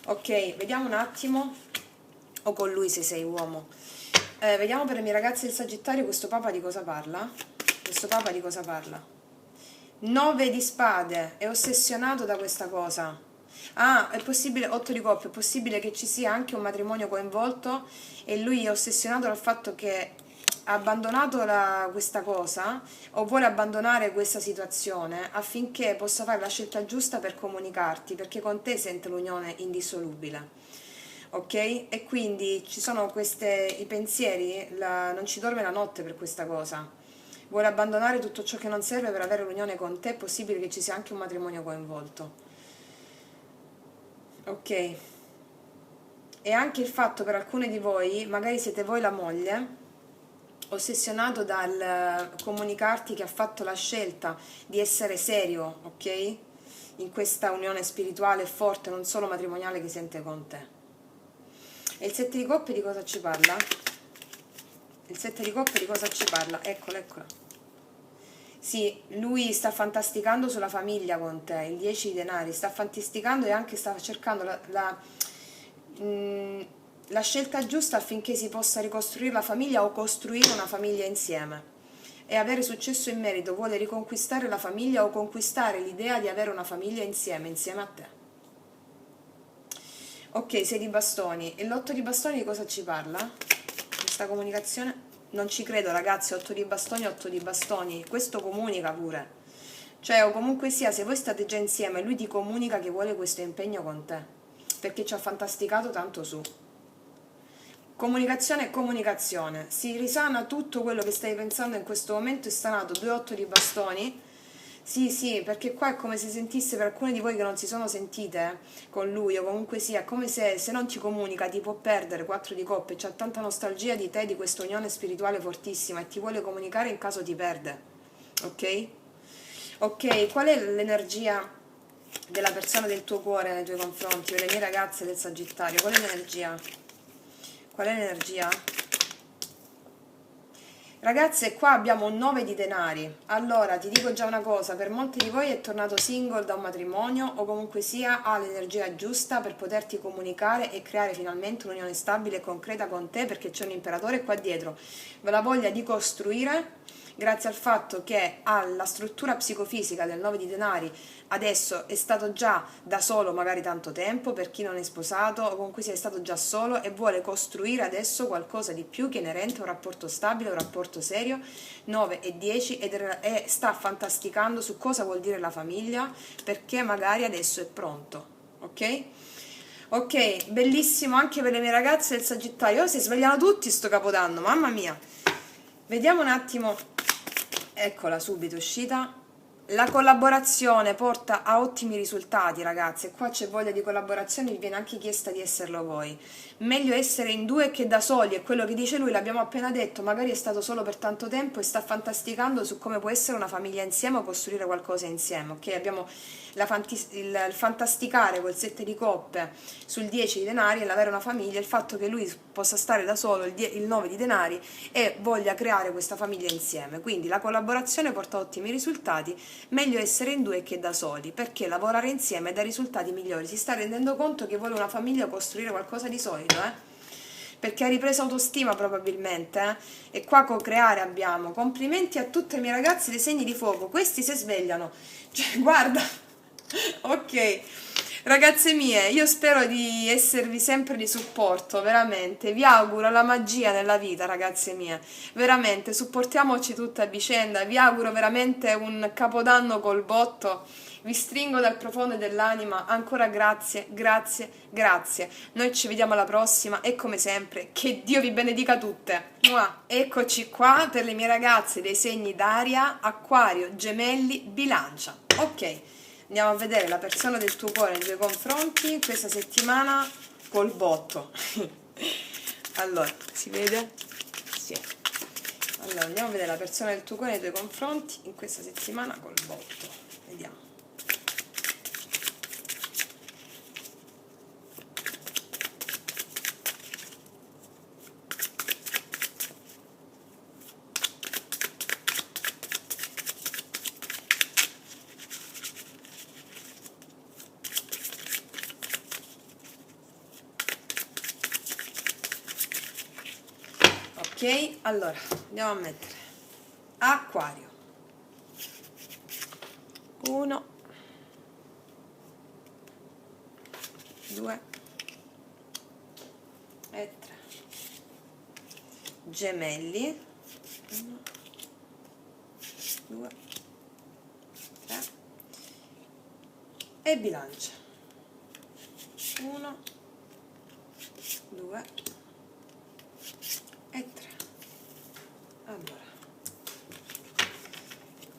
Ok, vediamo un attimo, o con lui se sei uomo. Vediamo per le mie ragazze del Sagittario questo Papa di cosa parla. Questo Papa di cosa parla? 9 di spade, è ossessionato da questa cosa. Ah, è possibile, 8 di coppe, è possibile che ci sia anche un matrimonio coinvolto e lui è ossessionato dal fatto che ha abbandonato questa cosa o vuole abbandonare questa situazione affinché possa fare la scelta giusta per comunicarti, perché con te sente l'unione indissolubile. Ok? E quindi ci sono i pensieri, non ci dorme la notte per questa cosa. Vuole abbandonare tutto ciò che non serve per avere l'unione con te, è possibile che ci sia anche un matrimonio coinvolto. Ok? E anche il fatto per alcune di voi, magari siete voi la moglie, ossessionato dal comunicarti che ha fatto la scelta di essere serio, ok? In questa unione spirituale forte, non solo matrimoniale, che sente con te. E il sette di coppe di cosa ci parla? Il sette di coppe di cosa ci parla? Eccola, eccola. Sì, lui sta fantasticando sulla famiglia con te, il 10 di denari, sta fantasticando e anche sta cercando la scelta giusta affinché si possa ricostruire la famiglia o costruire una famiglia insieme e avere successo in merito. Vuole riconquistare la famiglia o conquistare l'idea di avere una famiglia insieme a te. Ok, 6 di bastoni. E l'otto di bastoni di cosa ci parla? Questa comunicazione? Non ci credo, ragazzi, 8 di bastoni, 8 di bastoni. Questo comunica pure. Cioè, o comunque sia, se voi state già insieme, lui ti comunica che vuole questo impegno con te, perché ci ha fantasticato tanto su. Comunicazione e comunicazione. Si risana tutto quello che stai pensando in questo momento, è stanato 2 8 di bastoni. Sì, sì, perché qua è come se sentisse per alcune di voi che non si sono sentite con lui, o comunque sia, è come se non ti comunica ti può perdere 4 di coppe, c'ha tanta nostalgia di te, di questa unione spirituale fortissima e ti vuole comunicare in caso ti perde, ok? Ok, qual è l'energia della persona del tuo cuore nei tuoi confronti, delle mie ragazze del Sagittario? Qual è l'energia? Qual è l'energia? Ragazze, qua abbiamo un 9 di denari. Allora, ti dico già una cosa, per molti di voi è tornato single da un matrimonio o comunque sia ha l'energia giusta per poterti comunicare e creare finalmente un'unione stabile e concreta con te perché c'è un imperatore qua dietro. Ve la voglia di costruire grazie al fatto che ha la struttura psicofisica del 9 di denari, adesso è stato già da solo magari tanto tempo, per chi non è sposato o comunque sia stato già solo e vuole costruire adesso qualcosa di più che inerente a un rapporto stabile, un rapporto serio, 9 e 10 e sta fantasticando su cosa vuol dire la famiglia perché magari adesso è pronto, ok? Ok, bellissimo anche per le mie ragazze del Sagittario. Oh, si svegliano tutti sto Capodanno, mamma mia. Vediamo un attimo, eccola subito uscita. La collaborazione porta a ottimi risultati, ragazzi, e qua c'è voglia di collaborazione, vi viene anche chiesta di esserlo voi. Meglio essere in due che da soli, è quello che dice lui, l'abbiamo appena detto, magari è stato solo per tanto tempo e sta fantasticando su come può essere una famiglia insieme o costruire qualcosa insieme, ok? Abbiamo il fantasticare col 7 di coppe sul 10 di denari e l'avere una famiglia, il fatto che lui possa stare da solo, il 9 di denari e voglia creare questa famiglia insieme. Quindi la collaborazione porta a ottimi risultati, meglio essere in due che da soli, perché lavorare insieme dà risultati migliori. Si sta rendendo conto che vuole una famiglia costruire qualcosa di solido, perché ha ripreso autostima probabilmente, e qua co-creare abbiamo. Complimenti a tutte le mie ragazze dei segni di fuoco, questi si svegliano, cioè guarda, ok. Ragazze mie, io spero di esservi sempre di supporto, veramente. Vi auguro la magia nella vita, ragazze mie. Veramente, supportiamoci tutte a vicenda. Vi auguro veramente un capodanno col botto. Vi stringo dal profondo dell'anima. Ancora grazie, grazie, grazie. Noi ci vediamo alla prossima e come sempre, che Dio vi benedica tutte. Mua. Eccoci qua per le mie ragazze dei segni d'aria, Acquario, Gemelli, Bilancia. Ok. Andiamo a vedere la persona del tuo cuore nei tuoi confronti questa settimana col botto. Allora, si vede? Sì. Allora, andiamo a vedere la persona del tuo cuore nei tuoi confronti in questa settimana col botto. Vediamo. Ok, allora andiamo a mettere Acquario 1 2 e 3, Gemelli 1 2 3 e Bilancia 1 2 e 3. Allora,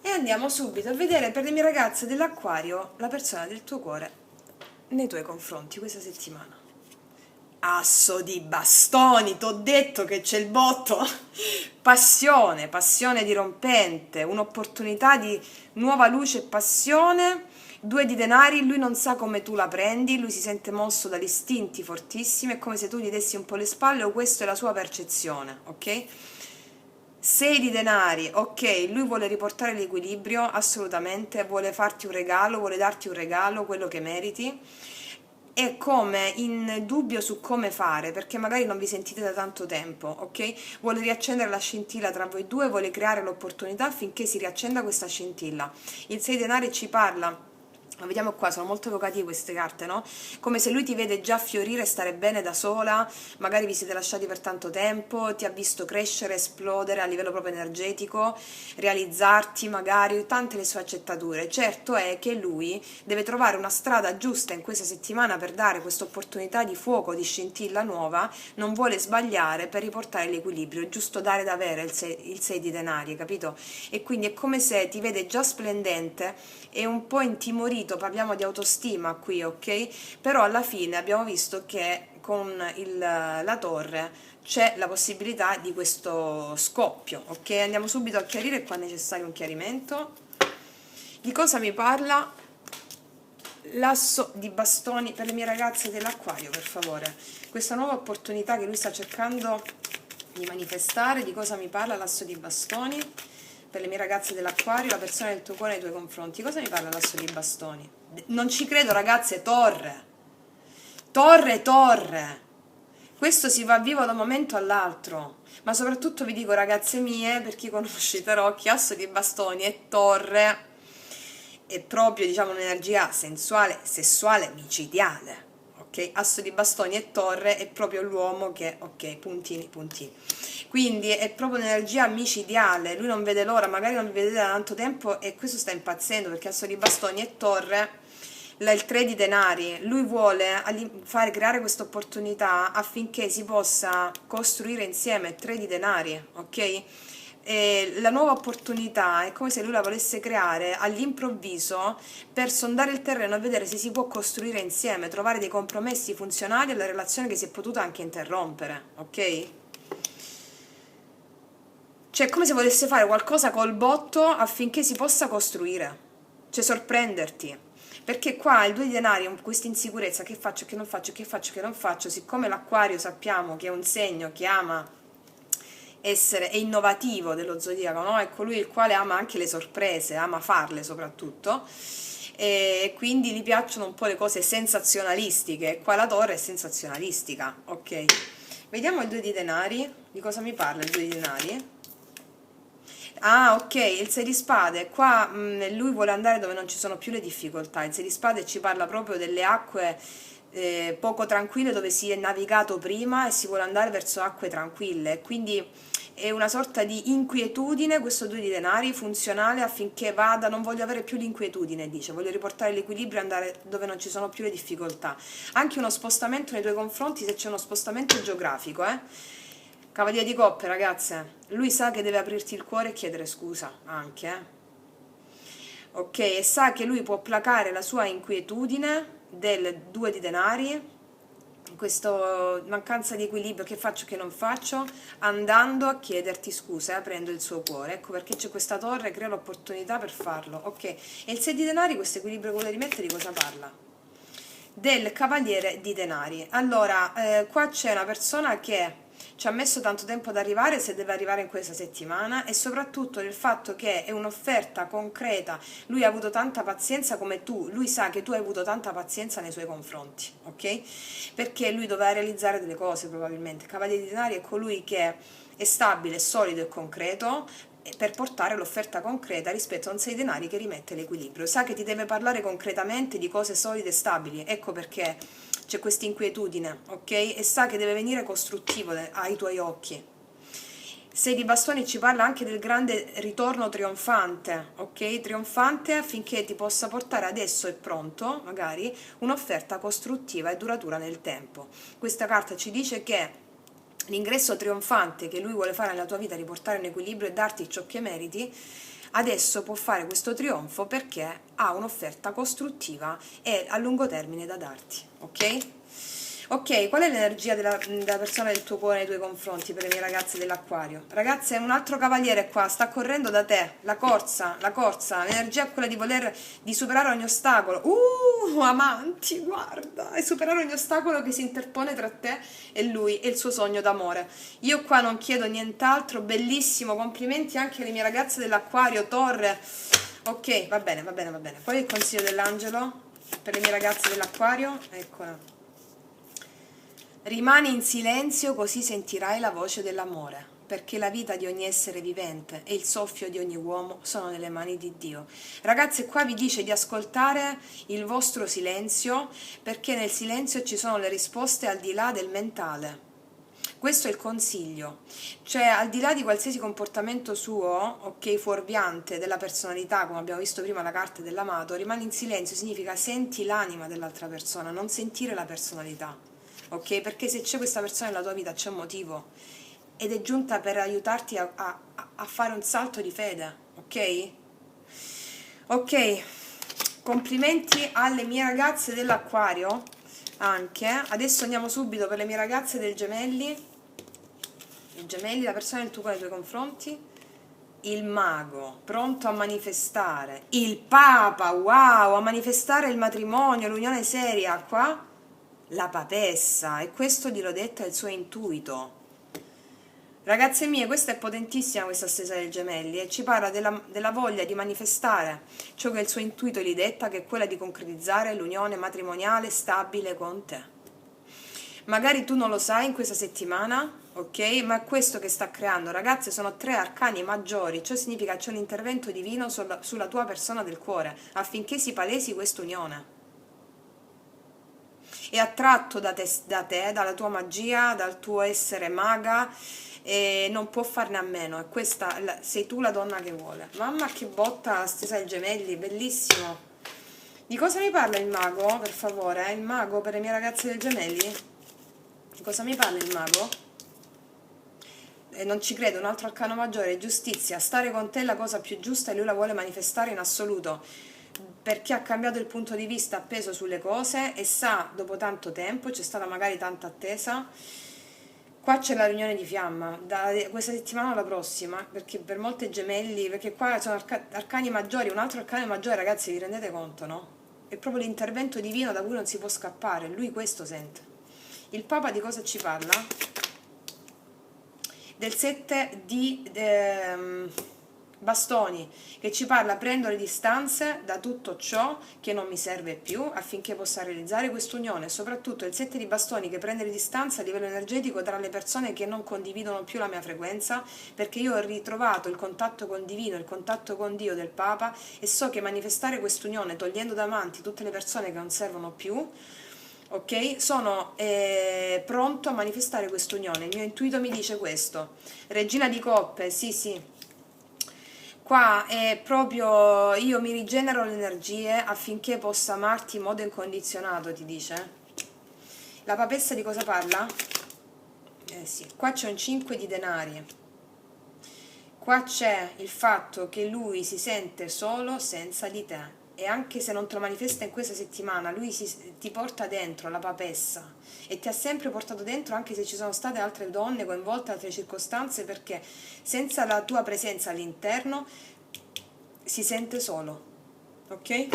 e andiamo subito a vedere per le mie ragazze dell'Acquario la persona del tuo cuore nei tuoi confronti questa settimana. Asso di bastoni, t'ho detto che c'è il botto. Passione, passione dirompente, un'opportunità di nuova luce e passione. 2 di denari, lui non sa come tu la prendi, lui si sente mosso dagli istinti fortissimi, è come se tu gli dessi un po' le spalle o questa è la sua percezione, ok? 6 di denari, ok, lui vuole riportare l'equilibrio, assolutamente, vuole farti un regalo, vuole darti un regalo, quello che meriti, è come in dubbio su come fare, perché magari non vi sentite da tanto tempo, ok? Vuole riaccendere la scintilla tra voi due, vuole creare l'opportunità affinché si riaccenda questa scintilla. Il 6 di denari ci parla Ma vediamo qua, sono molto evocative queste carte, no? Come se lui ti vede già fiorire e stare bene da sola, magari vi siete lasciati per tanto tempo, ti ha visto crescere, esplodere a livello proprio energetico, realizzarti magari, tante le sfaccettature. Certo è che lui deve trovare una strada giusta in questa settimana per dare questa opportunità di fuoco, di scintilla nuova, non vuole sbagliare per riportare l'equilibrio, è giusto dare da avere il 6 di denari, capito? E quindi è come se ti vede già splendente e un po' intimorito, parliamo di autostima qui, ok? Però alla fine abbiamo visto che con la torre c'è la possibilità di questo scoppio, ok? Andiamo subito a chiarire, qua è necessario un chiarimento. Di cosa mi parla l'asso di bastoni per le mie ragazze dell'Acquario, per favore? Questa nuova opportunità che lui sta cercando di manifestare, di cosa mi parla l'asso di bastoni? Per le mie ragazze dell'Acquario, la persona del tuo cuore nei tuoi confronti. Cosa mi parla l'asso di bastoni? Non ci credo, ragazze, torre. Torre, torre. Questo si va vivo da un momento all'altro. Ma soprattutto vi dico, ragazze mie, per chi conosce i tarocchi, asso di bastoni e torre è proprio, diciamo, un'energia sensuale, sessuale, micidiale. Ok? Asso di bastoni e torre è proprio l'uomo che, ok, puntini, puntini. Quindi è proprio un'energia micidiale, lui non vede l'ora, magari non vi vedete da tanto tempo e questo sta impazzendo perché asso di bastoni e torre, il 3 di denari, lui vuole fare creare questa opportunità affinché si possa costruire insieme 3 di denari, ok? E la nuova opportunità è come se lui la volesse creare all'improvviso per sondare il terreno e vedere se si può costruire insieme, trovare dei compromessi funzionali alla relazione che si è potuta anche interrompere, ok? Cioè, è come se volesse fare qualcosa col botto affinché si possa costruire. Cioè, sorprenderti. Perché qua il 2 di denari, questa insicurezza, che faccio, che non faccio, che faccio, che non faccio, siccome l'Acquario sappiamo che è un segno che ama essere, è innovativo dello zodiaco, no? È colui il quale ama anche le sorprese, ama farle soprattutto, e quindi gli piacciono un po' le cose sensazionalistiche, qua la torre è sensazionalistica, ok? Vediamo il 2 di denari, di cosa mi parla il 2 di denari? Ah, ok, il 6 di spade, qua lui vuole andare dove non ci sono più le difficoltà, il 6 di spade ci parla proprio delle acque poco tranquille dove si è navigato prima e si vuole andare verso acque tranquille, quindi è una sorta di inquietudine, questo 2 di denari, funzionale affinché vada, non voglio avere più l'inquietudine, dice, voglio riportare l'equilibrio e andare dove non ci sono più le difficoltà. Anche uno spostamento nei tuoi confronti se c'è uno spostamento geografico, Cavaliere di coppe, ragazze, lui sa che deve aprirti il cuore e chiedere scusa, anche, ok, e sa che lui può placare la sua inquietudine del 2 di denari, questa mancanza di equilibrio, che faccio, che non faccio, andando a chiederti scusa e aprendo il suo cuore. Ecco perché c'è questa torre, crea l'opportunità per farlo, ok? E il 6 di denari, questo equilibrio che vuole rimettere, di cosa parla? Del cavaliere di denari. Allora, qua c'è una persona che ci ha messo tanto tempo ad arrivare, se deve arrivare in questa settimana, e soprattutto del fatto che è un'offerta concreta, lui ha avuto tanta pazienza come tu, lui sa che tu hai avuto tanta pazienza nei suoi confronti, ok? Perché lui doveva realizzare delle cose probabilmente. Il cavaliere di denari è colui che è stabile, solido e concreto, per portare l'offerta concreta rispetto a un 6 denari che rimette l'equilibrio. Sa che ti deve parlare concretamente di cose solide e stabili, ecco perché c'è questa inquietudine, ok? E sa che deve venire costruttivo ai tuoi occhi. 6 di bastoni ci parla anche del grande ritorno trionfante, ok? Trionfante affinché ti possa portare adesso è pronto, magari, un'offerta costruttiva e duratura nel tempo. Questa carta ci dice che l'ingresso trionfante che lui vuole fare nella tua vita, riportare in equilibrio e darti ciò che meriti, adesso può fare questo trionfo perché ha un'offerta costruttiva e a lungo termine da darti, ok? Ok, qual è l'energia della persona del tuo cuore nei tuoi confronti per le mie ragazze dell'Acquario? Ragazze, un altro cavaliere qua, sta correndo da te, la corsa, l'energia è quella di superare ogni ostacolo. Amanti, guarda, e superare ogni ostacolo che si interpone tra te e lui e il suo sogno d'amore. Io qua non chiedo nient'altro, bellissimo, complimenti anche alle mie ragazze dell'Acquario, torre. Ok, va bene, va bene, va bene. Qual è il consiglio dell'angelo per le mie ragazze dell'Acquario? Eccola. Rimani in silenzio così sentirai la voce dell'amore. perché la vita di ogni essere vivente e il soffio di ogni uomo sono nelle mani di Dio. Ragazze, qua vi dice di ascoltare il vostro silenzio, perché nel silenzio ci sono le risposte al di là del mentale. Questo è il consiglio, cioè al di là di qualsiasi comportamento suo, ok, fuorviante della personalità, come abbiamo visto prima la carta dell'amato, rimani in silenzio, significa senti l'anima dell'altra persona, non sentire la personalità, ok? Perché se c'è questa persona nella tua vita c'è un motivo ed è giunta per aiutarti a fare un salto di fede, ok? Ok, complimenti alle mie ragazze dell'Acquario anche. Adesso andiamo subito per le mie ragazze del Gemelli. I Gemelli, la persona del tuo cuore nei tuoi confronti. Il mago, pronto a manifestare. Il papa, wow, a manifestare il matrimonio, l'unione seria. Qua la papessa, e questo glielo detta il suo intuito. Ragazze mie, questa è potentissima, questa stesa del Gemelli, e ci parla della voglia di manifestare ciò che il suo intuito gli detta, che è quella di concretizzare l'unione matrimoniale stabile con te. Magari tu non lo sai in questa settimana, ok? Ma è questo che sta creando. Ragazze, sono 3 arcani maggiori, ciò significa che c'è un intervento divino sulla tua persona del cuore, affinché si palesi questa unione. È attratto da te, dalla tua magia, dal tuo essere maga, e non può farne a meno. E questa sei tu la donna che vuole. Mamma, che botta la stesa ai Gemelli, bellissimo. Di cosa mi parla il mago, per favore? Il mago per le mie ragazze del Gemelli? Di cosa mi parla il mago? Non ci credo, un altro arcano maggiore, giustizia. Stare con te è la cosa più giusta e lui la vuole manifestare in assoluto, perché ha cambiato il punto di vista appeso sulle cose e sa, dopo tanto tempo, c'è stata magari tanta attesa. Qua c'è la riunione di fiamma, da questa settimana alla prossima, perché per molte Gemelli, perché qua sono arcani maggiori, un altro arcano maggiore, ragazzi, vi rendete conto, no? È proprio l'intervento divino da cui non si può scappare, lui questo sente. Il Papa di cosa ci parla? Del 7 di bastoni, che ci parla: prendo le distanze da tutto ciò che non mi serve più affinché possa realizzare quest'unione. Soprattutto il 7 di bastoni, che prende le distanze a livello energetico tra le persone che non condividono più la mia frequenza, perché io ho ritrovato il contatto con divino, il contatto con Dio del Papa, e so che manifestare quest'unione togliendo davanti tutte le persone che non servono più, ok? Sono pronto a manifestare quest'unione. Il mio intuito mi dice questo. Regina di coppe, sì, sì. Qua è proprio io mi rigenero le energie affinché possa amarti in modo incondizionato, ti dice. La papessa di cosa parla? Sì, qua c'è un 5 di denari. Qua c'è il fatto che lui si sente solo senza di te. E anche se non te lo manifesta in questa settimana, lui ti porta dentro la papessa e ti ha sempre portato dentro, anche se ci sono state altre donne coinvolte, altre circostanze, perché senza la tua presenza all'interno si sente solo, ok?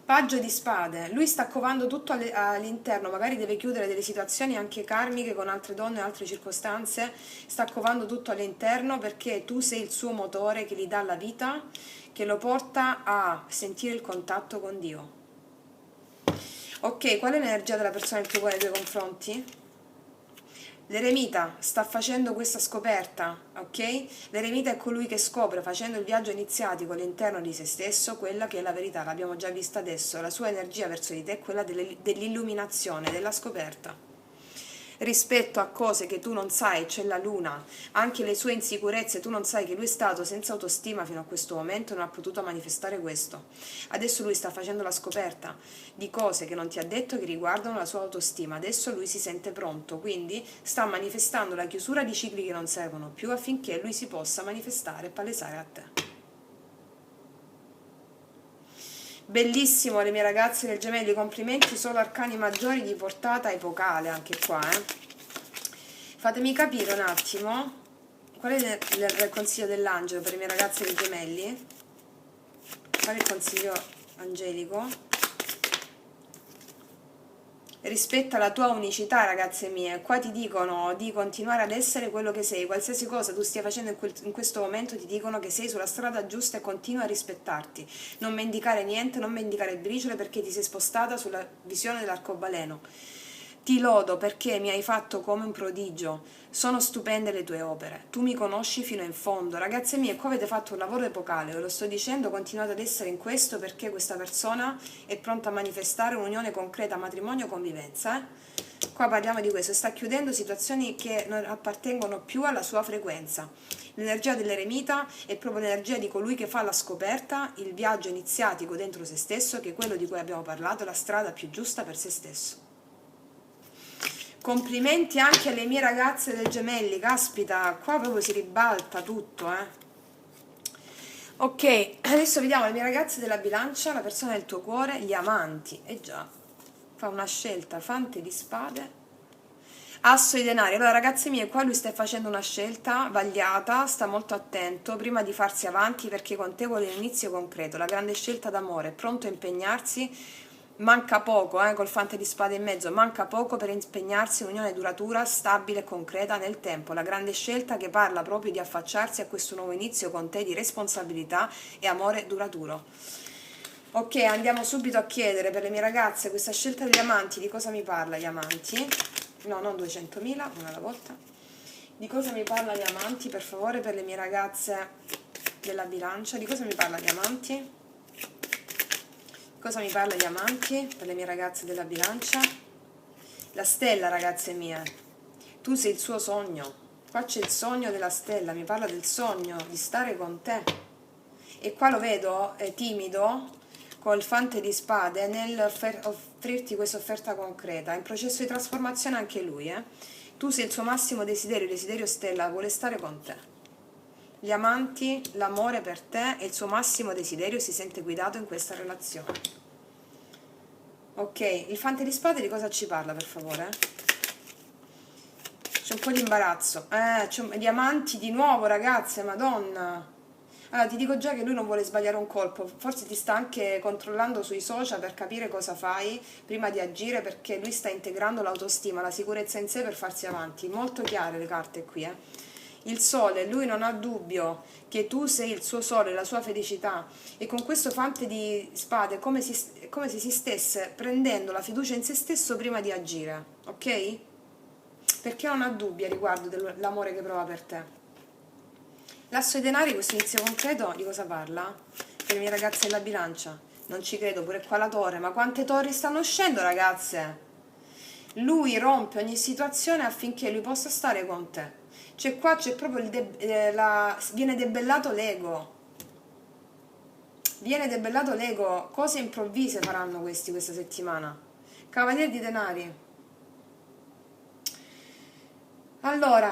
Paggio di spade, lui sta covando tutto all'interno, magari deve chiudere delle situazioni anche karmiche con altre donne, altre circostanze, sta covando tutto all'interno perché tu sei il suo motore che gli dà la vita, che lo porta a sentire il contatto con Dio. Ok, qual è l'energia della persona del tuo cuore nei tuoi confronti? L'eremita sta facendo questa scoperta, ok? L'eremita è colui che scopre, facendo il viaggio iniziatico all'interno di se stesso, quella che è la verità, l'abbiamo già vista adesso. La sua energia verso di te è quella dell'illuminazione, della scoperta. Rispetto a cose che tu non sai, c'è la luna, anche le sue insicurezze, tu non sai che lui è stato senza autostima fino a questo momento, non ha potuto manifestare questo. Adesso lui sta facendo la scoperta di cose che non ti ha detto che riguardano la sua autostima, adesso lui si sente pronto, quindi sta manifestando la chiusura di cicli che non servono più affinché lui si possa manifestare e palesare a te. Bellissimo le mie ragazze del Gemelli, complimenti, solo arcani maggiori di portata epocale anche qua, Fatemi capire un attimo, qual è il consiglio dell'angelo per le mie ragazze del Gemelli? Qual è il consiglio angelico? Rispetta la tua unicità, ragazze mie. Qua ti dicono di continuare ad essere quello che sei, qualsiasi cosa tu stia facendo in questo momento ti dicono che sei sulla strada giusta e continua a rispettarti, non mendicare niente, non mendicare il briciole perché ti sei spostata sulla visione dell'arcobaleno. Ti lodo perché mi hai fatto come un prodigio. Sono stupende le tue opere. Tu mi conosci fino in fondo. Ragazze mie, qua avete fatto un lavoro epocale, ve lo sto dicendo, continuate ad essere in questo perché questa persona è pronta a manifestare un'unione concreta, matrimonio, convivenza. Qua parliamo di questo, sta chiudendo situazioni che non appartengono più alla sua frequenza. L'energia dell'eremita è proprio l'energia di colui che fa la scoperta, il viaggio iniziatico dentro se stesso, che è quello di cui abbiamo parlato, la strada più giusta per se stesso. Complimenti anche alle mie ragazze del Gemelli, caspita, qua proprio si ribalta tutto, Ok, adesso vediamo le mie ragazze della Bilancia, la persona del tuo cuore, gli amanti, e già, fa una scelta, fante di spade, asso di denari. Allora ragazze mie, qua lui sta facendo una scelta vagliata, sta molto attento prima di farsi avanti perché con te vuole un inizio concreto, la grande scelta d'amore, è pronto a impegnarsi. Manca poco, col fante di spade in mezzo, manca poco per impegnarsi in un'unione duratura, stabile e concreta nel tempo. La grande scelta che parla proprio di affacciarsi a questo nuovo inizio con te di responsabilità e amore duraturo. Ok, andiamo subito a chiedere per le mie ragazze questa scelta degli amanti, di cosa mi parla gli amanti? No, non 200.000, una alla volta. Di cosa mi parla gli amanti, per favore, per le mie ragazze della Bilancia? Di cosa mi parla gli amanti? Cosa mi parla gli amanti per le mie ragazze della Bilancia? La stella, ragazze mie. Tu sei il suo sogno. Qua c'è il sogno della stella, mi parla del sogno di stare con te. E qua lo vedo timido, col fante di spade, nel offrirti questa offerta concreta. È in processo di trasformazione anche lui, Tu sei il suo massimo desiderio, il desiderio stella, vuole stare con te. Gli amanti, l'amore per te è il suo massimo desiderio, si sente guidato in questa relazione. Ok, il fante di spade di cosa ci parla, per favore? C'è un po' di imbarazzo. Gli amanti di nuovo, ragazze, madonna. Allora, ti dico già che lui non vuole sbagliare un colpo, forse ti sta anche controllando sui social per capire cosa fai prima di agire, perché lui sta integrando l'autostima, la sicurezza in sé per farsi avanti. Molto chiare le carte qui, Il sole, lui non ha dubbio che tu sei il suo sole, la sua felicità, e con questo fante di spade è come se si stesse prendendo la fiducia in se stesso prima di agire, ok? Perché non ha dubbi a riguardo dell'amore che prova per te. L'asso dei denari, questo inizio concreto, di cosa parla? Per le mie ragazze della Bilancia. Non ci credo, pure qua la torre, ma quante torri stanno uscendo, ragazze? Lui rompe ogni situazione affinché lui possa stare con te. Cioè qua c'è proprio viene debellato l'ego. Viene debellato l'ego. Cose improvvise faranno questi questa settimana. Cavaliere di denari. Allora,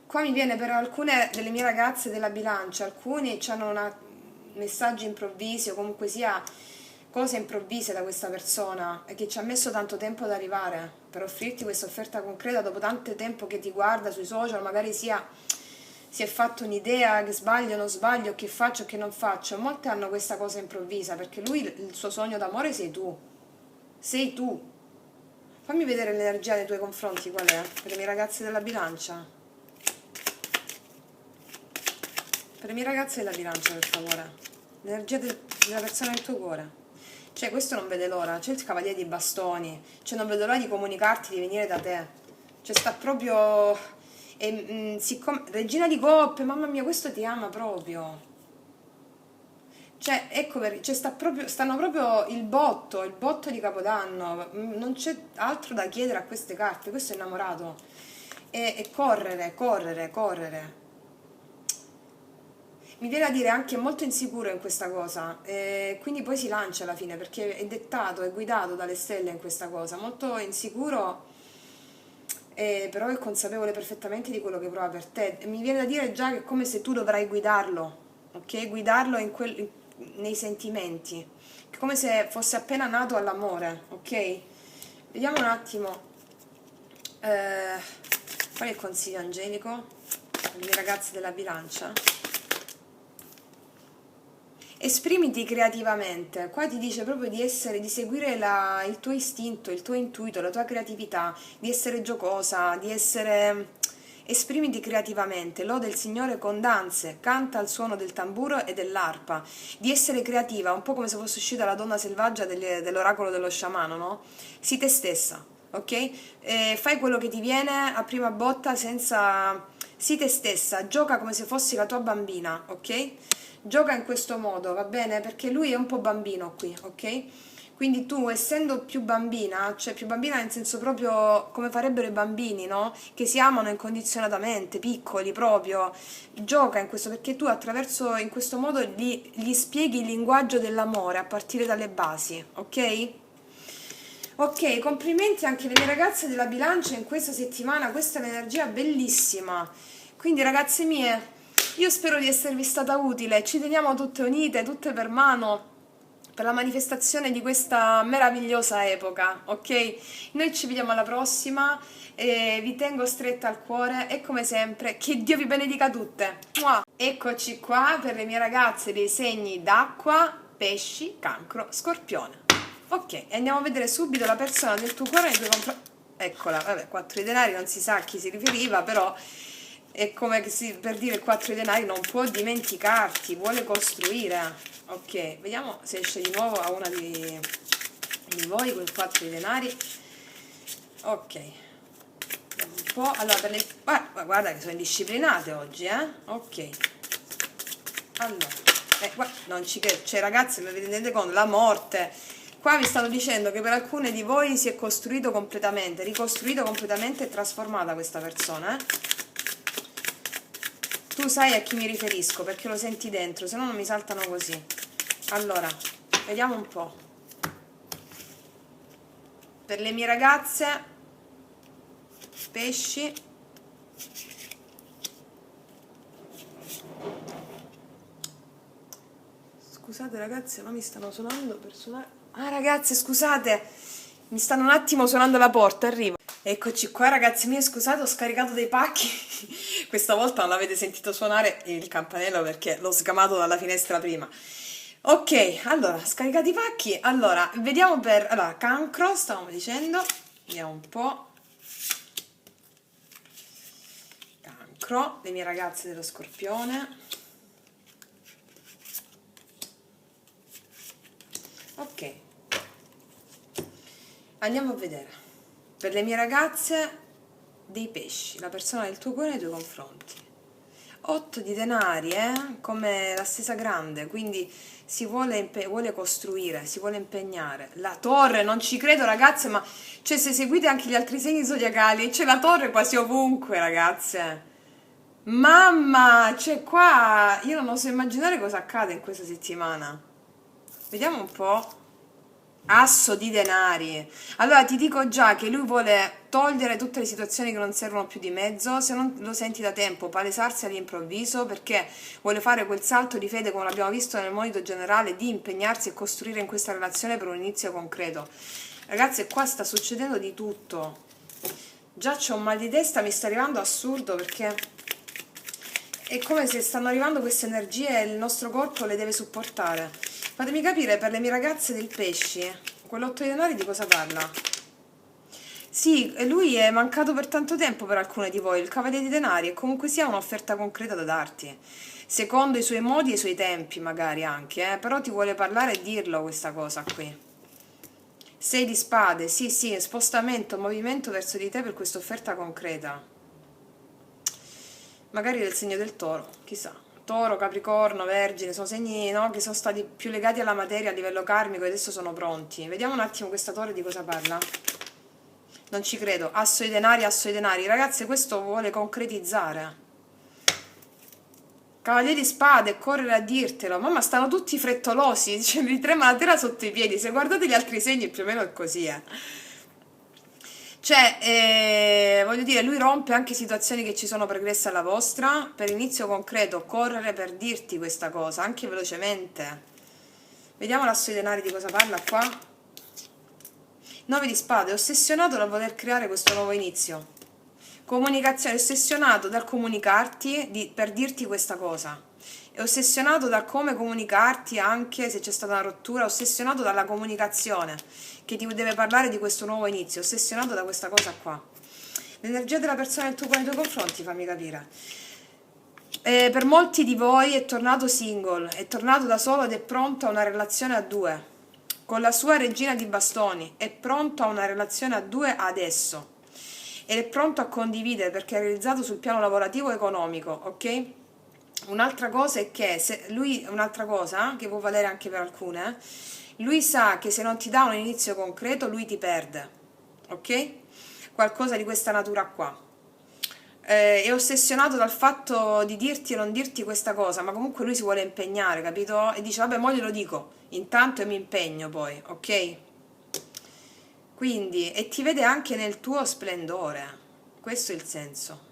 qua mi viene per alcune delle mie ragazze della Bilancia, alcuni hanno messaggi improvvisi o comunque sia cose improvvise da questa persona e che ci ha messo tanto tempo ad arrivare per offrirti questa offerta concreta dopo tanto tempo che ti guarda sui social, magari si è fatto un'idea che sbaglio, non sbaglio, che faccio, che non faccio. Molte hanno questa cosa improvvisa perché lui, il suo sogno d'amore sei tu. Sei tu. Fammi vedere l'energia nei tuoi confronti qual è, per le mie ragazze della Bilancia. Per le mie ragazze della Bilancia, per favore. L'energia della persona del tuo cuore. Cioè, questo non vede l'ora. C'è il cavaliere di bastoni. Cioè, non vedo l'ora di comunicarti, di venire da te. Cioè, sta proprio... siccome... Regina di coppe, mamma mia, questo ti ama proprio. Cioè, ecco perché... Cioè, stanno proprio il botto di Capodanno. Non c'è altro da chiedere a queste carte. Questo è innamorato. E correre, correre, correre. Mi viene a dire anche molto insicuro in questa cosa, quindi poi si lancia alla fine perché è dettato, è guidato dalle stelle in questa cosa, molto insicuro, però è consapevole perfettamente di quello che prova per te. Mi viene da dire già che è come se tu dovrai guidarlo, ok? Guidarlo nei sentimenti, è come se fosse appena nato all'amore, ok? Vediamo un attimo qual è il consiglio angelico per le ragazze della Bilancia. Esprimiti creativamente, qua ti dice proprio di seguire il tuo istinto, il tuo intuito, la tua creatività, di essere giocosa, esprimiti creativamente, lode il Signore con danze, canta al suono del tamburo e dell'arpa, di essere creativa, un po' come se fosse uscita la donna selvaggia dell'oracolo dello sciamano, no? Sii te stessa, ok? Fai quello che ti viene a prima botta senza... Sii te stessa, gioca come se fossi la tua bambina, ok? Gioca in questo modo, va bene? Perché lui è un po' bambino qui, ok? Quindi tu, essendo più bambina, cioè più bambina nel senso proprio come farebbero i bambini, no? Che si amano incondizionatamente, piccoli proprio, gioca in questo, perché tu attraverso, in questo modo, gli spieghi il linguaggio dell'amore a partire dalle basi, ok? Ok, complimenti anche alle mie ragazze della bilancia in questa settimana, questa è un'energia bellissima. Quindi ragazze mie, io spero di esservi stata utile, ci teniamo tutte unite, tutte per mano, per la manifestazione di questa meravigliosa epoca, ok? Noi ci vediamo alla prossima, vi tengo stretta al cuore e come sempre che Dio vi benedica tutte. Mua! Eccoci qua per le mie ragazze dei segni d'acqua, pesci, cancro, scorpione. Ok, e andiamo a vedere subito la persona del tuo cuore nei tuoi confronti. Eccola, vabbè, 4 di denari, non si sa a chi si riferiva, però è come che per dire 4 di denari non può dimenticarti, vuole costruire. Ok, vediamo se esce di nuovo a una di voi quel 4 di denari. Ok, vediamo un po'. Allora, guarda che sono indisciplinate oggi, ok. Allora, guarda, non ci credo, cioè ragazzi, mi rendete conto, la morte. Qua mi stanno dicendo che per alcune di voi si è costruito completamente, ricostruito completamente e trasformata questa persona, Tu sai a chi mi riferisco perché lo senti dentro, se no non mi saltano così. Allora, vediamo un po'. Per le mie ragazze, pesci. Scusate ragazze, ma mi stanno suonando per suonare. Ah ragazze, scusate, mi stanno un attimo suonando la porta, arrivo. Eccoci qua ragazzi mie, scusate, ho scaricato dei pacchi. Questa volta non l'avete sentito suonare il campanello perché l'ho sgamato dalla finestra prima. Ok, allora, scaricati i pacchi. Allora, vediamo per... Allora, cancro, stavamo dicendo. Vediamo un po'. Cancro, le mie ragazze dello Scorpione. Ok. Andiamo a vedere. Per le mie ragazze dei pesci, la persona del tuo cuore nei tuoi confronti. 8 di denari, come la stesa grande, quindi si vuole costruire, si vuole impegnare. La torre, non ci credo ragazze, ma cioè, se seguite anche gli altri segni zodiacali, c'è la torre quasi ovunque ragazze. Mamma, cioè qua io non oso immaginare cosa accade in questa settimana. Vediamo un po'. Asso di denari. Allora ti dico già che lui vuole togliere tutte le situazioni che non servono più di mezzo, se non lo senti da tempo, palesarsi all'improvviso perché vuole fare quel salto di fede come l'abbiamo visto nel monito generale di impegnarsi e costruire in questa relazione per un inizio concreto. Ragazzi, qua sta succedendo di tutto. Già c'ho un mal di testa, mi sta arrivando assurdo perché è come se stanno arrivando queste energie e il nostro corpo le deve supportare. Fatemi capire, per le mie ragazze del pesci, quell'8 di denari di cosa parla? Sì, lui è mancato per tanto tempo per alcune di voi, il cavaliere di denari, e comunque sia un'offerta concreta da darti, secondo i suoi modi e i suoi tempi magari anche, però ti vuole parlare e dirlo questa cosa qui. 6 di spade, sì, spostamento, movimento verso di te per questa offerta concreta. Magari del segno del toro, chissà. Toro, Capricorno, Vergine, sono segni, no, che sono stati più legati alla materia a livello karmico e adesso sono pronti. Vediamo un attimo questa torre di cosa parla. Non ci credo. Asso i denari, asso i denari. Ragazze, questo vuole concretizzare. Cavaliere di spade, correre a dirtelo. Mamma, stanno tutti frettolosi, cioè, mi trema la terra sotto i piedi. Se guardate gli altri segni più o meno è così, Cioè, voglio dire, lui rompe anche situazioni che ci sono pregresse alla vostra, per inizio concreto, correre per dirti questa cosa, anche velocemente. Vediamo l'asso di denari di cosa parla qua. 9 di spade, ossessionato dal voler creare questo nuovo inizio. Comunicazione, ossessionato dal comunicarti, per dirti questa cosa. È ossessionato da come comunicarti anche se c'è stata una rottura, ossessionato dalla comunicazione che ti deve parlare di questo nuovo inizio, ossessionato da questa cosa qua. L'energia della persona del tuo cuore nei tuoi confronti, fammi capire. Per molti di voi è tornato single, è tornato da solo ed è pronto a una relazione a due. con la sua regina di bastoni, è pronto a una relazione a due adesso ed è pronto a condividere perché è realizzato sul piano lavorativo e economico, ok? Un'altra cosa è che se lui, un'altra cosa che può valere anche per alcune, lui sa che se non ti dà un inizio concreto lui ti perde, ok? Qualcosa di questa natura qua. È ossessionato dal fatto di dirti e non dirti questa cosa, ma comunque lui si vuole impegnare, capito? E dice, vabbè, mo glielo dico, intanto e mi impegno poi, ok? Quindi, e ti vede anche nel tuo splendore, questo è il senso.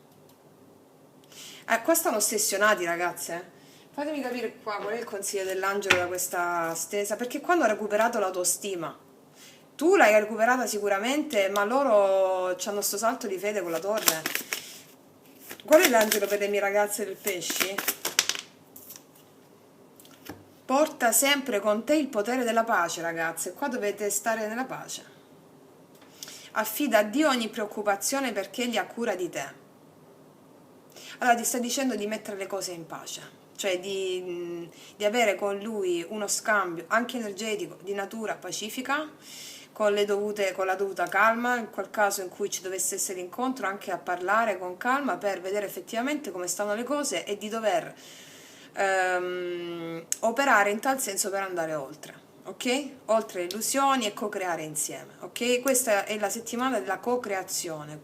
Qua stanno ossessionati, ragazze. Fatemi capire qua qual è il consiglio dell'angelo da questa stesa, perché qua hanno recuperato l'autostima. Tu l'hai recuperata sicuramente, ma loro hanno sto salto di fede con la torre. Qual è l'angelo per le mie ragazze del pesci? Porta sempre con te il potere della pace, ragazze. Qua dovete stare nella pace. Affida a Dio ogni preoccupazione perché Egli ha cura di te. Allora ti sta dicendo di mettere le cose in pace, cioè di avere con lui uno scambio anche energetico di natura pacifica, con la dovuta calma, in quel caso in cui ci dovesse essere incontro, anche a parlare con calma per vedere effettivamente come stanno le cose e di dover operare in tal senso per andare oltre. Ok? Oltre le illusioni e co-creare insieme. Ok? Questa è la settimana della co-creazione.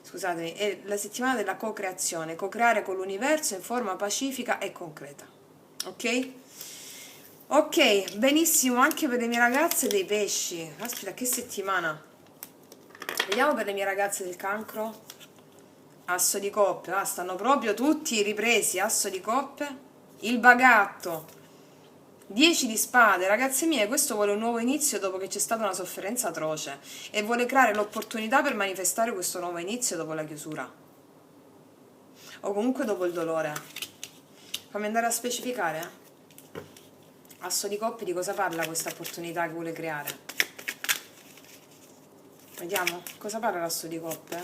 Scusatemi, è la settimana della co-creazione, co-creare con l'universo in forma pacifica e concreta. Ok? Ok, benissimo anche per le mie ragazze dei pesci. Aspetta, che settimana? Vediamo per le mie ragazze del cancro. Asso di coppe, stanno proprio tutti ripresi, asso di coppe. Il bagatto. 10 di spade, ragazze mie, questo vuole un nuovo inizio dopo che c'è stata una sofferenza atroce e vuole creare l'opportunità per manifestare questo nuovo inizio dopo la chiusura o comunque dopo il dolore. Fammi andare a specificare. Asso di coppe, di cosa parla questa opportunità che vuole creare? Vediamo, cosa parla l'asso di coppe?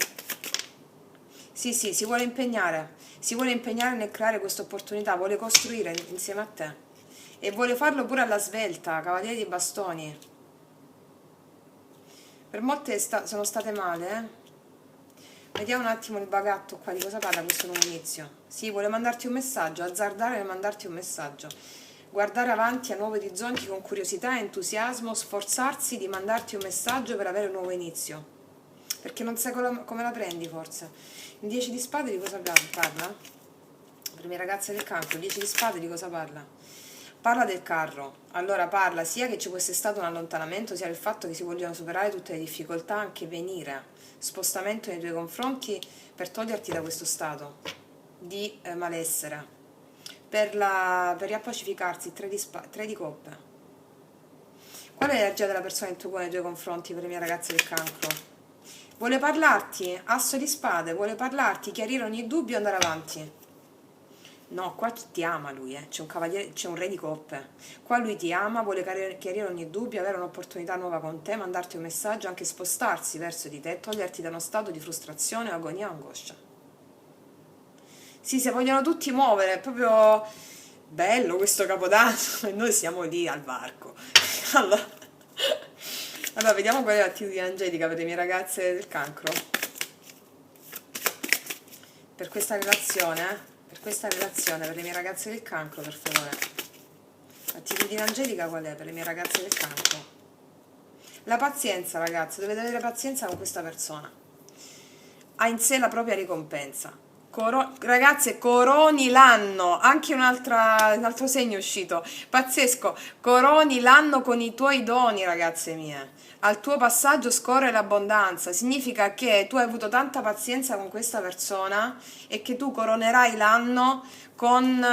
Sì, si vuole impegnare nel creare questa opportunità, vuole costruire insieme a te. E vuole farlo pure alla svelta, cavaliere di bastoni. Per molte sono state male, Vediamo un attimo il bagatto qua, di cosa parla questo nuovo inizio. Sì, vuole mandarti un messaggio, azzardare nel mandarti un messaggio. Guardare avanti a nuovi orizzonti con curiosità e entusiasmo, sforzarsi di mandarti un messaggio per avere un nuovo inizio. Perché non sai come la prendi, forse. In 10 di spade di cosa parla? Per le mie ragazze del cancro, 10 di spade di cosa parla? Parla del carro, allora parla sia che ci può essere stato un allontanamento, sia del fatto che si vogliono superare tutte le difficoltà, anche venire, spostamento nei tuoi confronti per toglierti da questo stato di malessere, per riappacificarsi, 3 di coppe. Qual è l'energia della persona in nei tuoi confronti per le mie ragazze del cancro? Vuole parlarti, asso di spade, vuole parlarti, chiarire ogni dubbio e andare avanti. No, qua ti ama lui, c'è un cavaliere, c'è un re di coppe. Qua lui ti ama, vuole chiarire ogni dubbio, avere un'opportunità nuova con te, mandarti un messaggio, anche spostarsi verso di te, toglierti da uno stato di frustrazione, agonia, angoscia. Sì, si vogliono tutti muovere, è proprio bello questo capodanno e noi siamo lì al varco. Allora, vediamo qual è l'attitudine angelica per le mie ragazze del cancro. Per questa relazione, per le mie ragazze del cancro, per favore. L'attitudine angelica qual è per le mie ragazze del cancro? La pazienza, ragazze, dovete avere pazienza con questa persona. Ha in sé la propria ricompensa. Ragazze, coroni l'anno, anche un altro segno è uscito, pazzesco, coroni l'anno con i tuoi doni, ragazze mie. Al tuo passaggio scorre l'abbondanza, significa che tu hai avuto tanta pazienza con questa persona e che tu coronerai l'anno con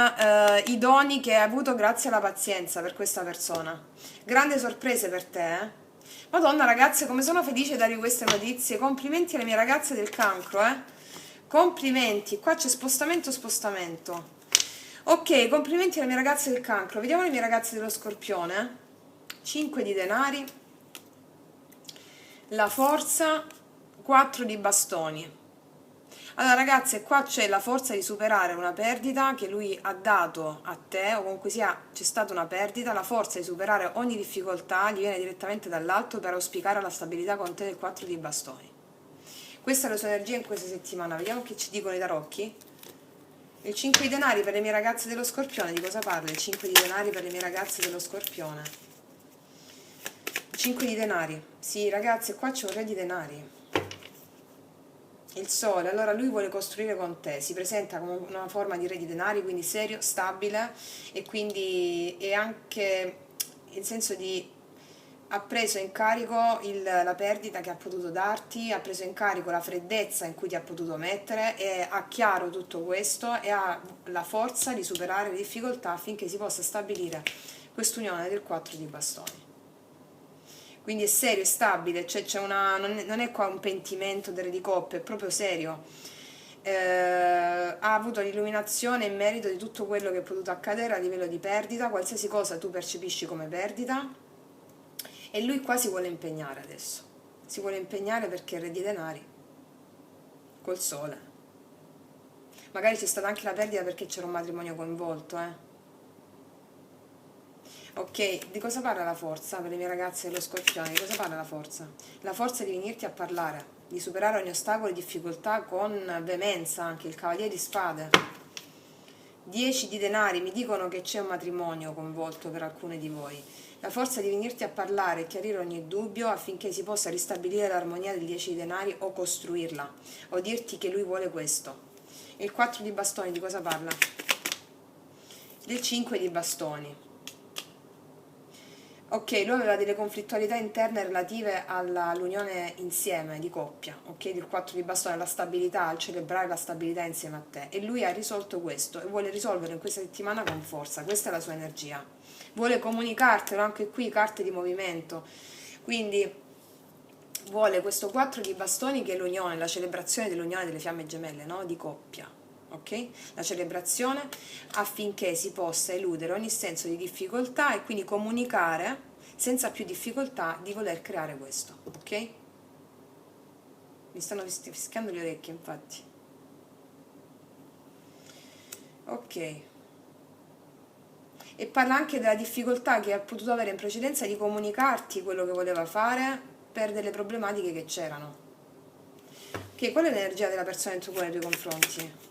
i doni che hai avuto grazie alla pazienza per questa persona. Grande sorpresa per te, Madonna, ragazze, come sono felice di darvi queste notizie, complimenti alle mie ragazze del cancro, Complimenti, qua c'è spostamento. Ok, complimenti alle mie ragazze del cancro. Vediamo le mie ragazze dello scorpione. 5 di denari, la forza, 4 di bastoni. Allora ragazze, qua c'è la forza di superare una perdita che lui ha dato a te, o comunque sia c'è stata una perdita, la forza di superare ogni difficoltà gli viene direttamente dall'alto per auspicare la stabilità con te del 4 di bastoni. Questa è la sua energia in questa settimana, vediamo che ci dicono i tarocchi. Il 5 di denari per le mie ragazze dello Scorpione, di cosa parla? Il 5 di denari per le mie ragazze dello Scorpione. 5 di denari, sì ragazze, qua c'è un re di denari. Il sole, allora lui vuole costruire con te, si presenta come una forma di re di denari, quindi serio, stabile, e quindi è anche il senso di ha preso in carico la perdita che ha potuto darti, ha preso in carico la freddezza in cui ti ha potuto mettere, e ha chiaro tutto questo e ha la forza di superare le difficoltà affinché si possa stabilire quest'unione del 4 di bastoni. Quindi è serio, è stabile, cioè non è qua un pentimento del re di coppe, è proprio serio. Ha avuto l'illuminazione in merito di tutto quello che è potuto accadere a livello di perdita, qualsiasi cosa tu percepisci come perdita, e lui qua si vuole impegnare adesso. Si vuole impegnare perché è il re di denari, col sole. Magari c'è stata anche la perdita perché c'era un matrimonio coinvolto, Ok, di cosa parla la forza per le mie ragazze dello Scorpione? Di cosa parla la forza? La forza di venirti a parlare, di superare ogni ostacolo e difficoltà con veemenza, anche il cavaliere di spade. 10 di denari, mi dicono che c'è un matrimonio coinvolto per alcune di voi. La forza di venirti a parlare e chiarire ogni dubbio affinché si possa ristabilire l'armonia del 10 di denari o costruirla, o dirti che lui vuole questo. Il 4 di bastoni di cosa parla? Del 5 di bastoni. Ok, lui aveva delle conflittualità interne relative all'unione insieme di coppia, ok? Del 4 di bastone, alla stabilità, al celebrare la stabilità insieme a te. E lui ha risolto questo e vuole risolverlo in questa settimana con forza, questa è la sua energia. Vuole comunicartelo, anche qui carte di movimento. Quindi vuole questo 4 di bastoni che è l'unione, la celebrazione dell'unione delle fiamme gemelle, no? Di coppia. Ok? La celebrazione affinché si possa eludere ogni senso di difficoltà e quindi comunicare senza più difficoltà di voler creare questo, ok? Mi stanno fischiando le orecchie, infatti. Ok. E parla anche della difficoltà che ha potuto avere in precedenza di comunicarti quello che voleva fare per delle problematiche che c'erano. Ok, qual è l'energia della persona in tuo cuore nei tuoi confronti?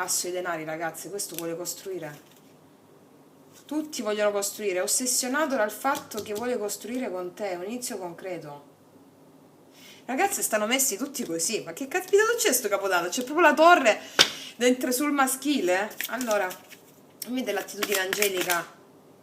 Asso i denari, ragazze, questo vuole costruire. Tutti vogliono costruire, è ossessionato dal fatto che vuole costruire con te un inizio concreto. Ragazze, stanno messi tutti così, ma che caspita c'è sto Capodanno? C'è proprio la torre dentro sul maschile? Allora, mi dell'attitudine angelica.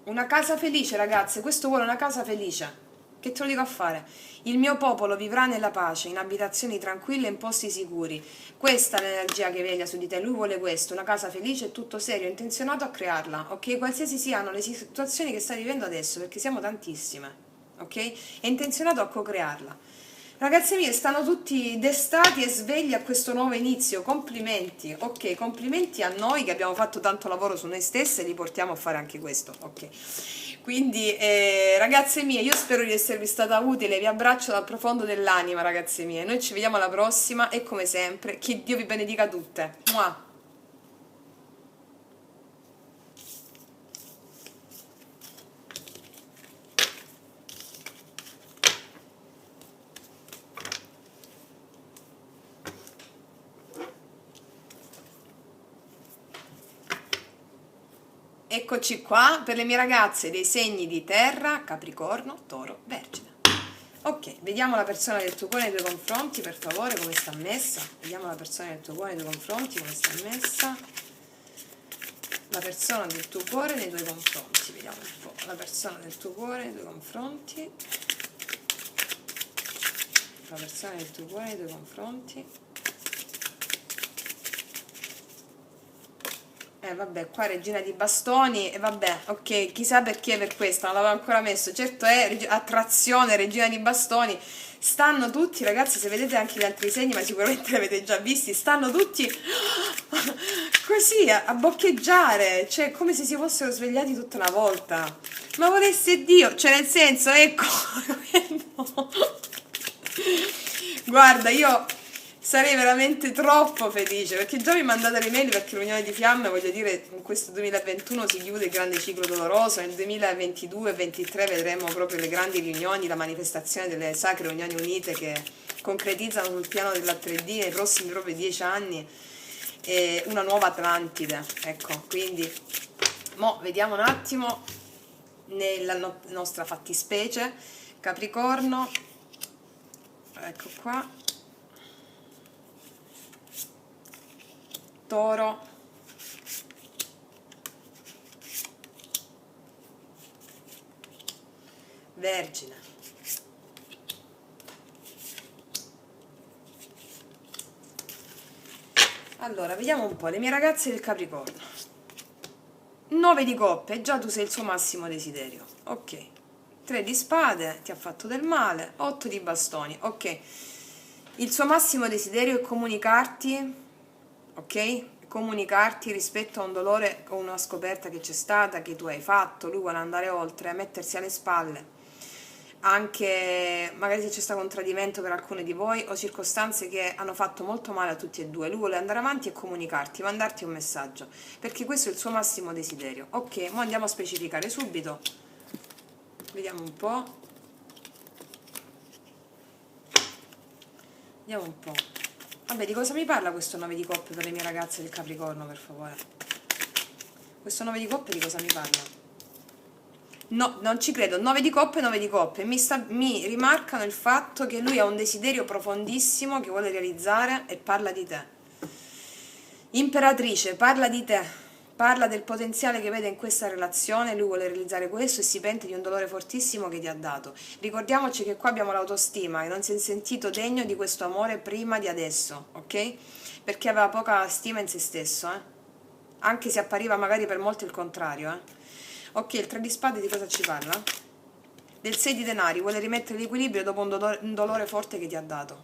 Una casa felice, ragazze, questo vuole una casa felice. Che te lo dico a fare? Il mio popolo vivrà nella pace, in abitazioni tranquille e in posti sicuri. Questa è l'energia che veglia su di te. Lui vuole questo, una casa felice, tutto serio, intenzionato a crearla, ok? Qualsiasi siano le situazioni che stai vivendo adesso, perché siamo tantissime, ok? È intenzionato a co-crearla. Ragazzi miei, stanno tutti destati e svegli a questo nuovo inizio, complimenti, ok? Complimenti a noi che abbiamo fatto tanto lavoro su noi stesse e li portiamo a fare anche questo, ok? Quindi ragazze mie, io spero di esservi stata utile, vi abbraccio dal profondo dell'anima, ragazze mie, noi ci vediamo alla prossima e come sempre, che Dio vi benedica tutte. Mua! Eccoci qua per le mie ragazze dei segni di terra, Capricorno, Toro, Vergine. Ok, vediamo la persona del tuo cuore nei tuoi confronti, per favore, come sta messa. Vediamo la persona del tuo cuore nei tuoi confronti, come sta messa. La persona del tuo cuore nei tuoi confronti, vediamo un po'. La persona del tuo cuore nei tuoi confronti. La persona del tuo cuore nei tuoi confronti. Vabbè, qua regina di bastoni, e vabbè, ok, chissà perché per questa, non l'avevo ancora messo, certo è attrazione, regina di bastoni, stanno tutti, ragazzi, se vedete anche gli altri segni, ma sicuramente li avete già visti, stanno tutti così, a boccheggiare, cioè come se si fossero svegliati tutta una volta, ma volesse Dio, cioè nel senso, ecco, no. Guarda, io... sarei veramente troppo felice, perché già mi mandate le mail perché l'unione di fiamme, voglio dire, in questo 2021 si chiude il grande ciclo doloroso, nel 2022 e 2023 vedremo proprio le grandi riunioni, la manifestazione delle sacre unioni unite che concretizzano sul piano della 3D nei prossimi proprio 10 anni una nuova Atlantide, ecco, quindi mo vediamo un attimo nella nostra fattispecie, Capricorno, ecco qua, Toro, Vergine. Allora, vediamo un po' le mie ragazze del Capricorno. 9 di coppe, già tu sei il suo massimo desiderio. Ok. 3 di spade, ti ha fatto del male. 8 di bastoni. Ok. Il suo massimo desiderio è comunicarti, ok? Comunicarti rispetto a un dolore o una scoperta che c'è stata, che tu hai fatto. Lui vuole andare oltre, mettersi alle spalle. Anche magari se c'è stato un tradimento per alcune di voi o circostanze che hanno fatto molto male a tutti e due, lui vuole andare avanti e comunicarti, mandarti un messaggio, perché questo è il suo massimo desiderio. Ok, ora andiamo a specificare subito, vediamo un po', vediamo un po'. Vabbè, di cosa mi parla questo 9 di coppe per le mie ragazze del Capricorno, per favore? Questo 9 di coppe di cosa mi parla? No, non ci credo. 9 di coppe, 9 di coppe. Mi rimarcano il fatto che lui ha un desiderio profondissimo che vuole realizzare e parla di te. Imperatrice, parla di te. Parla del potenziale che vede in questa relazione. Lui vuole realizzare questo e si pente di un dolore fortissimo che ti ha dato. Ricordiamoci che qua abbiamo l'autostima, che non si è sentito degno di questo amore prima di adesso, ok? Perché aveva poca stima in se stesso, anche se appariva magari per molti il contrario, Ok, il 3 di spade di cosa ci parla? Del 6 di denari, vuole rimettere l'equilibrio dopo un dolore forte che ti ha dato.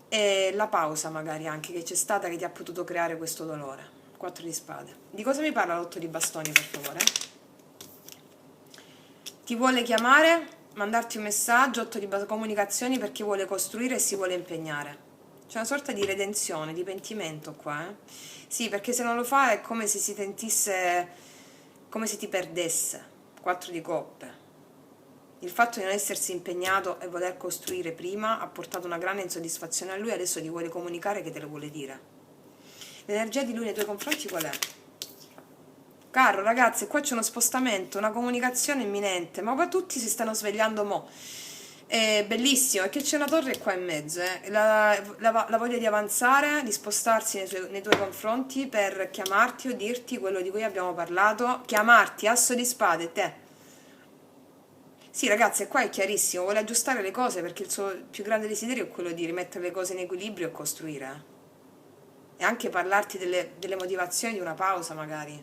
E la pausa magari anche che c'è stata che ti ha potuto creare questo dolore. 4 di spade. Di cosa mi parla l'8 di bastoni, per favore? Ti vuole chiamare, mandarti un messaggio, 8 di comunicazioni perché vuole costruire e si vuole impegnare. C'è una sorta di redenzione, di pentimento qua, Sì, perché se non lo fa è come se si sentisse, come se ti perdesse. 4 di coppe. Il fatto di non essersi impegnato e voler costruire prima ha portato una grande insoddisfazione a lui, adesso ti vuole comunicare che te lo vuole dire. L'energia di lui nei tuoi confronti qual è? Caro ragazzi, qua c'è uno spostamento, una comunicazione imminente, ma qua tutti si stanno svegliando mo'. È bellissimo, è che c'è una torre qua in mezzo, la voglia di avanzare, di spostarsi nei tuoi confronti per chiamarti o dirti quello di cui abbiamo parlato, chiamarti, asso di spade, te. Sì ragazzi, qua è chiarissimo, vuole aggiustare le cose perché il suo più grande desiderio è quello di rimettere le cose in equilibrio e costruire. E anche parlarti delle motivazioni di una pausa magari.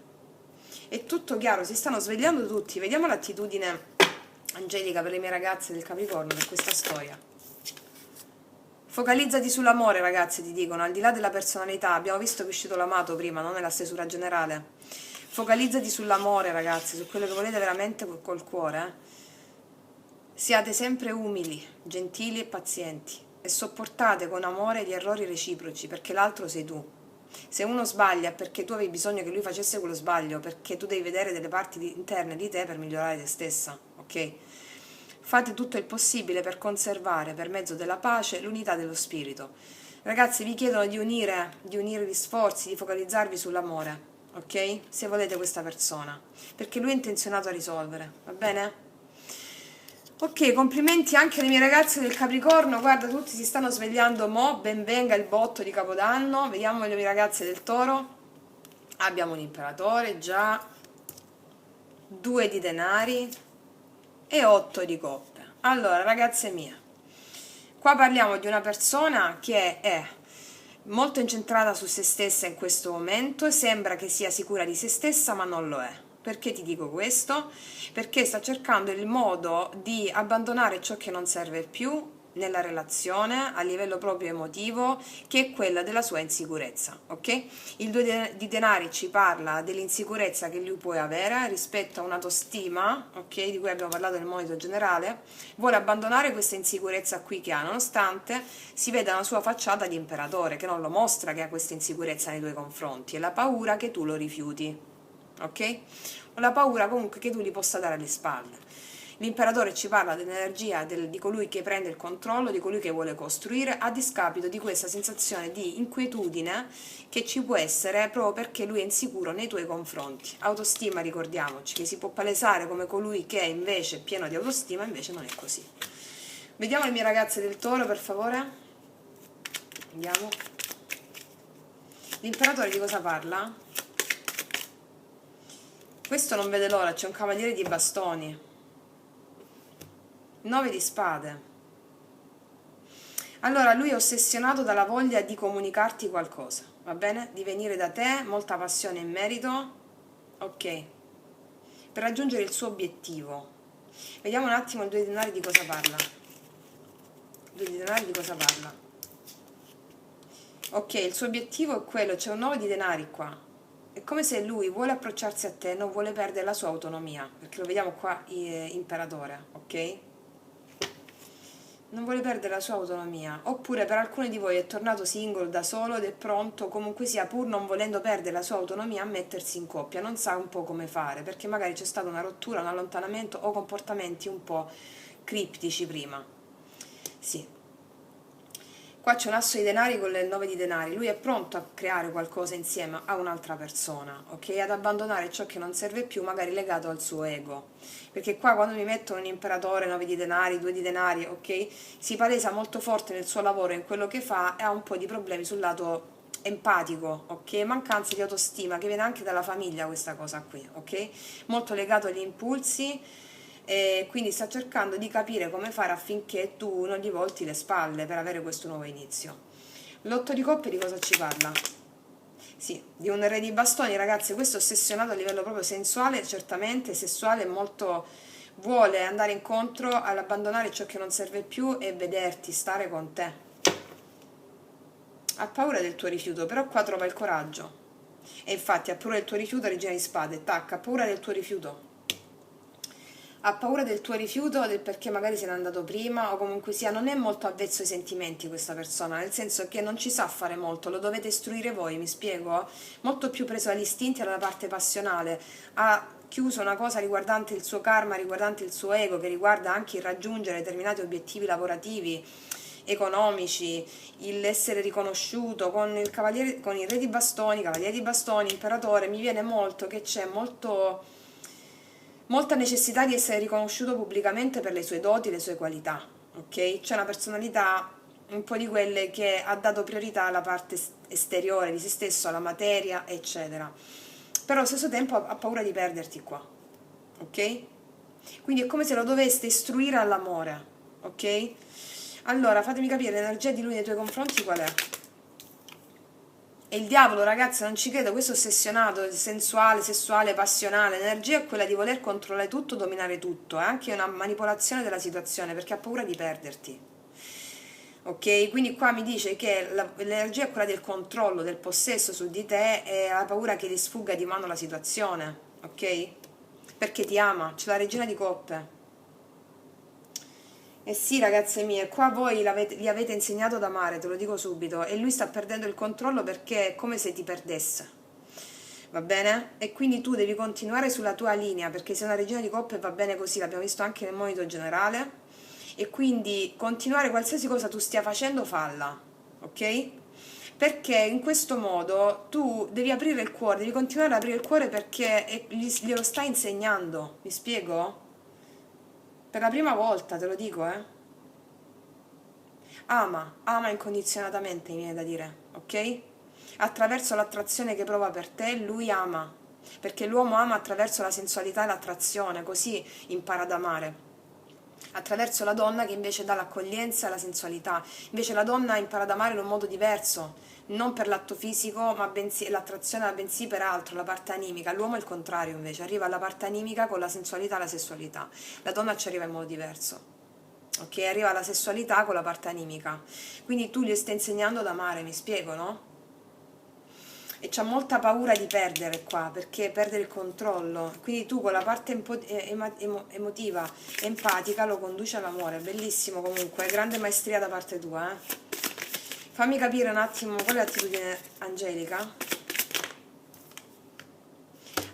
È tutto chiaro, si stanno svegliando tutti, vediamo l'attitudine angelica per le mie ragazze del Capricorno per questa storia. Focalizzati sull'amore ragazze, ti dicono, al di là della personalità. Abbiamo visto che è uscito l'amato prima, non nella stesura generale. Focalizzati sull'amore ragazzi, su quello che volete veramente col cuore. Siate sempre umili, gentili e pazienti e sopportate con amore gli errori reciproci, perché l'altro sei tu. Se uno sbaglia è perché tu avevi bisogno che lui facesse quello sbaglio, perché tu devi vedere delle parti interne di te per migliorare te stessa, ok? Fate tutto il possibile per conservare, per mezzo della pace, l'unità dello spirito. Ragazzi, vi chiedono di unire gli sforzi, di focalizzarvi sull'amore, ok? Se volete questa persona, perché lui è intenzionato a risolvere, va bene? Ok, complimenti anche alle mie ragazze del Capricorno, guarda, tutti si stanno svegliando mo', ben venga il botto di Capodanno. Vediamo le mie ragazze del Toro. Abbiamo un imperatore, già, 2 di denari e 8 di coppe. Allora, ragazze mie, qua parliamo di una persona che è molto incentrata su se stessa in questo momento e sembra che sia sicura di se stessa, ma non lo è. Perché ti dico questo? Perché sta cercando il modo di abbandonare ciò che non serve più nella relazione a livello proprio emotivo, che è quella della sua insicurezza, ok? Il 2 di denari ci parla dell'insicurezza che lui può avere rispetto a un'autostima, ok? Di cui abbiamo parlato nel monito generale. Vuole abbandonare questa insicurezza qui che ha, nonostante si veda una sua facciata di imperatore che non lo mostra che ha questa insicurezza nei tuoi confronti, è la paura che tu lo rifiuti, ok? O la paura comunque che tu gli possa dare alle spalle. L'imperatore ci parla dell'energia di colui che prende il controllo, di colui che vuole costruire, a discapito di questa sensazione di inquietudine che ci può essere proprio perché lui è insicuro nei tuoi confronti. Autostima, ricordiamoci, che si può palesare come colui che è invece pieno di autostima, invece non è così. Vediamo le mie ragazze del Toro, per favore. Andiamo. L'imperatore di cosa parla? Questo non vede l'ora, c'è un cavaliere di bastoni. 9 di spade. Allora, lui è ossessionato dalla voglia di comunicarti qualcosa, va bene? Di venire da te, molta passione e merito, ok, per raggiungere il suo obiettivo. Vediamo un attimo il 2 di denari di cosa parla. 2 di denari di cosa parla? Ok, il suo obiettivo è quello, c'è un 9 di denari qua. È come se lui vuole approcciarsi a te, non vuole perdere la sua autonomia, perché lo vediamo qua, imperatore, ok? Non vuole perdere la sua autonomia, oppure per alcuni di voi è tornato single da solo ed è pronto, comunque sia, pur non volendo perdere la sua autonomia, a mettersi in coppia, non sa un po' come fare, perché magari c'è stata una rottura, un allontanamento o comportamenti un po' criptici prima. Sì. Qua c'è un asso di denari con il 9 di denari, lui è pronto a creare qualcosa insieme a un'altra persona, ok? Ad abbandonare ciò che non serve più, magari legato al suo ego. Perché qua quando mi mettono un imperatore, 9 di denari, 2 di denari, ok? Si palesa molto forte nel suo lavoro, in quello che fa, e ha un po' di problemi sul lato empatico, ok? Mancanza di autostima, che viene anche dalla famiglia questa cosa qui, ok? Molto legato agli impulsi, e quindi sta cercando di capire come fare affinché tu non gli volti le spalle per avere questo nuovo inizio. L'otto di coppe di cosa ci parla? Sì, di un re di bastoni, ragazzi. Questo è ossessionato a livello proprio sensuale, certamente sessuale, molto vuole andare incontro all'abbandonare ciò che non serve più e vederti stare con te. Ha paura del tuo rifiuto, però qua trova il coraggio, e infatti ha paura del tuo rifiuto, regina di spade, tac, ha paura del tuo rifiuto. Ha paura del tuo rifiuto, del perché magari se n'è andato prima, o comunque sia, non è molto avvezzo ai sentimenti questa persona, nel senso che non ci sa fare molto, lo dovete istruire voi, mi spiego? Molto più preso agli istinti e alla parte passionale, ha chiuso una cosa riguardante il suo karma, riguardante il suo ego, che riguarda anche il raggiungere determinati obiettivi lavorativi, economici, l'essere riconosciuto con il cavaliere, con il re di bastoni, cavaliere di bastoni, imperatore. Mi viene molto che c'è molta necessità di essere riconosciuto pubblicamente per le sue doti, le sue qualità, ok? C'è una personalità un po' di quelle che ha dato priorità alla parte esteriore di se stesso, alla materia, eccetera. Però allo stesso tempo ha paura di perderti qua, ok? Quindi è come se lo doveste istruire all'amore, ok? Allora, fatemi capire, l'energia di lui nei tuoi confronti qual è? E il diavolo, ragazzi, non ci credo, questo ossessionato, sensuale, sessuale, passionale, l'energia è quella di voler controllare tutto, dominare tutto, è anche una manipolazione della situazione perché ha paura di perderti. Ok? Quindi qua mi dice che l'energia è quella del controllo, del possesso su di te e ha paura che gli sfugga di mano la situazione, ok? Perché ti ama, c'è la regina di coppe. Eh sì, ragazze mie, qua voi gli avete insegnato ad amare, te lo dico subito, e lui sta perdendo il controllo perché è come se ti perdesse, va bene? E quindi tu devi continuare sulla tua linea, perché sei una regina di coppe e va bene così, l'abbiamo visto anche nel monito generale, e quindi continuare qualsiasi cosa tu stia facendo, falla, ok? Perché in questo modo tu devi aprire il cuore, devi continuare ad aprire il cuore perché glielo stai insegnando, mi spiego? Per la prima volta, te lo dico, eh? Ama incondizionatamente, mi viene da dire, ok? Attraverso l'attrazione che prova per te, lui ama, perché l'uomo ama attraverso la sensualità e l'attrazione, così impara ad amare. Attraverso la donna che invece dà l'accoglienza e la sensualità. Invece la donna impara ad amare in un modo diverso, non per l'atto fisico, ma bensì l'attrazione, bensì per altro, la parte animica. L'uomo è il contrario, invece, arriva alla parte animica con la sensualità e la sessualità. La donna ci arriva in modo diverso. ok? Arriva la sessualità con la parte animica, quindi tu gli stai insegnando ad amare, mi spiego, no? E c'ha molta paura di perdere qua, perché perde il controllo, quindi tu con la parte emotiva, empatica lo conduci all'amore, bellissimo comunque, grande maestria da parte tua, eh? Fammi capire un attimo qual è l'attitudine angelica.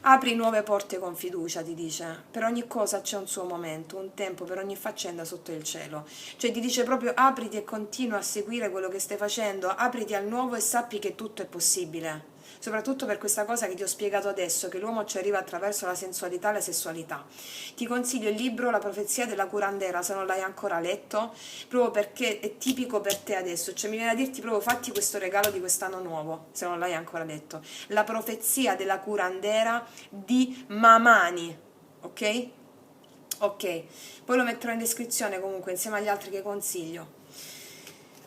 Apri nuove porte con fiducia, ti dice. Per ogni cosa c'è un suo momento, un tempo per ogni faccenda sotto il cielo. Cioè ti dice proprio apriti e continua a seguire quello che stai facendo, apriti al nuovo e sappi che tutto è possibile. Soprattutto per questa cosa che ti ho spiegato adesso, che l'uomo ci arriva attraverso la sensualità e la sessualità. Ti consiglio il libro La profezia della curandera, se non l'hai ancora letto, proprio perché è tipico per te adesso. Cioè mi viene a dirti proprio fatti questo regalo di quest'anno nuovo, se non l'hai ancora letto. La profezia della curandera di Mamani, ok? Ok, poi lo metterò in descrizione comunque insieme agli altri che consiglio.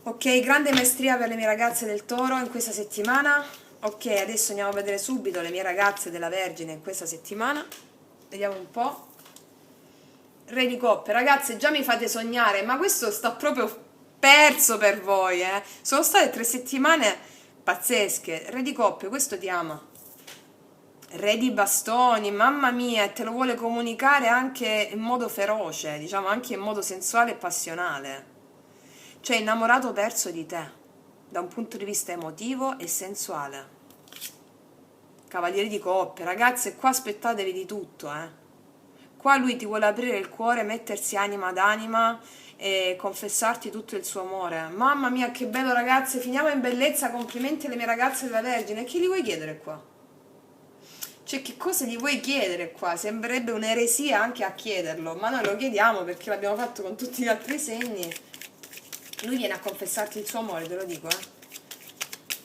Ok, grande maestria per le mie ragazze del Toro in questa settimana. Ok, adesso andiamo a vedere subito le mie ragazze della Vergine in questa settimana. Vediamo un po'. Re di coppe, ragazze, già mi fate sognare, ma questo sta proprio perso per voi, eh? Sono state 3 settimane pazzesche. Re di coppe, questo ti ama. Re di bastoni, mamma mia, e te lo vuole comunicare anche in modo feroce, diciamo anche in modo sensuale e passionale. Cioè innamorato perso di te, da un punto di vista emotivo e sensuale. Cavaliere di coppe, ragazze, qua aspettatevi di tutto, eh. Qua lui ti vuole aprire il cuore, mettersi anima ad anima e confessarti tutto il suo amore. Mamma mia, che bello, ragazze, finiamo in bellezza, complimenti alle mie ragazze della Vergine. Che gli vuoi chiedere qua? Cioè, che cosa gli vuoi chiedere qua? Sembrerebbe un'eresia anche a chiederlo, ma noi lo chiediamo perché l'abbiamo fatto con tutti gli altri segni. Lui viene a confessarti il suo amore, te lo dico, eh.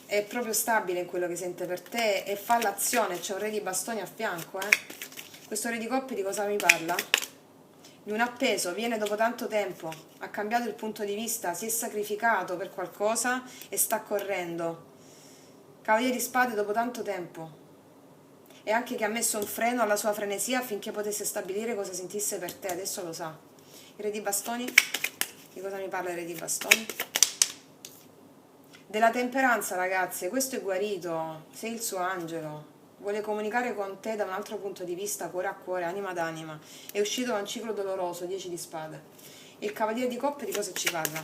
È proprio stabile in quello che sente per te e fa l'azione, c'è un re di bastoni a fianco, eh. Questo re di coppe di cosa mi parla? Di un appeso, viene dopo tanto tempo, ha cambiato il punto di vista, si è sacrificato per qualcosa e sta correndo. Cavaliere di spade dopo tanto tempo. E anche che ha messo un freno alla sua frenesia affinché potesse stabilire cosa sentisse per te, adesso lo sa. Il re di bastoni? Di cosa mi parla il re di bastoni? Della temperanza, ragazze, questo è guarito, sei il suo angelo, vuole comunicare con te da un altro punto di vista, cuore a cuore, anima ad anima, è uscito da un ciclo doloroso, 10 di spade. Il cavaliere di coppe di cosa ci parla?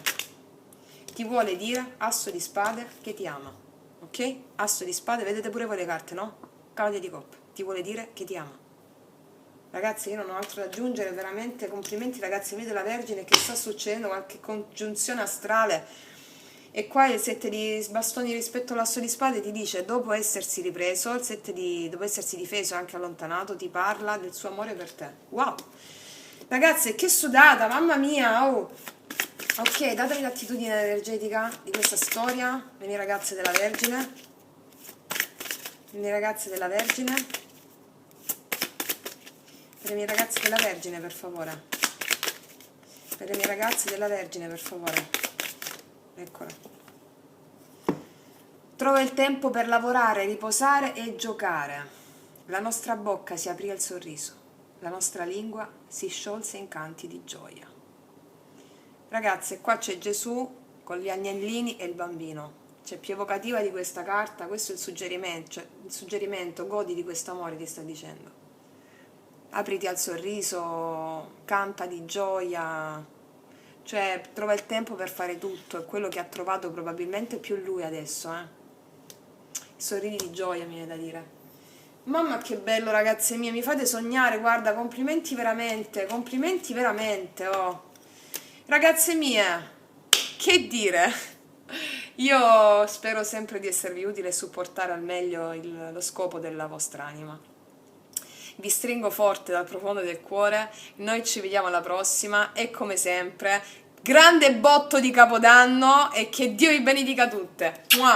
Ti vuole dire, asso di spade, che ti ama, ok? Asso di spade, vedete pure voi le carte, no? Cavaliere di coppe, ti vuole dire che ti ama. Ragazzi, io non ho altro da aggiungere, veramente complimenti ragazzi miei della Vergine, che sta succedendo qualche congiunzione astrale. E qua il 7 di bastoni rispetto all'asso di spade ti dice, dopo essersi ripreso, dopo essersi difeso e anche allontanato, ti parla del suo amore per te. Wow! Ragazze, che sudata, mamma mia! Oh. Ok, datemi l'attitudine energetica di questa storia, le mie ragazze della Vergine. Le mie ragazze della Vergine. Per le mie ragazze della Vergine, per favore. Per le mie ragazze della Vergine, per favore. Eccola. Trova il tempo per lavorare, riposare e giocare. La nostra bocca si aprì al sorriso, la nostra lingua si sciolse in canti di gioia. Ragazze, qua c'è Gesù con gli agnellini e il bambino. C'è più evocativa di questa carta, questo è il suggerimento, godi di questo amore, ti sta dicendo. Apriti al sorriso, canta di gioia, cioè trova il tempo per fare tutto, è quello che ha trovato probabilmente più lui adesso, sorridi di gioia, mi viene da dire. Mamma che bello, ragazze mie, mi fate sognare, guarda, complimenti veramente, oh. Ragazze mie, che dire? Io spero sempre di esservi utile e supportare al meglio lo scopo della vostra anima. Vi stringo forte dal profondo del cuore, noi ci vediamo alla prossima e come sempre, grande botto di Capodanno e che Dio vi benedica tutte. Mua!